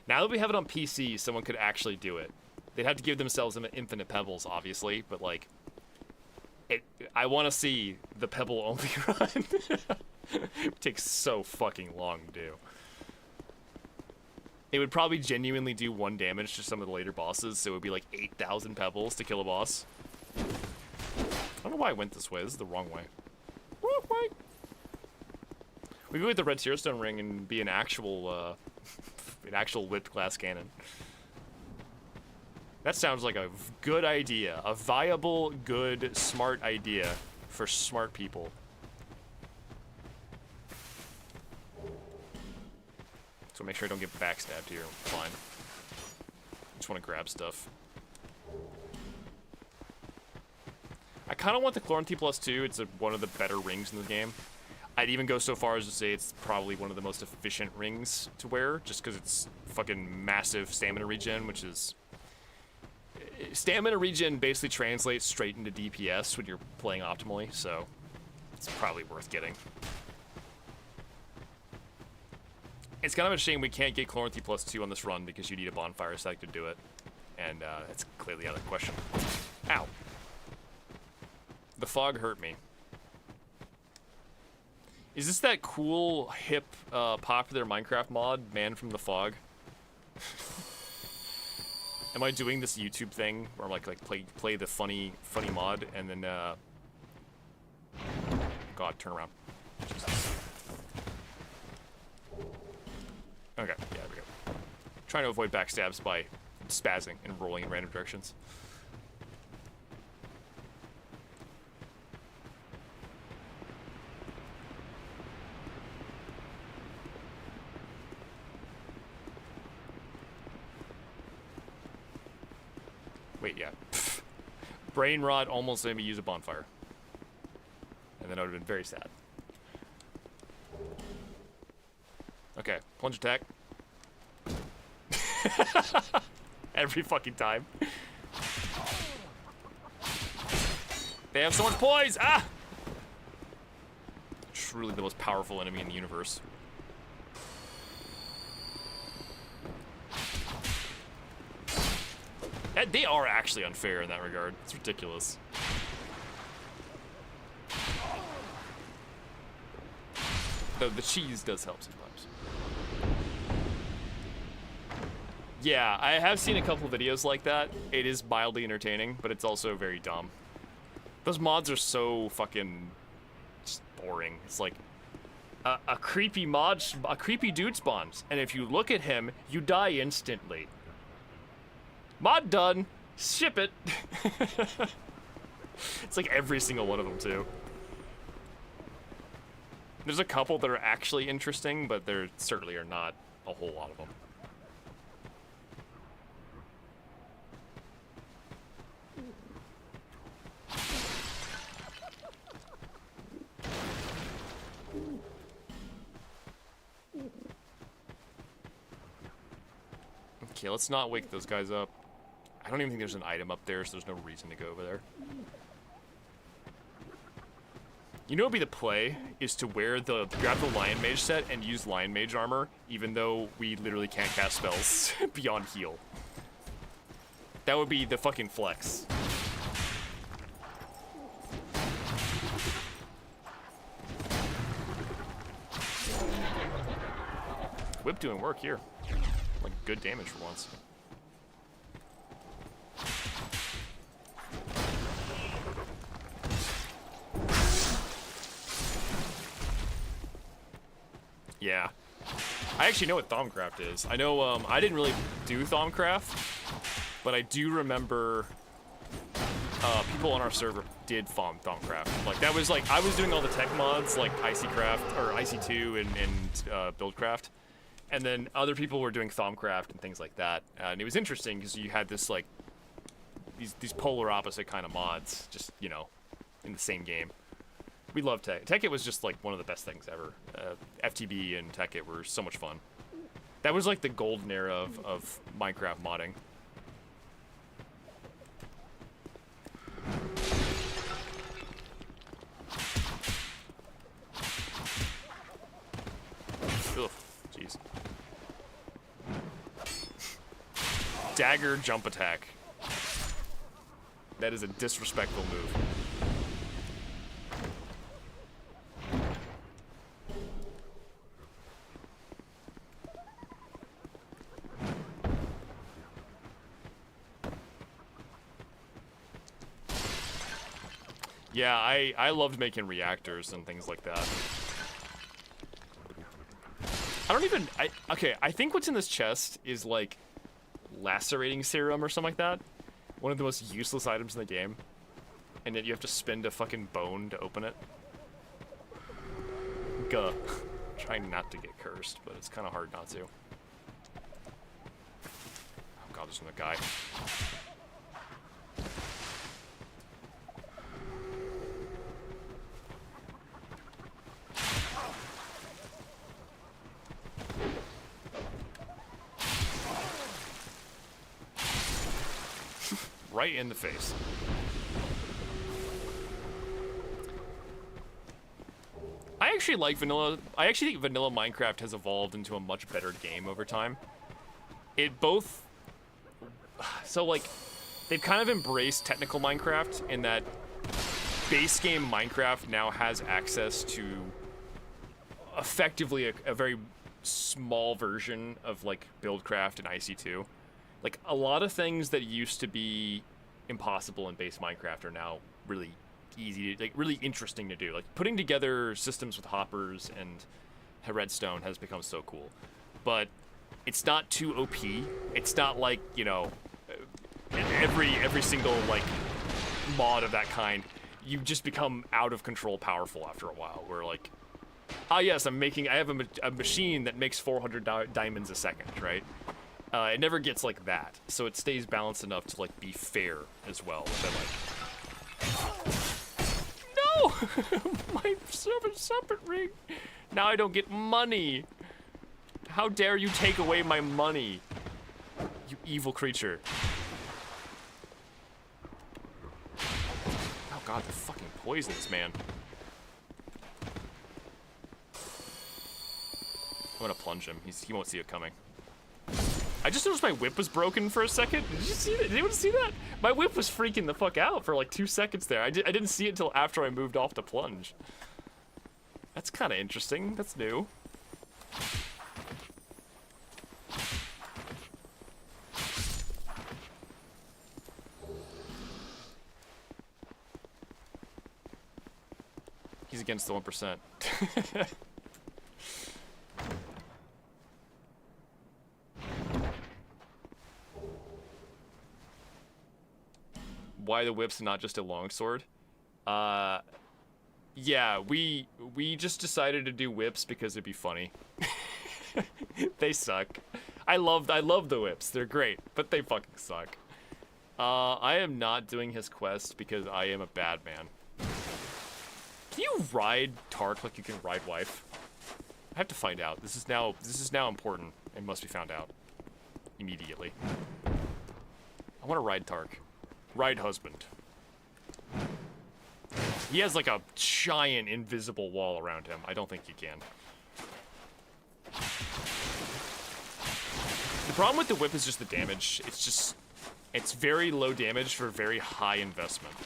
Now that we have it on PC, someone could actually do it. They'd have to give themselves infinite pebbles, obviously, but like, I want to see the Pebble only run. It takes so fucking long to do. It would probably genuinely do 1 damage to some of the later bosses, so it would be like 8,000 pebbles to kill a boss. I don't know why I went this way. This is the wrong way. We could go with the red Tearstone ring and be an actual whipped glass cannon. That sounds like a good idea. A viable, good, smart idea for smart people. So make sure I don't get backstabbed here. Fine. I just want to grab stuff. I kind of want the Chloranthy +2. It's one of the better rings in the game. I'd even go so far as to say it's probably one of the most efficient rings to wear, just because it's fucking massive stamina regen, which is... Stamina regen basically translates straight into DPS when you're playing optimally, so it's probably worth getting. It's kind of a shame we can't get Chloranthy +2 on this run because you need a bonfire stack to do it. and that's clearly out of the question. Ow. The fog hurt me. Is this that cool, hip, popular Minecraft mod, Man from the Fog? Am I doing this YouTube thing where I'm like play the funny mod and then God, turn around. Jesus. Okay, yeah, there we go. Trying to avoid backstabs by spazzing and rolling in random directions. Wait, yeah. Brain rot almost made me use a bonfire. And then I would have been very sad. Okay, plunge attack. Every fucking time. They have so much poise! Ah! Truly the most powerful enemy in the universe. They are actually unfair in that regard. It's ridiculous. Though the cheese does help sometimes. Yeah, I have seen a couple videos like that. It is mildly entertaining, but it's also very dumb. Those mods are so fucking just boring. It's like a creepy dude spawns, and if you look at him, you die instantly. Mod done. Ship it. It's like every single one of them too. There's a couple that are actually interesting, but there certainly are not a whole lot of them. Okay, let's not wake those guys up. I don't even think there's an item up there, so there's no reason to go over there. You know what would be the play? Is to grab the Lion Mage set and use Lion Mage armor, even though we literally can't cast spells beyond heal. That would be the fucking flex. Whip doing work here. Like good damage for once. Yeah. I actually know what Thaumcraft is. I know, I didn't really do Thaumcraft, but I do remember people on our server did Thaumcraft. Like, that was like, I was doing all the tech mods, like Icycraft, or Icy2 and Buildcraft. And then other people were doing Thaumcraft and things like that. And it was interesting because you had this, like, these polar opposite kind of mods, just, you know, in the same game. We love Tekkit. Tekkit was just like one of the best things ever. FTB and Tekkit were so much fun. That was like the golden era of Minecraft modding. Ugh, jeez. Dagger jump attack. That is a disrespectful move. Yeah, I loved making reactors and things like that. Okay, I think what's in this chest is like lacerating serum or something like that. One of the most useless items in the game. And yet you have to spend a fucking bone to open it. Gah. Trying not to get cursed, but it's kind of hard not to. Oh god, there's another guy. Right in the face. I actually like vanilla. I actually think vanilla Minecraft has evolved into a much better game over time. It both so like, they've kind of embraced technical Minecraft in that base game Minecraft now has access to effectively a very small version of like Buildcraft and IC2. Like a lot of things that used to be impossible in base Minecraft are now really easy, like really interesting to do. Like putting together systems with hoppers and redstone has become so cool, but it's not too OP. It's not like, you know, every single like mod of that kind. You just become out of control powerful after a while. Where like, ah yes, I have a machine that makes 400 diamonds a second, right? It never gets like that, so it stays balanced enough to like be fair as well. But like, no, my serpent ring. Now I don't get money. How dare you take away my money, you evil creature. Oh god, they're fucking poisonous, man. I'm gonna plunge him. He won't see it coming. I just noticed my whip was broken for a second. Did you see that? Did anyone see that? My whip was freaking the fuck out for like 2 seconds there. I didn't see it until after I moved off to plunge. That's kind of interesting. That's new. He's against the 1%. Why the whip's not just a longsword? Yeah, we just decided to do whips because it'd be funny. They suck. I love the whips. They're great, but they fucking suck. I am not doing his quest because I am a bad man. Can you ride Tark like you can ride wife? I have to find out. This is now important and must be found out immediately. I want to ride Tark. Ride husband. He has like a giant invisible wall around him. I don't think you can. The problem with the whip is just the damage. It's very low damage for very high investment.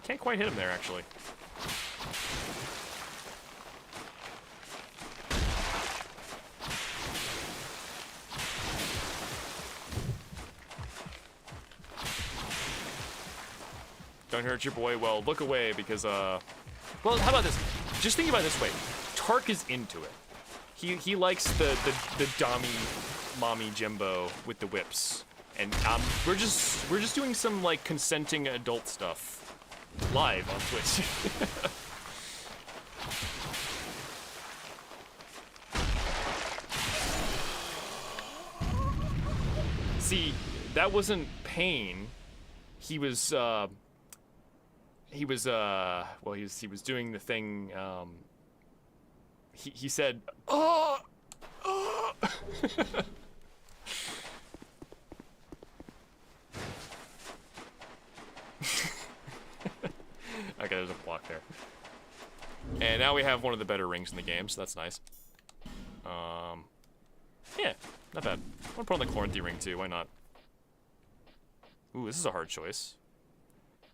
Can't quite hit him there, actually. Don't hurt your boy. Well, look away because, well, how about this? Just think about it this way. Tark is into it. He likes the dommy mommy Jimbo with the whips. And we're just doing some like consenting adult stuff live on Twitch. See, that wasn't pain. He was well, he was doing the thing. He said, "Oh, oh." Okay, there's a block there. And now we have one of the better rings in the game, so that's nice. Yeah, not bad. I'm gonna put on the Quarantine ring too, why not? Ooh, this is a hard choice.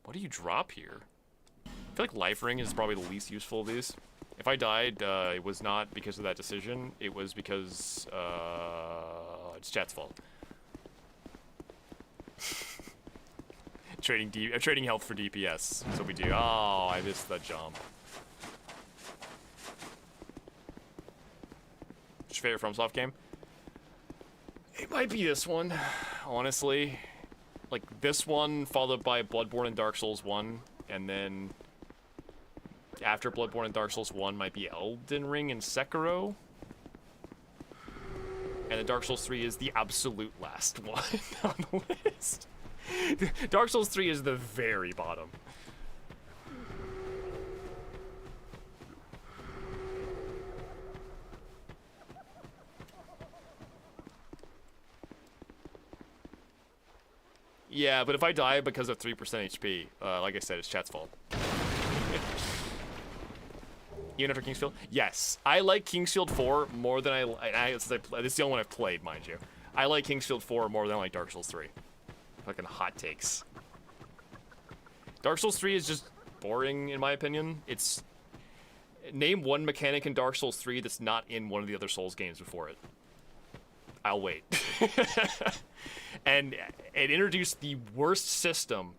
What do you drop here? I feel like Life Ring is probably the least useful of these. If I died, it was not because of that decision. It was because, it's chat's fault. Trading health for DPS. That's what we do. Oh, I missed the jump. What's your favorite FromSoft game? It might be this one, honestly. Like, this one, followed by Bloodborne and Dark Souls 1, and then after Bloodborne and Dark Souls 1 might be Elden Ring and Sekiro. And then Dark Souls 3 is the absolute last one on the list. Dark Souls 3 is the very bottom. Yeah, but if I die because of 3% HP, like I said, it's chat's fault. Even after Kingsfield? Yes. I like Kingsfield 4 more than this is the only one I've played, mind you. I like Kingsfield 4 more than I like Dark Souls 3. Fucking hot takes. Dark Souls 3 is just boring, in my opinion. It's... Name one mechanic in Dark Souls 3 that's not in one of the other Souls games before it. I'll wait. And it introduced the worst system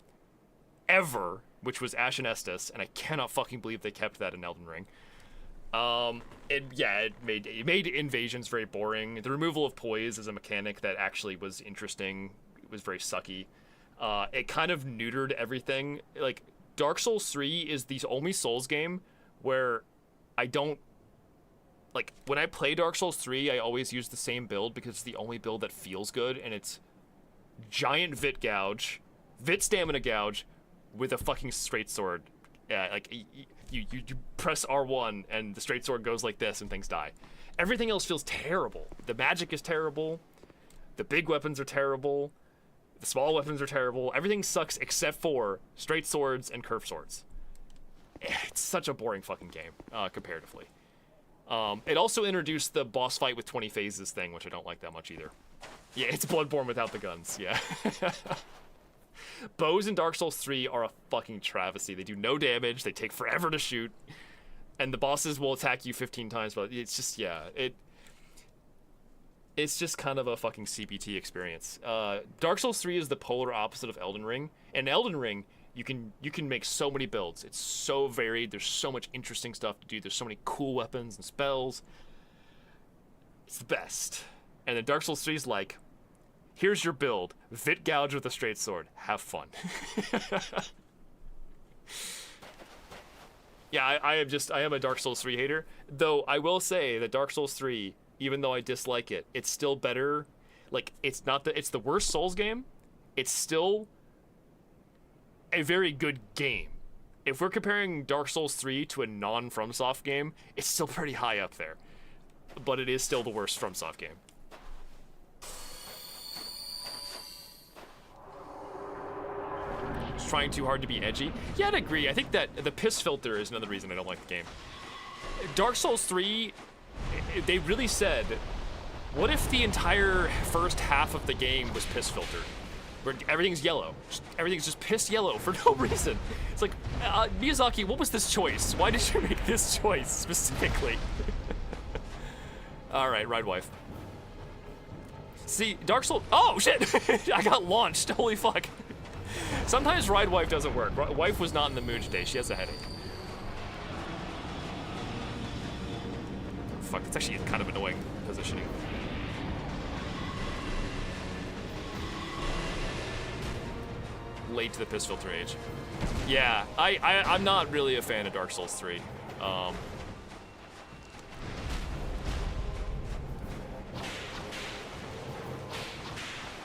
ever, which was Ashen Estus, and I cannot fucking believe they kept that in Elden Ring. It made invasions very boring. The removal of poise as a mechanic that actually was interesting. It was very sucky. It kind of neutered everything. Like, Dark Souls 3 is the only Souls game where I don't... Like, when I play Dark Souls 3, I always use the same build because it's the only build that feels good, and it's giant Vit Gouge, Vit Stamina Gouge, with a fucking straight sword. Yeah, like, you press R1, and the straight sword goes like this, and things die. Everything else feels terrible. The magic is terrible. The big weapons are terrible. The small weapons are terrible. Everything sucks except for straight swords and curved swords. It's such a boring fucking game, comparatively. It also introduced the boss fight with 20 phases thing, which I don't like that much either. Yeah, it's Bloodborne without the guns, yeah. Bows in Dark Souls 3 are a fucking travesty. They do no damage, they take forever to shoot, and the bosses will attack you 15 times, but it's just, yeah, it's just kind of a fucking CBT experience. Dark Souls 3 is the polar opposite of Elden Ring. In Elden Ring, you can make so many builds. It's so varied. There's so much interesting stuff to do. There's so many cool weapons and spells. It's the best. And then Dark Souls 3 is like, here's your build. Vit Gouge with a straight sword. Have fun. Yeah, I am a Dark Souls 3 hater. Though I will say that Dark Souls 3, even though I dislike it, it's still better. Like, it's the worst Souls game. It's still a very good game. If we're comparing Dark Souls 3 to a non-FromSoft game, it's still pretty high up there. But it is still the worst FromSoft game. Just trying too hard to be edgy? Yeah, I'd agree. I think that the piss filter is another reason I don't like the game. Dark Souls 3, they really said, what if the entire first half of the game was piss filtered? Where everything's yellow. Everything's just piss yellow for no reason. It's like, Miyazaki, what was this choice? Why did you make this choice specifically? Alright, Ride Wife. See, Dark Souls... Oh, shit! I got launched. Holy fuck. Sometimes Ride Wife doesn't work. Wife was not in the mood today. She has a headache. Fuck, it's actually kind of annoying positioning. Late to the piss filter age. Yeah, I'm not really a fan of Dark Souls 3.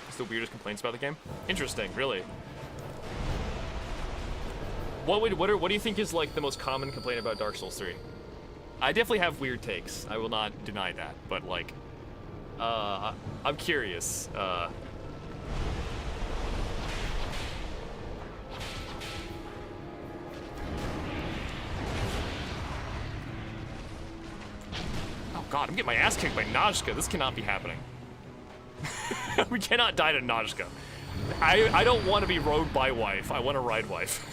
It's the weirdest complaints about the game. Interesting, really. What do you think is like the most common complaint about Dark Souls 3? I definitely have weird takes. I will not deny that, but like, I'm curious. Oh god, I'm getting my ass kicked by Najka. This cannot be happening. We cannot die to Najka. I don't want to be rode by wife. I want to ride wife.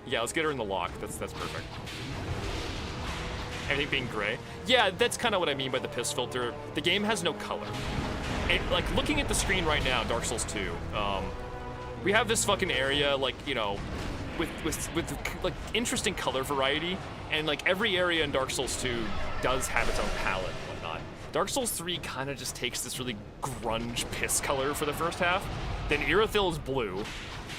Yeah, let's get her in the lock. That's perfect. Everything being gray. Yeah, that's kind of what I mean by the piss filter. The game has no color. Like, looking at the screen right now, Dark Souls 2, we have this fucking area, like, you know, with like interesting color variety, and like every area in Dark Souls 2 does have its own palette and whatnot. Dark Souls 3 kind of just takes this really grunge piss color for the first half, then Irithyll is blue,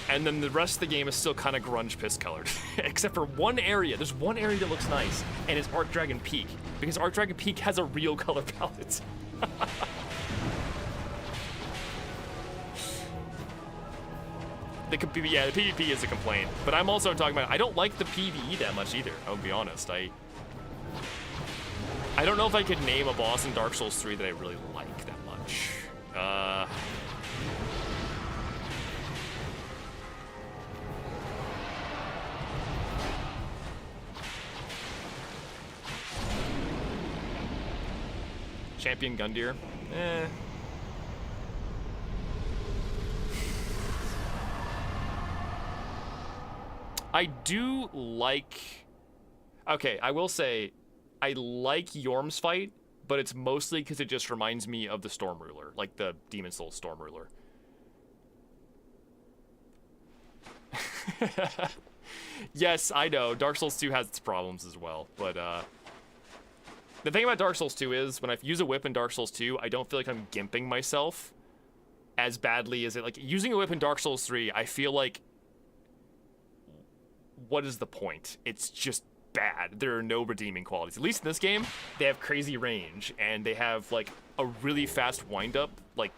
and then the rest of the game is still kind of grunge piss colored. Except for one area. There's one area that looks nice, and it's Arc Dragon Peak, because Arc Dragon Peak has a real color palette. The PvP is a complaint, but I'm also talking about, I don't like the PvE that much either, I'll be honest. I don't know if I could name a boss in Dark Souls 3 that I really like that much. Champion Gundyr. Eh. I do like... Okay, I will say, I like Yorm's fight, but it's mostly because it just reminds me of the Storm Ruler, like the Demon Souls Storm Ruler. Yes, I know, Dark Souls 2 has its problems as well, but the thing about Dark Souls 2 is, when I use a whip in Dark Souls 2, I don't feel like I'm gimping myself as badly as it, like, using a whip in Dark Souls 3, I feel like, what is the point? It's just bad. There are no redeeming qualities. At least in this game, they have crazy range, and they have, like, a really fast wind-up. Like,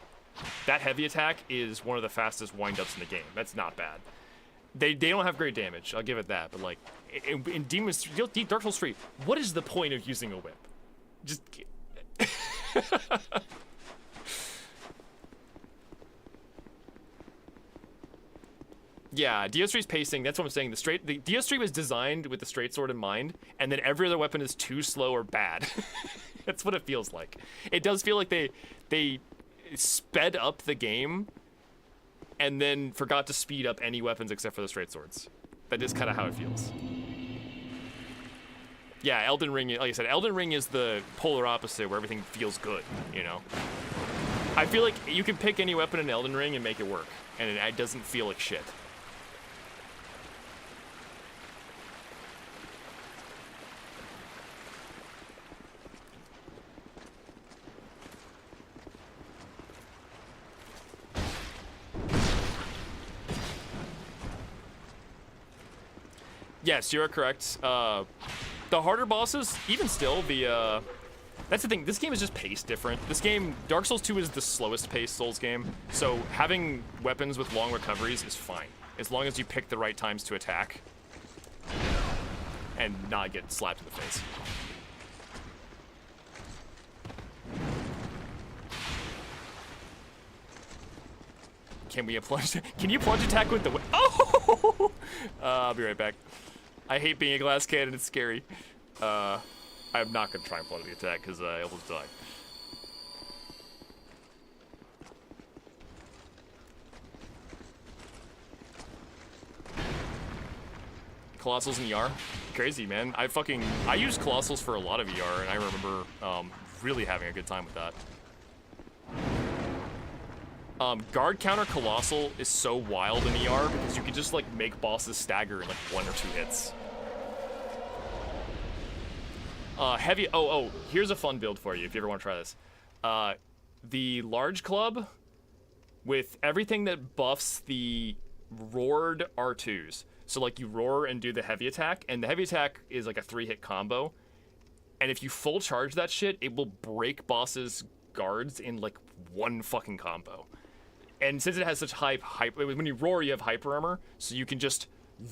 that heavy attack is one of the fastest wind-ups in the game. That's not bad. They don't have great damage, I'll give it that, but, like, in Dark Souls 3, what is the point of using a whip? Just... Yeah, DS3's pacing, that's what I'm saying. The DS3 was designed with the straight sword in mind, and then every other weapon is too slow or bad. That's what it feels like. It does feel like they sped up the game and then forgot to speed up any weapons except for the straight swords. That is kind of how it feels. Yeah, Elden Ring, like I said, Elden Ring is the polar opposite where everything feels good, you know? I feel like you can pick any weapon in Elden Ring and make it work, and it doesn't feel like shit. Yes, you're correct. The harder bosses, even still, that's the thing, this game is just paced different. This game, Dark Souls 2 is the slowest paced Souls game, so having weapons with long recoveries is fine, as long as you pick the right times to attack and not get slapped in the face. Can we plunge? Can you plunge attack with the Oh! I'll be right back. I hate being a glass cannon, it's scary. I'm not gonna try and plunge the attack because I almost died. Colossals in ER? Crazy, man. I used Colossals for a lot of ER, and I remember really having a good time with that. Guard counter Colossal is so wild in ER because you can just, like, make bosses stagger in, like, 1 or 2 hits. Heavy... Oh, here's a fun build for you if you ever want to try this. The large club with everything that buffs the roared R2s. So, like, you roar and do the heavy attack, and the heavy attack is, like, a 3-hit combo. And if you full charge that shit, it will break bosses' guards in, like, 1 fucking combo. And since it has such when you roar, you have hyper armor, so you can just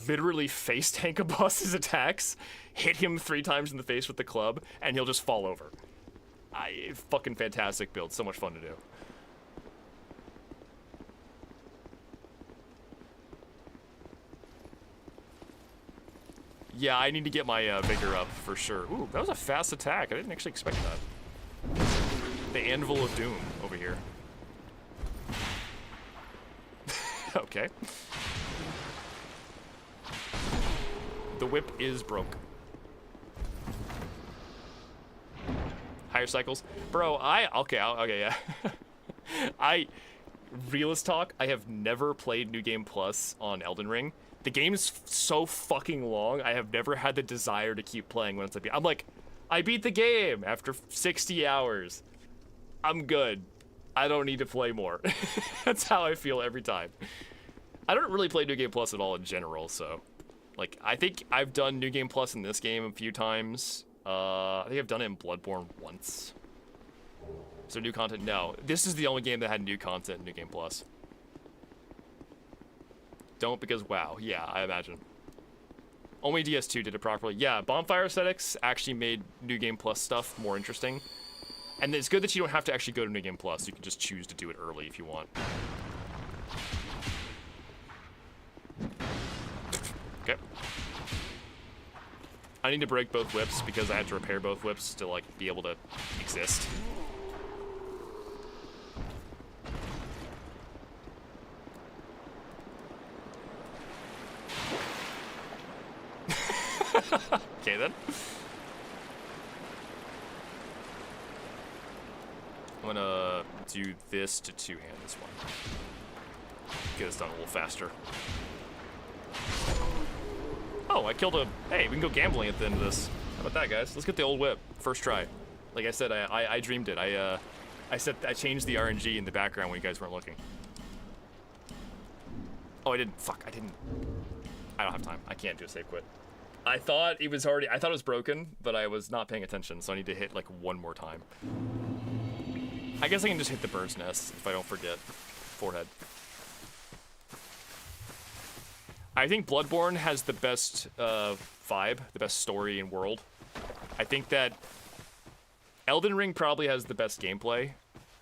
literally face tank a boss's attacks, hit him 3 times in the face with the club, and he'll just fall over. Fucking fantastic build, so much fun to do. Yeah, I need to get my vigor up for sure. Ooh, that was a fast attack. I didn't actually expect that. The Anvil of Doom over here. Okay. The whip is broke. Higher cycles. Bro, okay, yeah. Realist talk, I have never played New Game Plus on Elden Ring. The game's so fucking long, I have never had the desire to keep playing when it's like, I'm like, I beat the game after 60 hours. I'm good. I don't need to play more. That's how I feel every time. I don't really play New Game Plus at all in general, so... Like, I think I've done New Game Plus in this game a few times. I think I've done it in Bloodborne once. Is there new content? No. This is the only game that had new content in New Game Plus. Don't because, wow. Yeah, I imagine. Only DS2 did it properly. Yeah, Bonfire Aesthetics actually made New Game Plus stuff more interesting. And it's good that you don't have to actually go to New Game Plus. You can just choose to do it early if you want. Okay. I need to break both whips because I had to repair both whips to, like, be able to exist. Okay then. I'm gonna do this to two-hand this one. Get this done a little faster. Oh, I killed a... Hey, we can go gambling at the end of this. How about that, guys? Let's get the old whip. First try. Like I said, I dreamed it. I changed the RNG in the background when you guys weren't looking. Oh, I didn't. Fuck, I didn't. I don't have time. I can't do a save quit. I thought it was broken, but I was not paying attention, so I need to hit like one more time. I guess I can just hit the bird's nest if I don't forget. Forehead. I think Bloodborne has the best vibe, the best story and world. I think that Elden Ring probably has the best gameplay,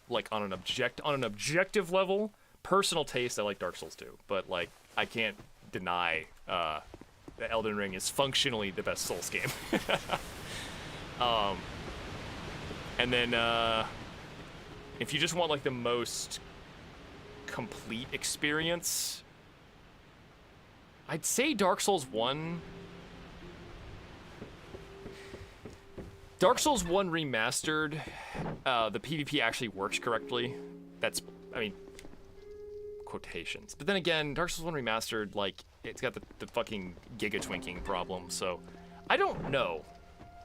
like on an objective level. Personal taste, I like Dark Souls 2, but like I can't deny that Elden Ring is functionally the best Souls game. And then if you just want like the most complete experience, I'd say Dark Souls 1. Dark Souls 1 remastered, the PvP actually works correctly. That's, I mean, quotations. But then again, Dark Souls 1 remastered, like, it's got the fucking Giga twinking problem, so I don't know.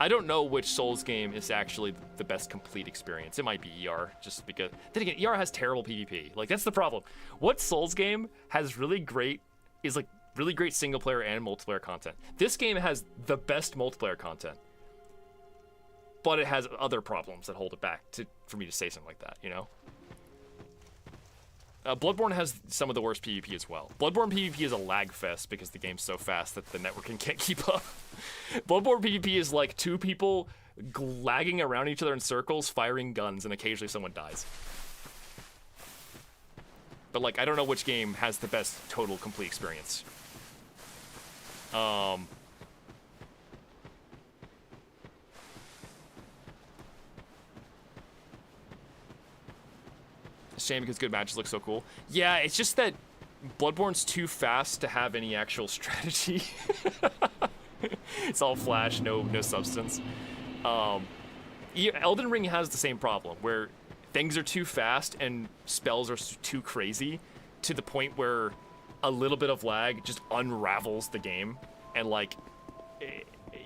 I don't know which Souls game is actually the best complete experience. It might be ER, just because... Then again, ER has terrible PvP. Like, that's the problem. What Souls game has really great single player and multiplayer content? This game has the best multiplayer content, but it has other problems that hold it back for me to say something like that, you know? Bloodborne has some of the worst PvP as well. Bloodborne PvP is a lag fest because the game's so fast that the networking can't keep up. Bloodborne PvP is like two people lagging around each other in circles, firing guns, and occasionally someone dies. But like, I don't know which game has the best total complete experience. Shame because good matches look so cool. Yeah, it's just that Bloodborne's too fast to have any actual strategy. It's all flash, no substance. Elden Ring has the same problem, where things are too fast and spells are too crazy to the point where a little bit of lag just unravels the game, and like,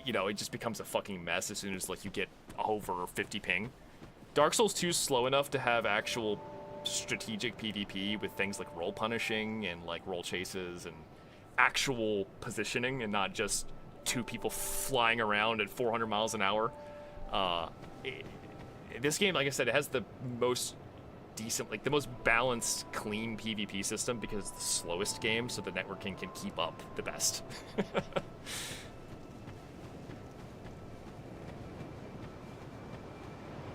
you know, it just becomes a fucking mess as soon as like you get over 50 ping. Dark Souls 2 is slow enough to have actual strategic PvP with things like roll punishing and like roll chases and actual positioning, and not just two people flying around at 400 miles an hour. This game, like I said, it has the most decent, like the most balanced, clean PvP system because it's the slowest game, so the networking can keep up the best.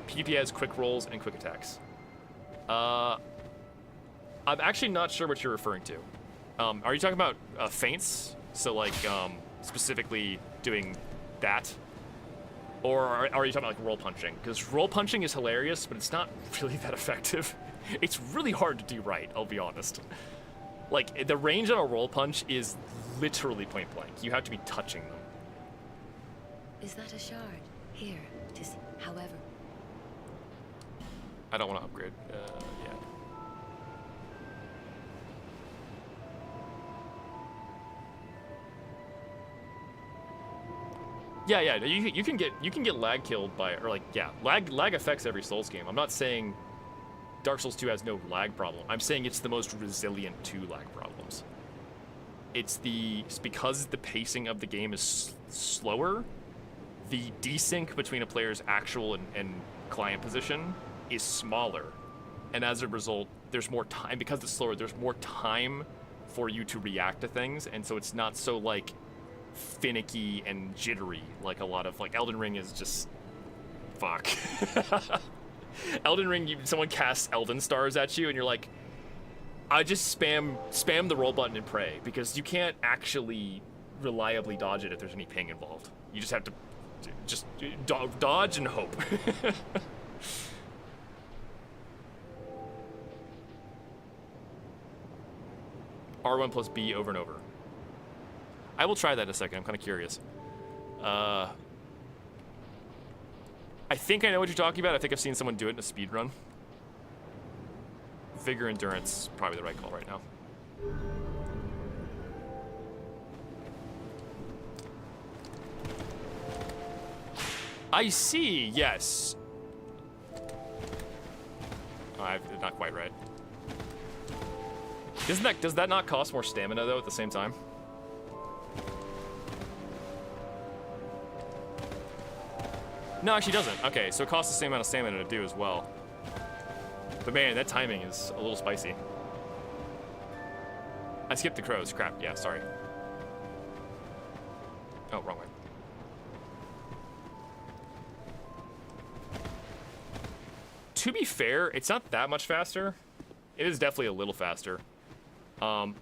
PvP has quick rolls and quick attacks. I'm actually not sure what you're referring to. Are you talking about feints? So like specifically doing that? Or are you talking about like roll punching? Because roll punching is hilarious, but it's not really that effective. It's really hard to do right, I'll be honest. Like, the range on a roll punch is literally point blank. You have to be touching them. Is that a shard? Here, to see. However... I don't want to upgrade yet. Yeah, you can get lag killed by, or like, yeah, lag affects every Souls game. I'm not saying Dark Souls 2 has no lag problem. I'm saying it's the most resilient to lag problems. It's because the pacing of the game is slower, the desync between a player's actual and client position is smaller, and as a result, there's more time. Because it's slower, there's more time for you to react to things, and so it's not so like finicky and jittery like a lot of, like, Elden Ring is just fuck. Elden Ring, someone casts Elden Stars at you and you're like, I just spam the roll button and pray, because you can't actually reliably dodge it if there's any ping involved. You just have to just dodge and hope. R1 plus B over and over. I will try that in a second. I'm kind of curious. I think I know what you're talking about. I think I've seen someone do it in a speed run. Vigor endurance, probably the right call right now. I see, yes. Oh, not quite right. Does that not cost more stamina though at the same time? No, actually doesn't. Okay, so it costs the same amount of stamina to do as well. But man, that timing is a little spicy. I skipped the crows. Crap. Yeah, sorry. Oh, wrong way. To be fair, it's not that much faster. It is definitely a little faster. I'd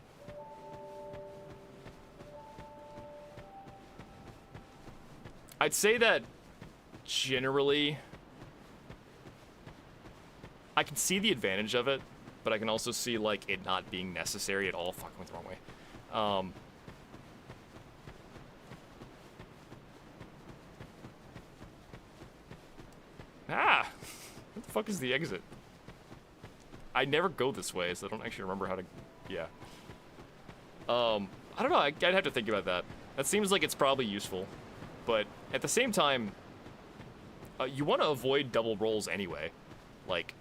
say that generally I can see the advantage of it, but I can also see like it not being necessary at all. Fuck, I went the wrong way. What the fuck is the exit? I never go this way, so I don't actually remember how to. Yeah. I don't know. I'd have to think about that. That seems like it's probably useful, but at the same time, you want to avoid double rolls anyway. Like,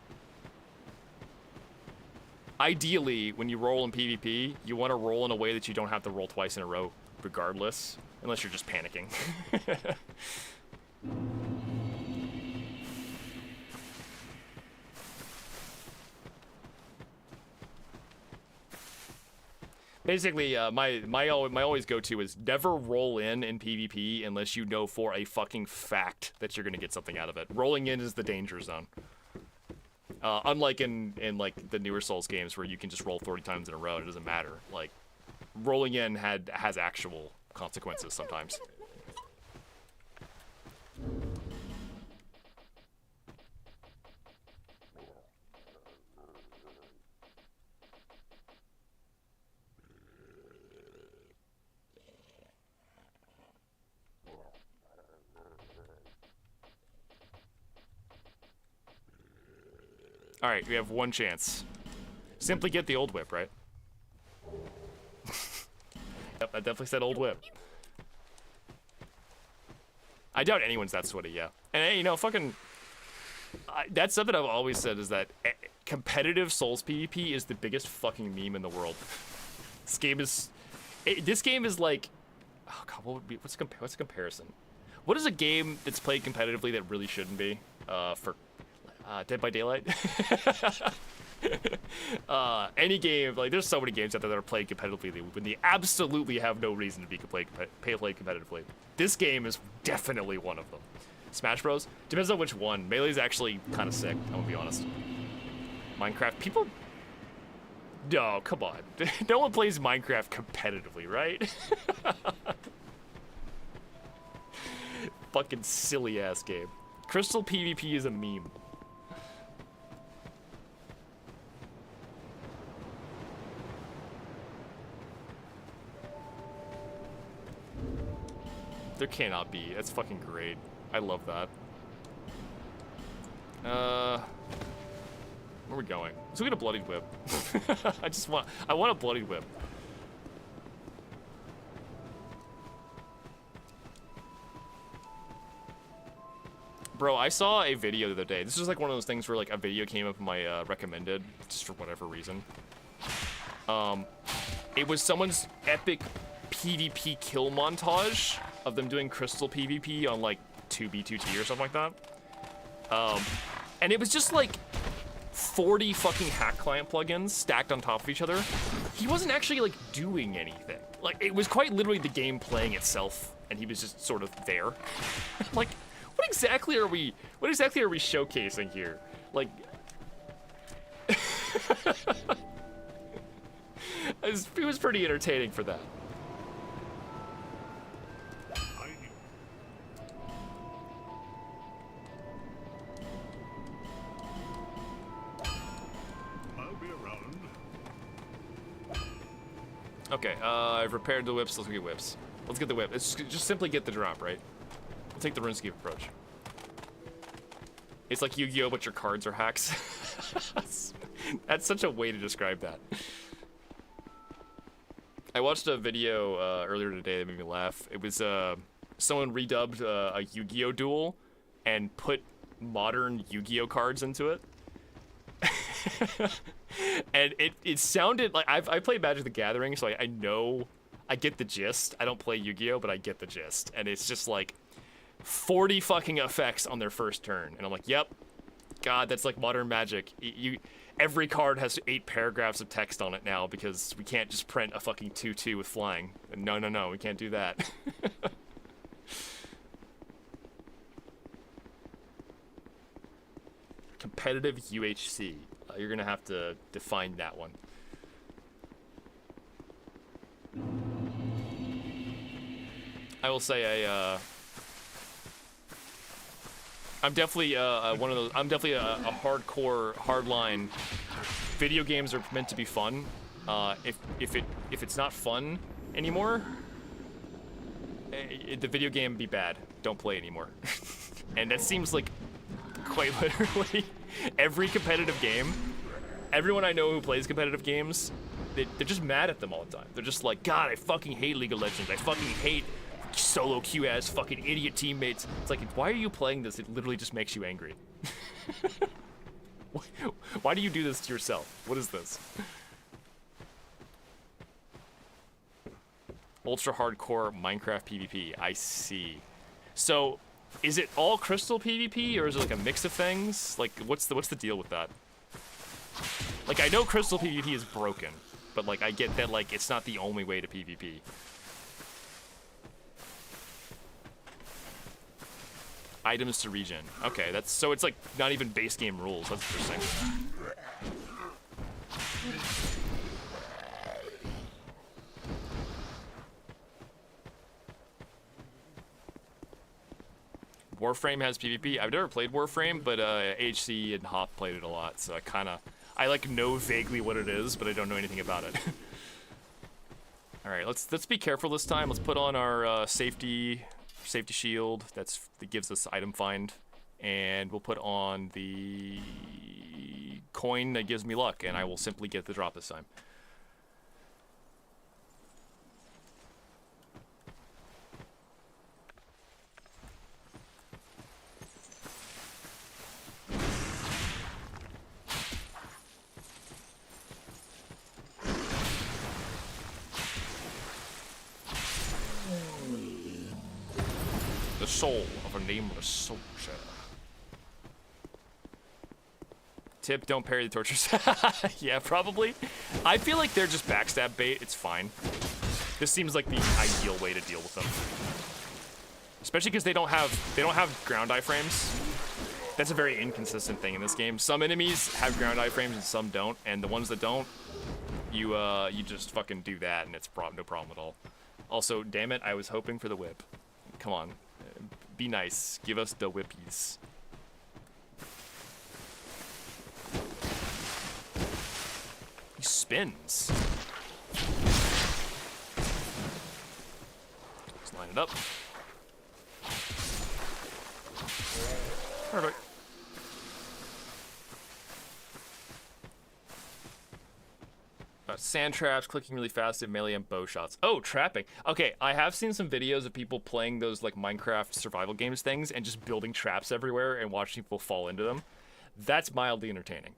ideally, when you roll in PvP, you want to roll in a way that you don't have to roll twice in a row, regardless, unless you're just panicking. Basically, my always go-to is never roll in PvP unless you know for a fucking fact that you're gonna get something out of it. Rolling in is the danger zone. Unlike in like the newer Souls games where you can just roll 30 times in a row and it doesn't matter. Like, rolling in has actual consequences sometimes. Alright, we have one chance. Simply get the old whip, right? Yep, I definitely said old whip. I doubt anyone's that sweaty, yeah. And hey, you know, fucking... that's something I've always said, is that competitive Souls PvP is the biggest fucking meme in the world. This game is... this game is like... Oh god, what would be... What's a comparison? What is a game that's played competitively that really shouldn't be? For... Dead by Daylight? Any game, like, there's so many games out there that are played competitively when they absolutely have no reason to be played competitively. This game is definitely one of them. Smash Bros? Depends on which one. Melee's actually kind of sick, I'm gonna be honest. Minecraft, people... No, come on. No one plays Minecraft competitively, right? Fucking silly-ass game. Crystal PvP is a meme. There cannot be. That's fucking great. I love that. Where are we going? Let's get a bloodied whip. I want a bloodied whip. Bro, I saw a video the other day. This was like one of those things where like a video came up in my recommended, just for whatever reason. It was someone's epic PvP kill montage of them doing crystal PvP on like 2B2T or something like that. And it was just like 40 fucking hack client plugins stacked on top of each other. He wasn't actually like doing anything. Like, it was quite literally the game playing itself, and he was just sort of there. Like, what exactly are we showcasing here? Like, it was pretty entertaining for that. Okay, I've repaired the whips. Let's get whips. Let's get the whip. It's just simply get the drop, right? We'll take the RuneScape approach. It's like Yu-Gi-Oh, but your cards are hacks. That's such a way to describe that. I watched a video earlier today that made me laugh. It was someone redubbed a Yu-Gi-Oh duel and put modern Yu-Gi-Oh cards into it. And it sounded like I play Magic the Gathering, so I know, I get the gist. I don't play Yu-Gi-Oh, but I get the gist. And it's just like 40 fucking effects on their first turn. And I'm like, yep. God, that's like modern Magic. Every card has 8 paragraphs of text on it now because we can't just print a fucking 2/2 with flying. No, we can't do that. Competitive UHC. You're gonna have to define that one. I will say I'm definitely one of those. I'm definitely a hardcore, hardline. Video games are meant to be fun. If it's not fun anymore, the video game be bad. Don't play anymore. And that seems like quite literally every competitive game. Everyone I know who plays competitive games, they're just mad at them all the time. They're just like, God, I fucking hate League of Legends. I fucking hate solo queue ass fucking idiot teammates. It's like, why are you playing this? It literally just makes you angry. Why do you do this to yourself? What is this? Ultra hardcore Minecraft PvP. I see. So, is it all crystal PvP or is it like a mix of things? Like, what's the deal with that? Like, I know crystal PvP is broken, but like I get that like it's not the only way to PvP. Items to regen. Okay, that's so it's like not even base game rules. That's interesting. Warframe has PvP. I've never played Warframe, but HC and Hop played it a lot, so I like know vaguely what it is, but I don't know anything about it. All right, let's be careful this time. Let's put on our safety shield. That gives us item find, and we'll put on the coin that gives me luck, and I will simply get the drop this time. The soul of a nameless soldier. Tip, don't parry the tortures. Yeah, probably. I feel like they're just backstab bait. It's fine. This seems like the ideal way to deal with them. Especially because they don't have ground iframes. That's a very inconsistent thing in this game. Some enemies have ground iframes and some don't, and the ones that don't, you just fucking do that and it's no problem at all. Also, damn it, I was hoping for the whip. Come on. Be nice. Give us the whippies. He spins. Let's line it up. Perfect. Sand traps, clicking really fast, and melee and bow shots. Oh, trapping. Okay, I have seen some videos of people playing those like Minecraft survival games things and just building traps everywhere and watching people fall into them. That's mildly entertaining.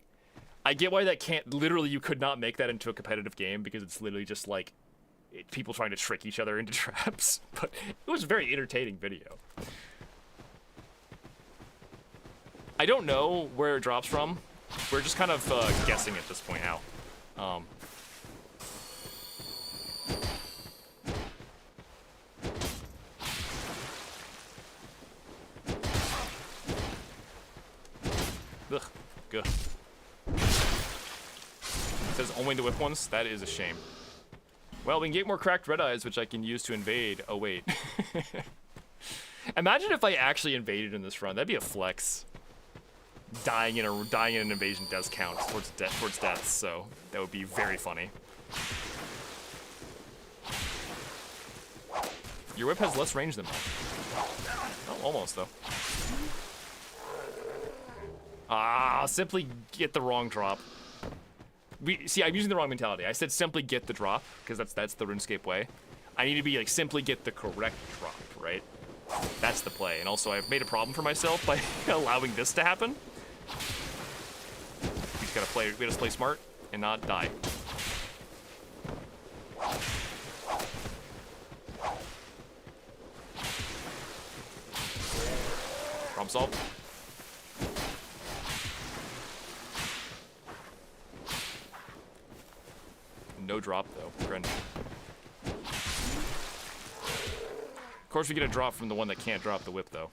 I get why that can't, literally you could not make that into a competitive game because it's literally just like people trying to trick each other into traps, but it was a very entertaining video. I don't know where it drops from. We're just kind of guessing at this point now. Ugh, good. It says only the whip ones? That is a shame. Well, we can get more cracked red eyes, which I can use to invade. Oh, wait. Imagine if I actually invaded in this run. That'd be a flex. Dying in an invasion does count towards death, so that would be very funny. Your whip has less range than mine. Oh, almost, though. Ah, simply get the wrong drop. See, I'm using the wrong mentality. I said simply get the drop, because that's the RuneScape way. I need to be like, simply get the correct drop, right? That's the play. And also, I've made a problem for myself by allowing this to happen. We just gotta play smart and not die. Problem solved. No drop though, friend. Of course we get a drop from the one that can't drop the whip though.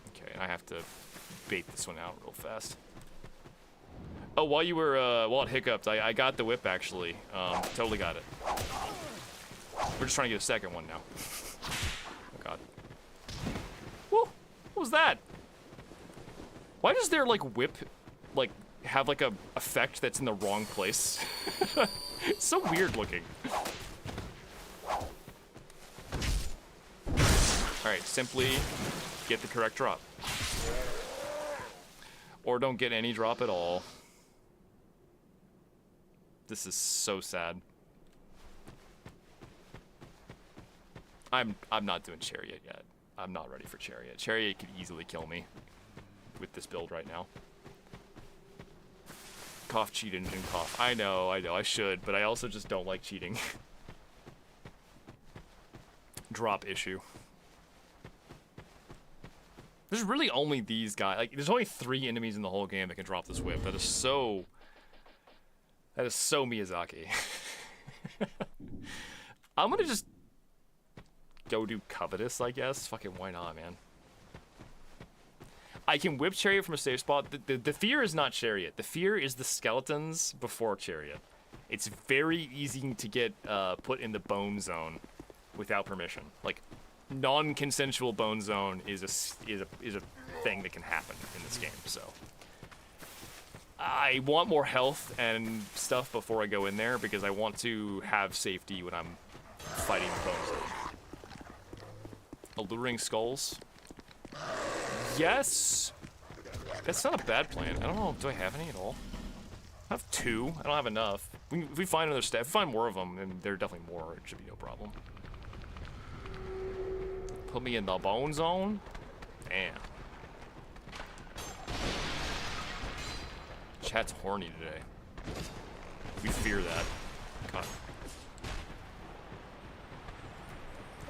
Okay, I have to bait this one out real fast. Oh, while it hiccuped, I got the whip actually. Totally got it. We're just trying to get a second one now. Oh god. Woo! What was that? Why does their like whip like have like a effect that's in the wrong place? It's so weird looking. Alright, simply get the correct drop. Or don't get any drop at all. This is so sad. I'm not doing Chariot yet. I'm not ready for Chariot. Chariot could easily kill me with this build right now. Cough, cheat engine, cough. I know, I should, but I also just don't like cheating. Drop issue. There's really only these guys. Like, there's only 3 enemies in the whole game that can drop this whip. That is so Miyazaki. I'm gonna just go do Covetous, I guess. Fucking why not, man? I can whip Chariot from a safe spot. The fear is not Chariot. The fear is the skeletons before Chariot. It's very easy to get put in the bone zone without permission. Like, non-consensual bone zone is a thing that can happen in this game. So I want more health and stuff before I go in there because I want to have safety when I'm fighting the bone zone. Alluring skulls. Yes! That's not a bad plan. I don't know, do I have any at all? I have 2. I don't have enough. If we find another staff, if we find more of them, and there are definitely more, it should be no problem. Put me in the bone zone? Damn. Chat's horny today. We fear that. God.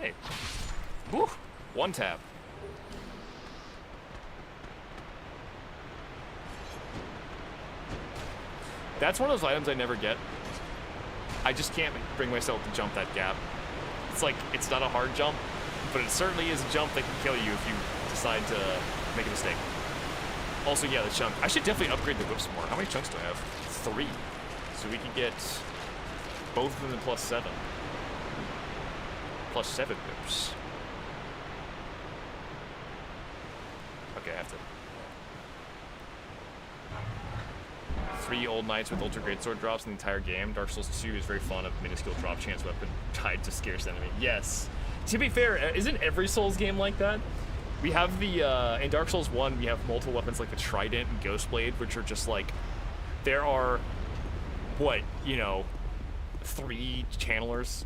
Hey. Woo! 1 tap. That's one of those items I never get. I just can't bring myself to jump that gap. It's like, it's not a hard jump, but it certainly is a jump that can kill you if you decide to make a mistake. Also, yeah, the chunk. I should definitely upgrade the whips more. How many chunks do I have? 3. So we can get both of them in +7. +7 whips. Okay, I have to. 3 old knights with ultra greatsword drops in the entire game. Dark Souls 2 is very fun of minuscule drop chance weapon tied to scarce enemy. Yes. To be fair, isn't every Souls game like that? We have the, in Dark Souls 1, we have multiple weapons like the Trident and Ghostblade, which are just like, there are, what, you know, 3 channelers.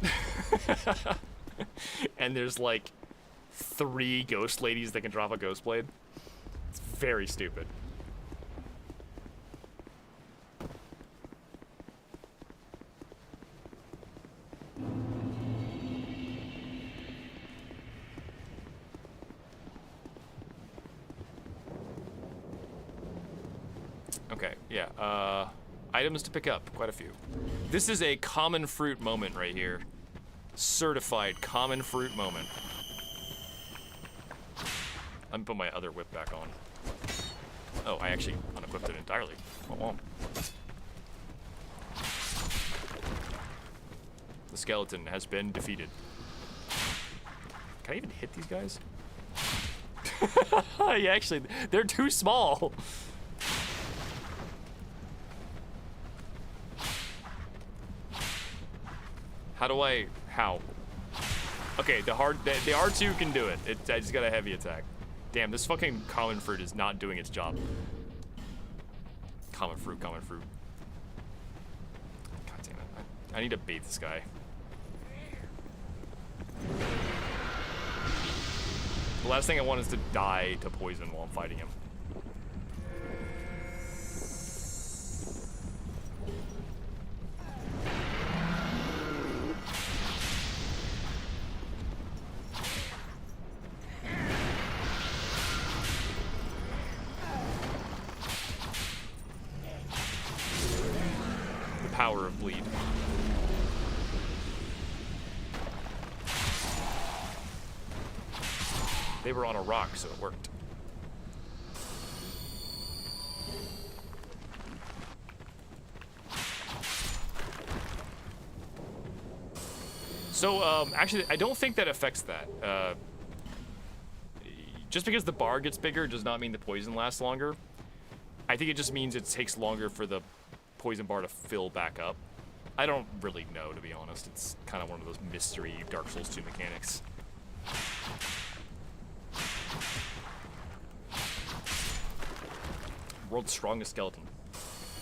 And there's like 3 ghost ladies that can drop a Ghostblade. It's very stupid. Okay, yeah, items to pick up, quite a few. This is a common fruit moment right here. Certified common fruit moment. Let me put my other whip back on. Oh, I actually unequipped it entirely. Oh. The skeleton has been defeated. Can I even hit these guys? Yeah, actually, they're too small. How do I... How? Okay, the R2 can do it. I just got a heavy attack. Damn, this fucking common fruit is not doing its job. Common fruit, common fruit. God damn it. I need to bait this guy. The last thing I want is to die to poison while I'm fighting him. The power of bleed. They were on a rock, so it worked. So, actually, I don't think that affects that. Just because the bar gets bigger does not mean the poison lasts longer. I think it just means it takes longer for the poison bar to fill back up. I don't really know, to be honest. It's kind of one of those mystery Dark Souls 2 mechanics. World's strongest skeleton.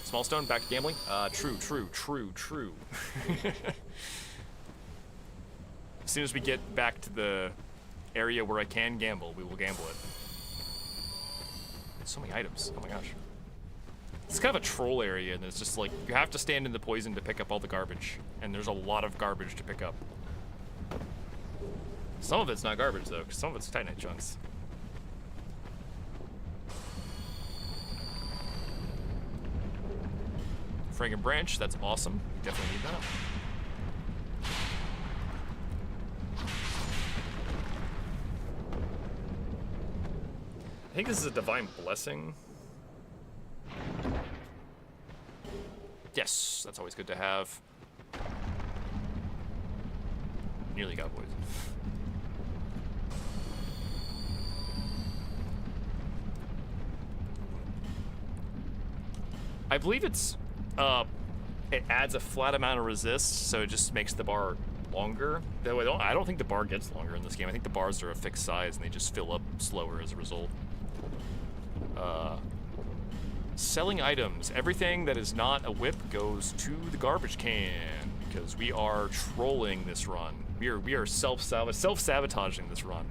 Small stone, back to gambling? True. As soon as we get back to the area where I can gamble, we will gamble it. So many items, oh my gosh. It's kind of a troll area, and it's just like, you have to stand in the poison to pick up all the garbage. And there's a lot of garbage to pick up. Some of it's not garbage though, because some of it's Titanite chunks. Fragrant branch, that's awesome. Definitely need that. I think this is a divine blessing. Yes, that's always good to have. Nearly got poisoned. I believe it's it adds a flat amount of resist, so it just makes the bar longer. Though I don't think the bar gets longer in this game. I think the bars are a fixed size and they just fill up slower as a result. Selling items. Everything that is not a whip goes to the garbage can because we are trolling this run. We are self-sabotaging this run.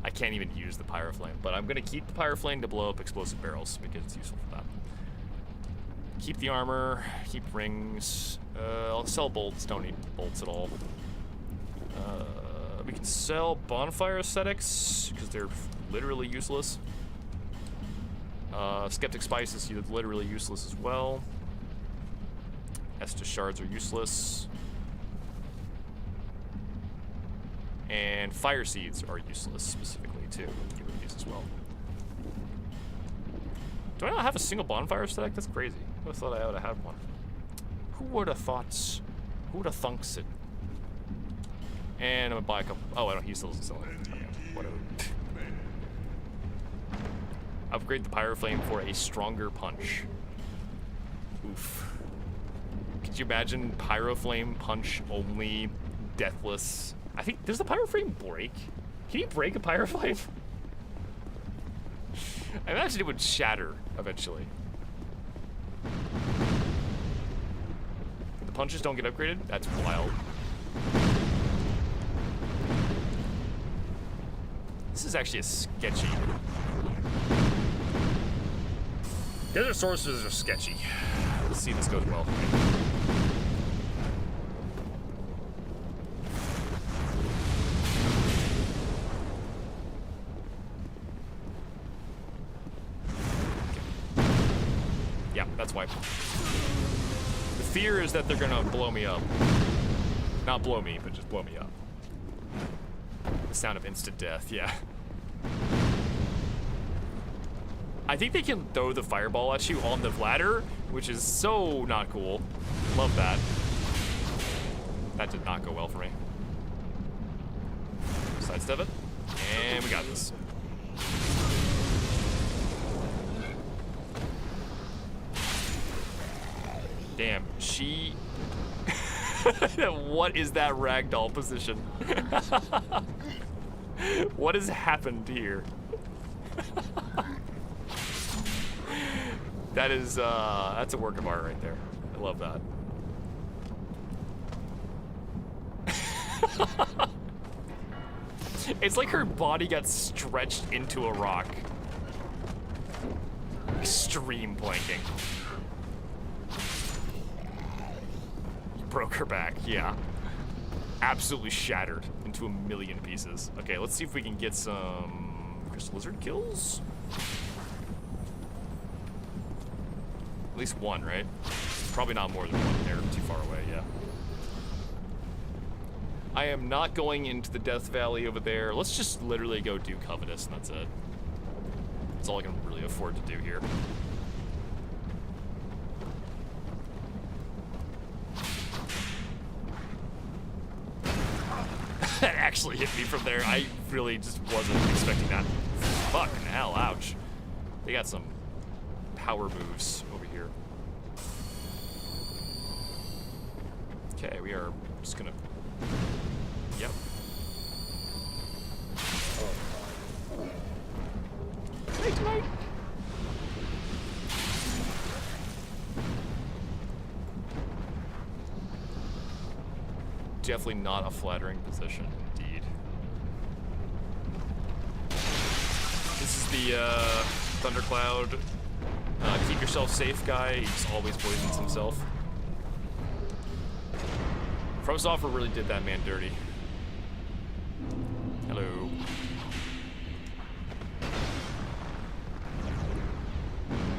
I can't even use the pyroflame, but I'm gonna keep the pyroflame to blow up explosive barrels because it's useful for that. Keep the armor, keep rings. I'll sell bolts, don't need bolts at all. We can sell bonfire aesthetics, because they're literally useless. Skeptic spice is literally useless as well. Estus shards are useless. And fire seeds are useless specifically too. Get rid of these as well. Do I not have a single bonfire aesthetic? That's crazy. I would have thought I would have had one. Who would have thought? Who would have thunks it? And I'm gonna buy a couple. Oh, I don't. He still doesn't sell it. Okay, whatever. Upgrade the pyroflame for a stronger punch. Oof. Could you imagine pyroflame punch only, deathless? I think, does the pyroflame break? Can you break a pyroflame? I imagine it would shatter eventually. The punches don't get upgraded? That's wild. This is actually a sketchy. Desert sorcerers are sketchy. Let's see if this goes well for me. Yeah, that's why. The fear is that they're gonna blow me up. Not blow me, but just blow me up. The sound of instant death, yeah. I think they can throw the fireball at you on the ladder, which is so not cool. Love that. That did not go well for me. Sidestep it. And we got this. Damn, she... What is that ragdoll position? What has happened here? That's a work of art right there. I love that. It's like her body got stretched into a rock. Extreme planking. You broke her back, yeah. Absolutely shattered into a million pieces. Okay, let's see if we can get some crystal lizard kills. At least one, right? Probably not more than one. They're too far away, yeah. I am not going into the Death Valley over there. Let's just literally go do Covetous, and that's it. That's all I can really afford to do here. That actually hit me from there. I really just wasn't expecting that. Fucking hell, ouch. They got some power moves over here. Okay, we are just gonna... Yep. Hey, tonight. Definitely not a flattering position, indeed. This is the Thundercloud keep yourself safe guy. He just always poisons himself. From Software really did that man dirty. Hello.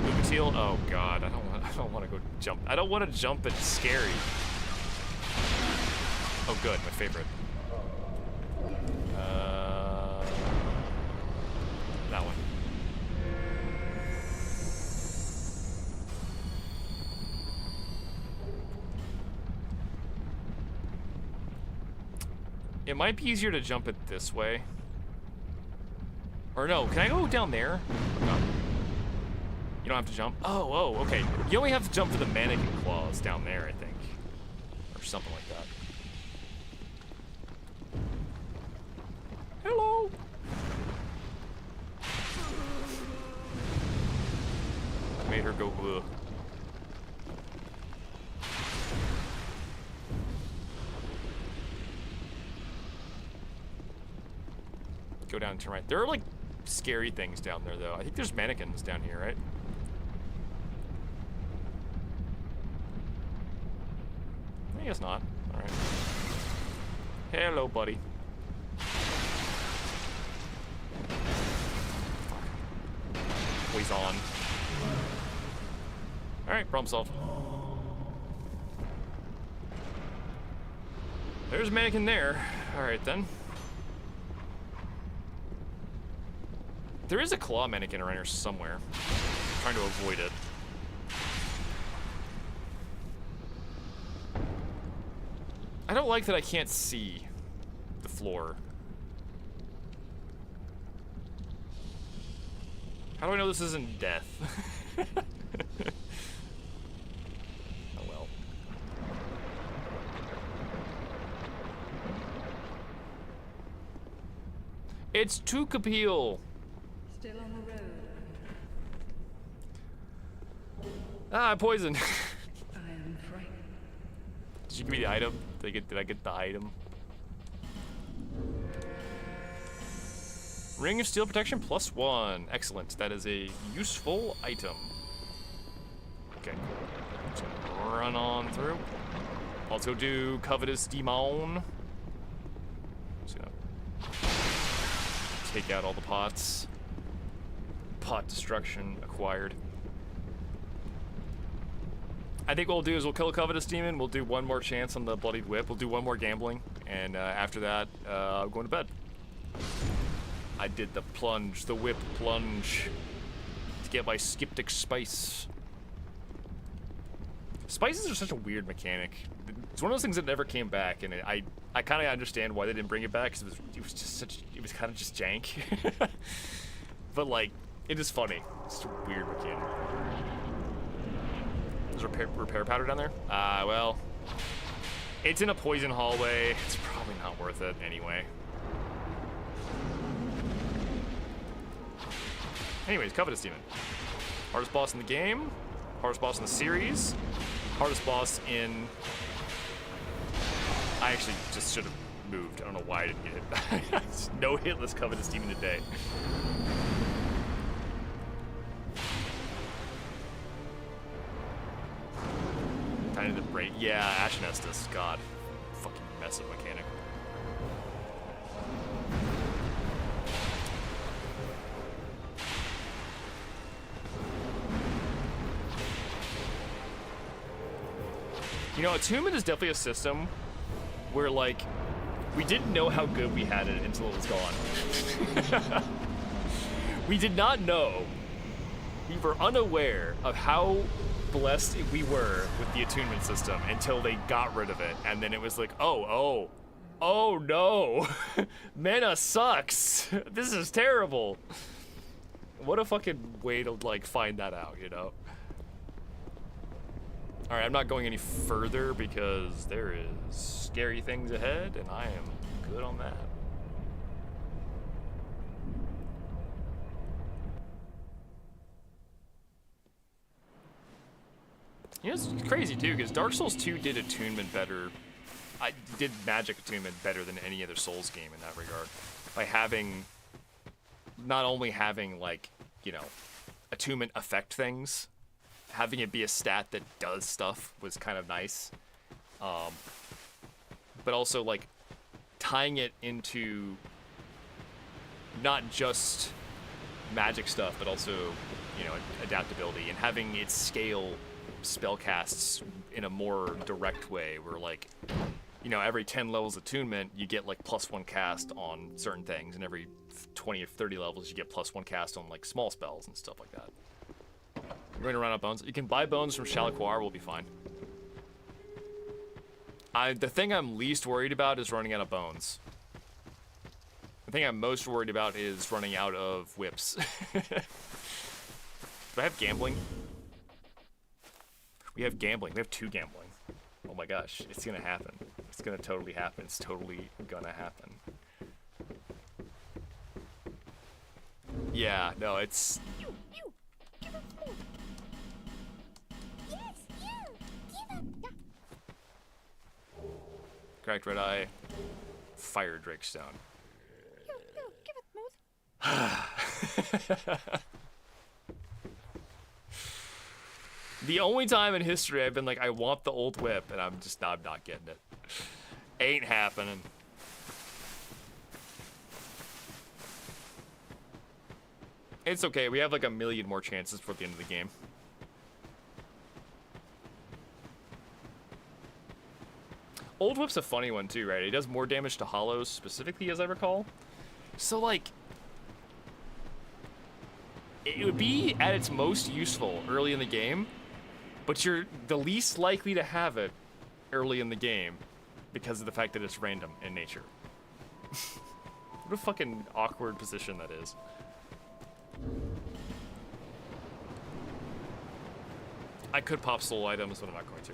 Lucatil? Oh god, I don't want to go jump. I don't want to jump, it's scary. Oh good, my favorite. That one. It might be easier to jump it this way. Or no, can I go down there? Oh, God. You don't have to jump? Oh, okay. You only have to jump for the mannequin claws down there, I think. Or something like that. Hello! Made her go blue. Go down and turn right. There are like scary things down there though. I think there's mannequins down here, right? I guess not. Alright. Hello, buddy. Always on. Alright, problem solved. There's a mannequin there. Alright then. There is a claw mannequin around here somewhere. I'm trying to avoid it. I don't like that I can't see the floor. How do I know this isn't death? Oh well. It's Tukapeel! Still on the road. Ah, I'm poisoned. I am frightened. Did you give me the item? Did I get the item? Ring of Steel Protection +1. Excellent. That is a useful item. Okay. Just gonna run on through. Let's go do Covetous Demon. Just gonna take out all the pots. Pot destruction acquired. I think what we'll do is we'll kill a Covetous Demon, we'll do one more chance on the Bloodied Whip, we'll do one more gambling, and after that, I'm going to bed. I did the plunge, the whip plunge, to get my skeptic spice. Spices are such a weird mechanic. It's one of those things that never came back, and I kind of understand why they didn't bring it back, because it was kind of just jank. But like, it is funny. It's a weird mechanic. There's repair powder down there? Well, It's in a poison hallway. It's probably not worth it anyway. Anyways, Covetous Demon. Hardest boss in the game. Hardest boss in the series. Hardest boss in... I actually just should have moved. I don't know why I didn't get it. No hitless Covetous Demon today. Tiny the break. Yeah, Ashen Estus. God. Fucking massive mechanic. You know, Attunement is definitely a system where, like, we didn't know how good we had it until it was gone. We did not know. We were unaware of how blessed we were with the attunement system until they got rid of it, and then it was like, oh no, mana sucks. This is terrible. What a fucking way to like find that out, you know? All right, I'm not going any further because there is scary things ahead, and I am good on that. You know, it's crazy too, because Dark Souls 2 did attunement better. I did magic attunement better than any other Souls game in that regard. By having, not only having like, you know, attunement affect things, having it be a stat that does stuff was kind of nice. But also like tying it into not just magic stuff, but also, you know, adaptability and having it scale spellcasts in a more direct way where like, you know, every 10 levels attunement you get like +1 cast on certain things, and every 20 or 30 levels you get +1 cast on like small spells and stuff like that. You're going to run out of bones. You can buy bones from Shalaquar, we'll be fine. The thing I'm least worried about is running out of bones. The thing I'm most worried about is running out of whips. Do I have gambling? We have gambling. We have 2 gambling. Oh my gosh, it's gonna happen. It's gonna totally happen. It's totally gonna happen. Yeah, no, it's... Cracked red eye. Fire Drake Stone. The only time in history I've been like, I want the old whip, and I'm not getting it. Ain't happening. It's okay, we have like a million more chances for the end of the game. Old whip's a funny one too, right? It does more damage to hollows specifically, as I recall. So like, it would be at its most useful early in the game, but you're the least likely to have it early in the game because of the fact that it's random in nature. What a fucking awkward position that is. I could pop soul items, but I'm not going to.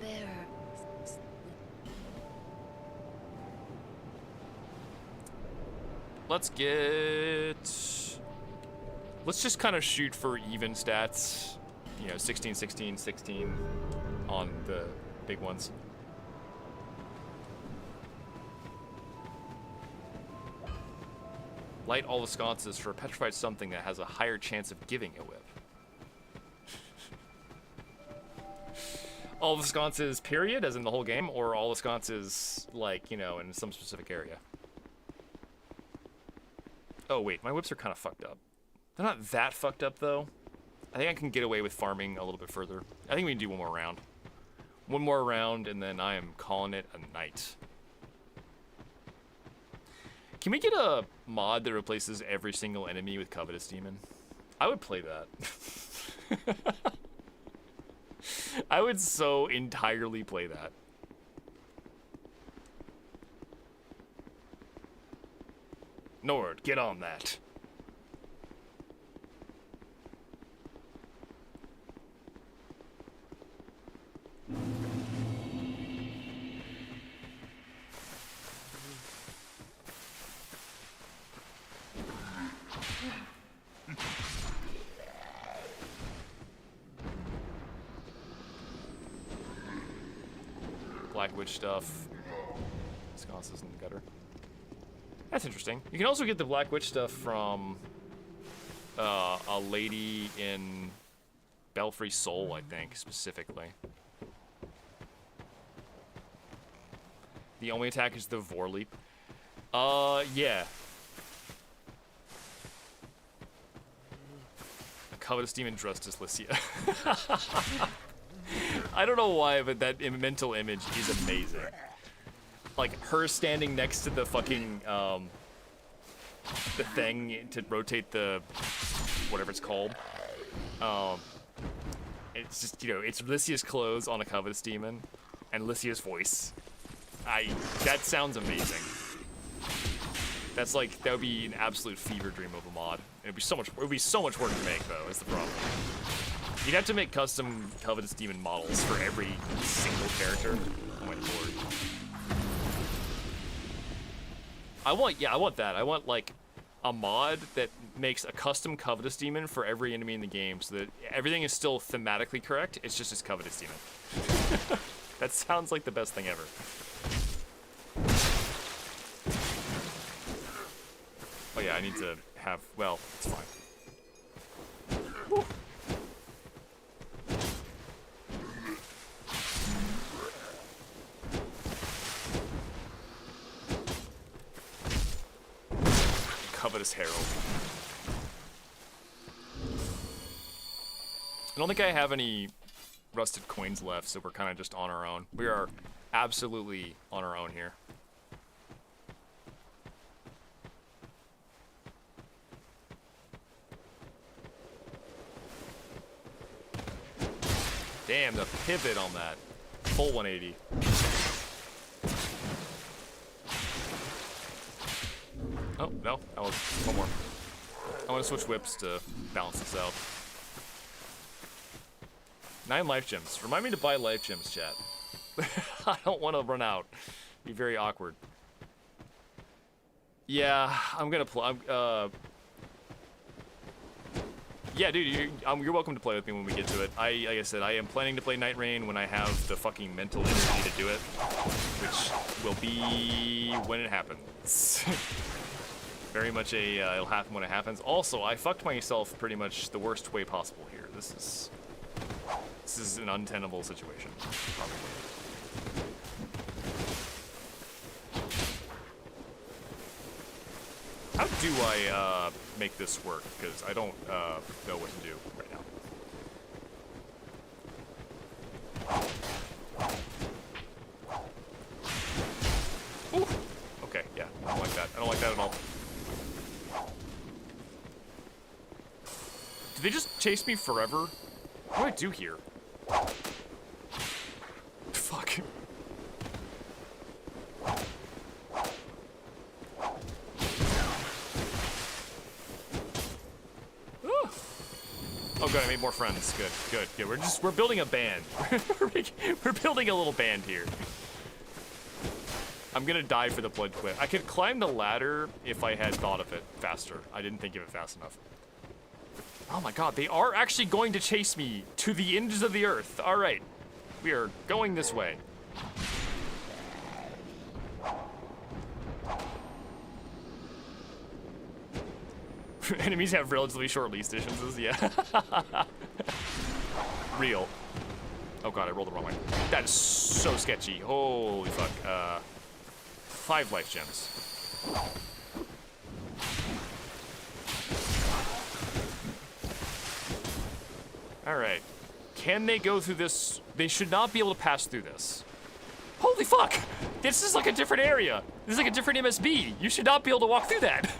Let's just kind of shoot for even stats. You know, 16, 16, 16 on the big ones. Light all the sconces for a petrified something that has a higher chance of giving a whip. All the sconces, period, as in the whole game, or all the sconces, like, you know, in some specific area? Oh, wait, my whips are kind of fucked up. They're not that fucked up, though. I think I can get away with farming a little bit further. I think we can do one more round. One more round, and then I am calling it a night. Can we get a mod that replaces every single enemy with Covetous Demon? I would play that. I would so entirely play that. Nord, get on that. Black Witch stuff. Sconces in the gutter. That's interesting. You can also get the Black Witch stuff from a lady in Belfry Soul, I think, specifically. The only attack is the Vor Leap. Yeah. A covetous demon dressed as Lycia. I don't know why, but that mental image is amazing. Like, her standing next to the fucking, the thing to rotate the, whatever it's called. It's just, you know, it's Lycia's clothes on a covetous demon, and Lycia's voice. That sounds amazing. That's like, that would be an absolute fever dream of a mod. It would be so much work to make, though, is the problem. You'd have to make custom covetous demon models for every single character. Oh my lord. I want that. I want, like, a mod that makes a custom covetous demon for every enemy in the game so that everything is still thematically correct. It's just covetous demon. That sounds like the best thing ever. Oh yeah, I need to have, well, it's fine. Woo. Covetous Herald. I don't think I have any rusted coins left, so we're kind of just on our own. We are absolutely on our own here. Damn, the pivot on that. Full 180. Oh, no, that was one more. I want to switch whips to balance this out. 9 life gems. Remind me to buy life gems, chat. I don't want to run out. Be very awkward. Yeah, I'm gonna play. Yeah, dude, you're welcome to play with me when we get to it. Like I said, I am planning to play Night Rain when I have the fucking mental energy to do it, which will be when it happens. Very much it'll happen when it happens. Also, I fucked myself pretty much the worst way possible here. This is an untenable situation, probably. How do I make this work? Because I don't know what to do right now. Ooh. Okay, yeah, I don't like that. I don't like that at all. Did they just chase me forever? What do I do here? Fuck. Oh good, I made more friends. Good. We're building a band. We're building a little band here. I'm gonna die for the blood quit. I could climb the ladder if I had thought of it faster. I didn't think of it fast enough. Oh my god, they are actually going to chase me to the ends of the earth. All right, we are going this way. Enemies have relatively short leash distances, yeah. Real. Oh god, I rolled the wrong way. That is so sketchy. Holy fuck. 5 life gems. Alright. Can they go through this? They should not be able to pass through this. Holy fuck! This is like a different area. This is like a different MSB. You should not be able to walk through that.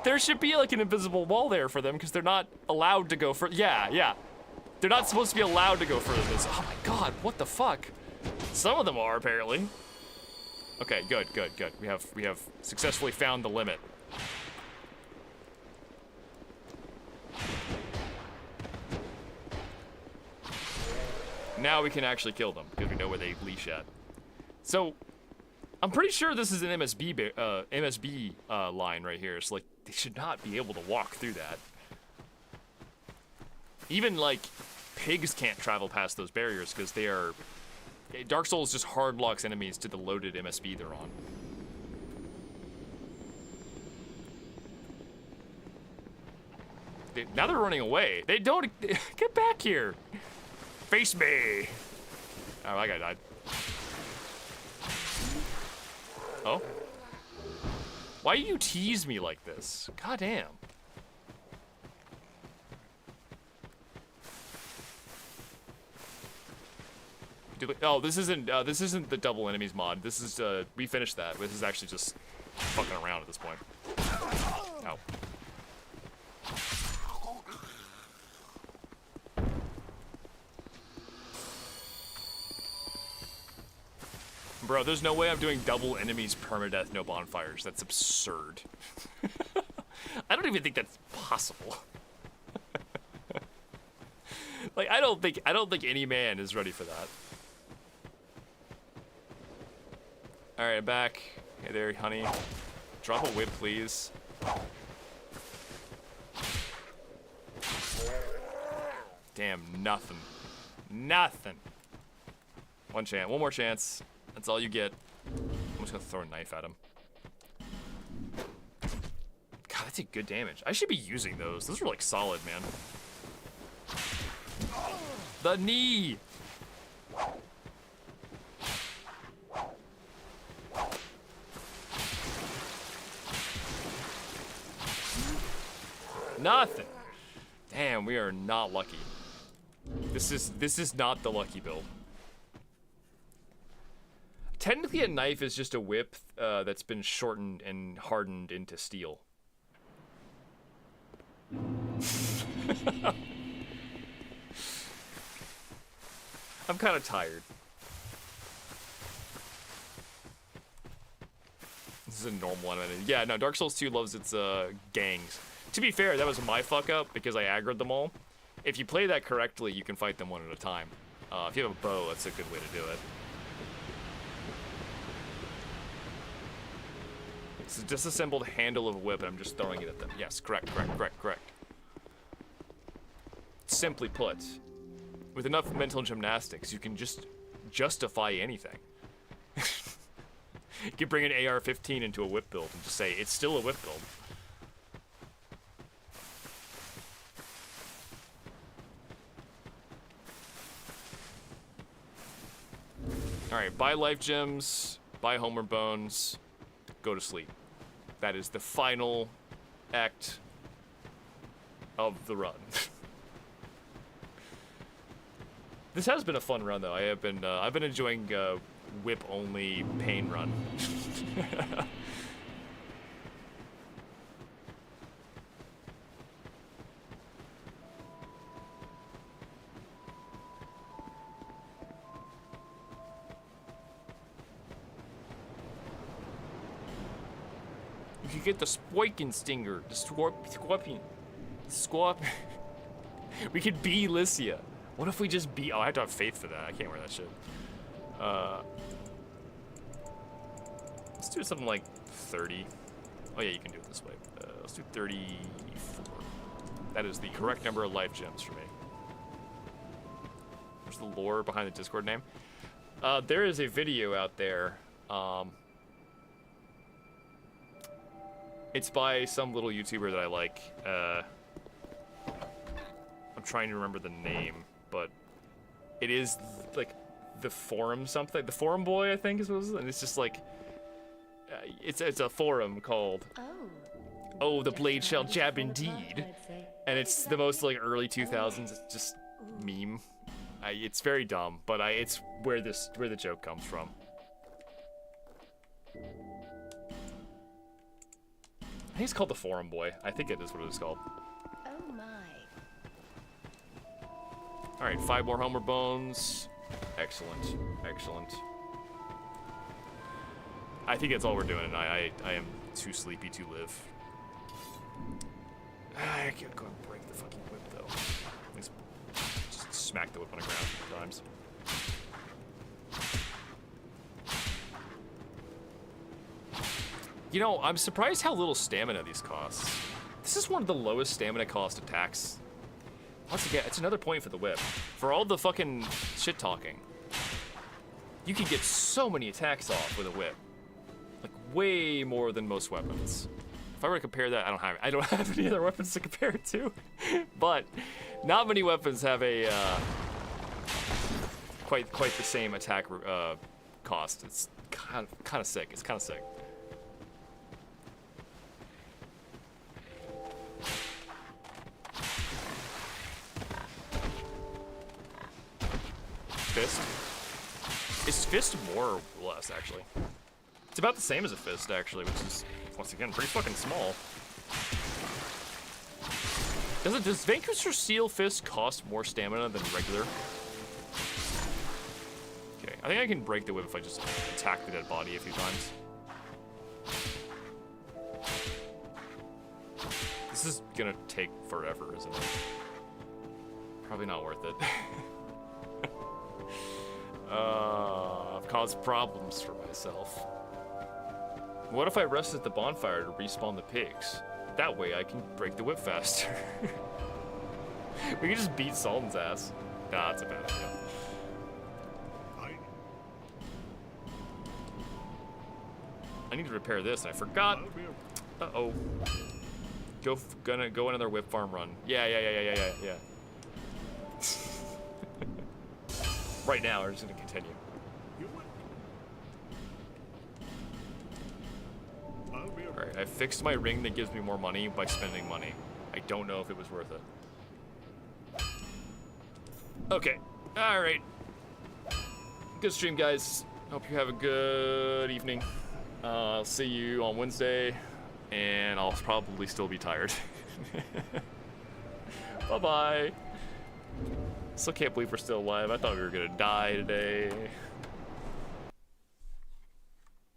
There should be like an invisible wall there for them because they're not allowed to go further. Yeah. They're not supposed to be allowed to go further than this. Oh my god, what the fuck? Some of them are, apparently. Okay, good. We have successfully found the limit. Now we can actually kill them because we know where they leash at. So, I'm pretty sure this is an MSB line right here. So like they should not be able to walk through that. Even, like, pigs can't travel past those barriers because they are... Dark Souls just hard locks enemies to the loaded MSB they're on. Now they're running away. They don't... Get back here! Face me! Oh, that guy died. Oh? Why do you tease me like this? God damn. Oh, this isn't the double enemies mod. This is we finished that. This is actually just fucking around at this point. Ow. Bro, there's no way I'm doing double enemies permadeath, no bonfires. That's absurd. I don't even think that's possible. Like, I don't think any man is ready for that. All right, I'm back. Hey there, honey. Drop a whip, please. Damn, nothing. Nothing. One more chance. That's all you get. I'm just gonna throw a knife at him. God, that did good damage. I should be using those. Those are like solid, man. The knee! Nothing. Damn, we are not lucky. This is not the lucky build. Technically, a knife is just a whip that's been shortened and hardened into steel. I'm kind of tired. This is a normal one. Yeah, no, Dark Souls 2 loves its gangs. To be fair, that was my fuck up because I aggroed them all. If you play that correctly, you can fight them one at a time. If you have a bow, that's a good way to do it. It's a disassembled handle of a whip, and I'm just throwing it at them. Yes, correct. Simply put, with enough mental gymnastics, you can just justify anything. You can bring an AR-15 into a whip build and just say, it's still a whip build. Alright, buy life gems, buy Homer bones, go to sleep. That is the final act of the run. This has been a fun run, though. I've been enjoying whip-only pain run. You could get the Spoiken Stinger, the Scorpion. We could be Lycia. What if we just be? Oh, I have to have faith for that. I can't wear that shit. Let's do something like 30. Oh yeah, you can do it this way. Let's do 34. That is the correct number of life gems for me. There's the lore behind the Discord name. There is a video out there. It's by some little YouTuber that I like. I'm trying to remember the name, but it is like the forum something. The forum boy, I think, is what it was. And it's just like, it's a forum called "Oh, the blade shall jab indeed," and it's the most like early 2000s. It's just meme. It's very dumb, but it's where the joke comes from. I think it's called the Forum Boy. I think it is what it is called. Oh my. Alright, 5 more Homer bones. Excellent. I think that's all we're doing, and I am too sleepy to live. I can't go and break the fucking whip, though. Let's just smack the whip on the ground a few times. You know, I'm surprised how little stamina these cost. This is one of the lowest stamina cost attacks. Once again, it's another point for the whip. For all the fucking shit talking, you can get so many attacks off with a whip. Like way more than most weapons. If I were to compare that, I don't have any other weapons to compare it to. But not many weapons have a quite the same attack cost. It's kind of sick. It's kind of sick. Fist? Is fist more or less, actually? It's about the same as a fist, actually, which is, once again, pretty fucking small. Does Vanquisher Seal Fist cost more stamina than regular? Okay, I think I can break the whip if I just attack the dead body a few times. This is gonna take forever, isn't it? Probably not worth it. I've caused problems for myself. What if I rest at the bonfire to respawn the pigs? That way I can break the whip faster. We can just beat Sultan's ass. Nah, that's a bad idea. I need to repair this, and I forgot. Uh-oh. Gonna go another whip farm run. Yeah. Right now, we're just gonna continue. Alright, I fixed my ring that gives me more money by spending money. I don't know if it was worth it. Okay, alright. Good stream, guys. Hope you have a good evening. I'll see you on Wednesday, and I'll probably still be tired. Bye-bye. Still can't believe we're still alive. I thought we were gonna die today.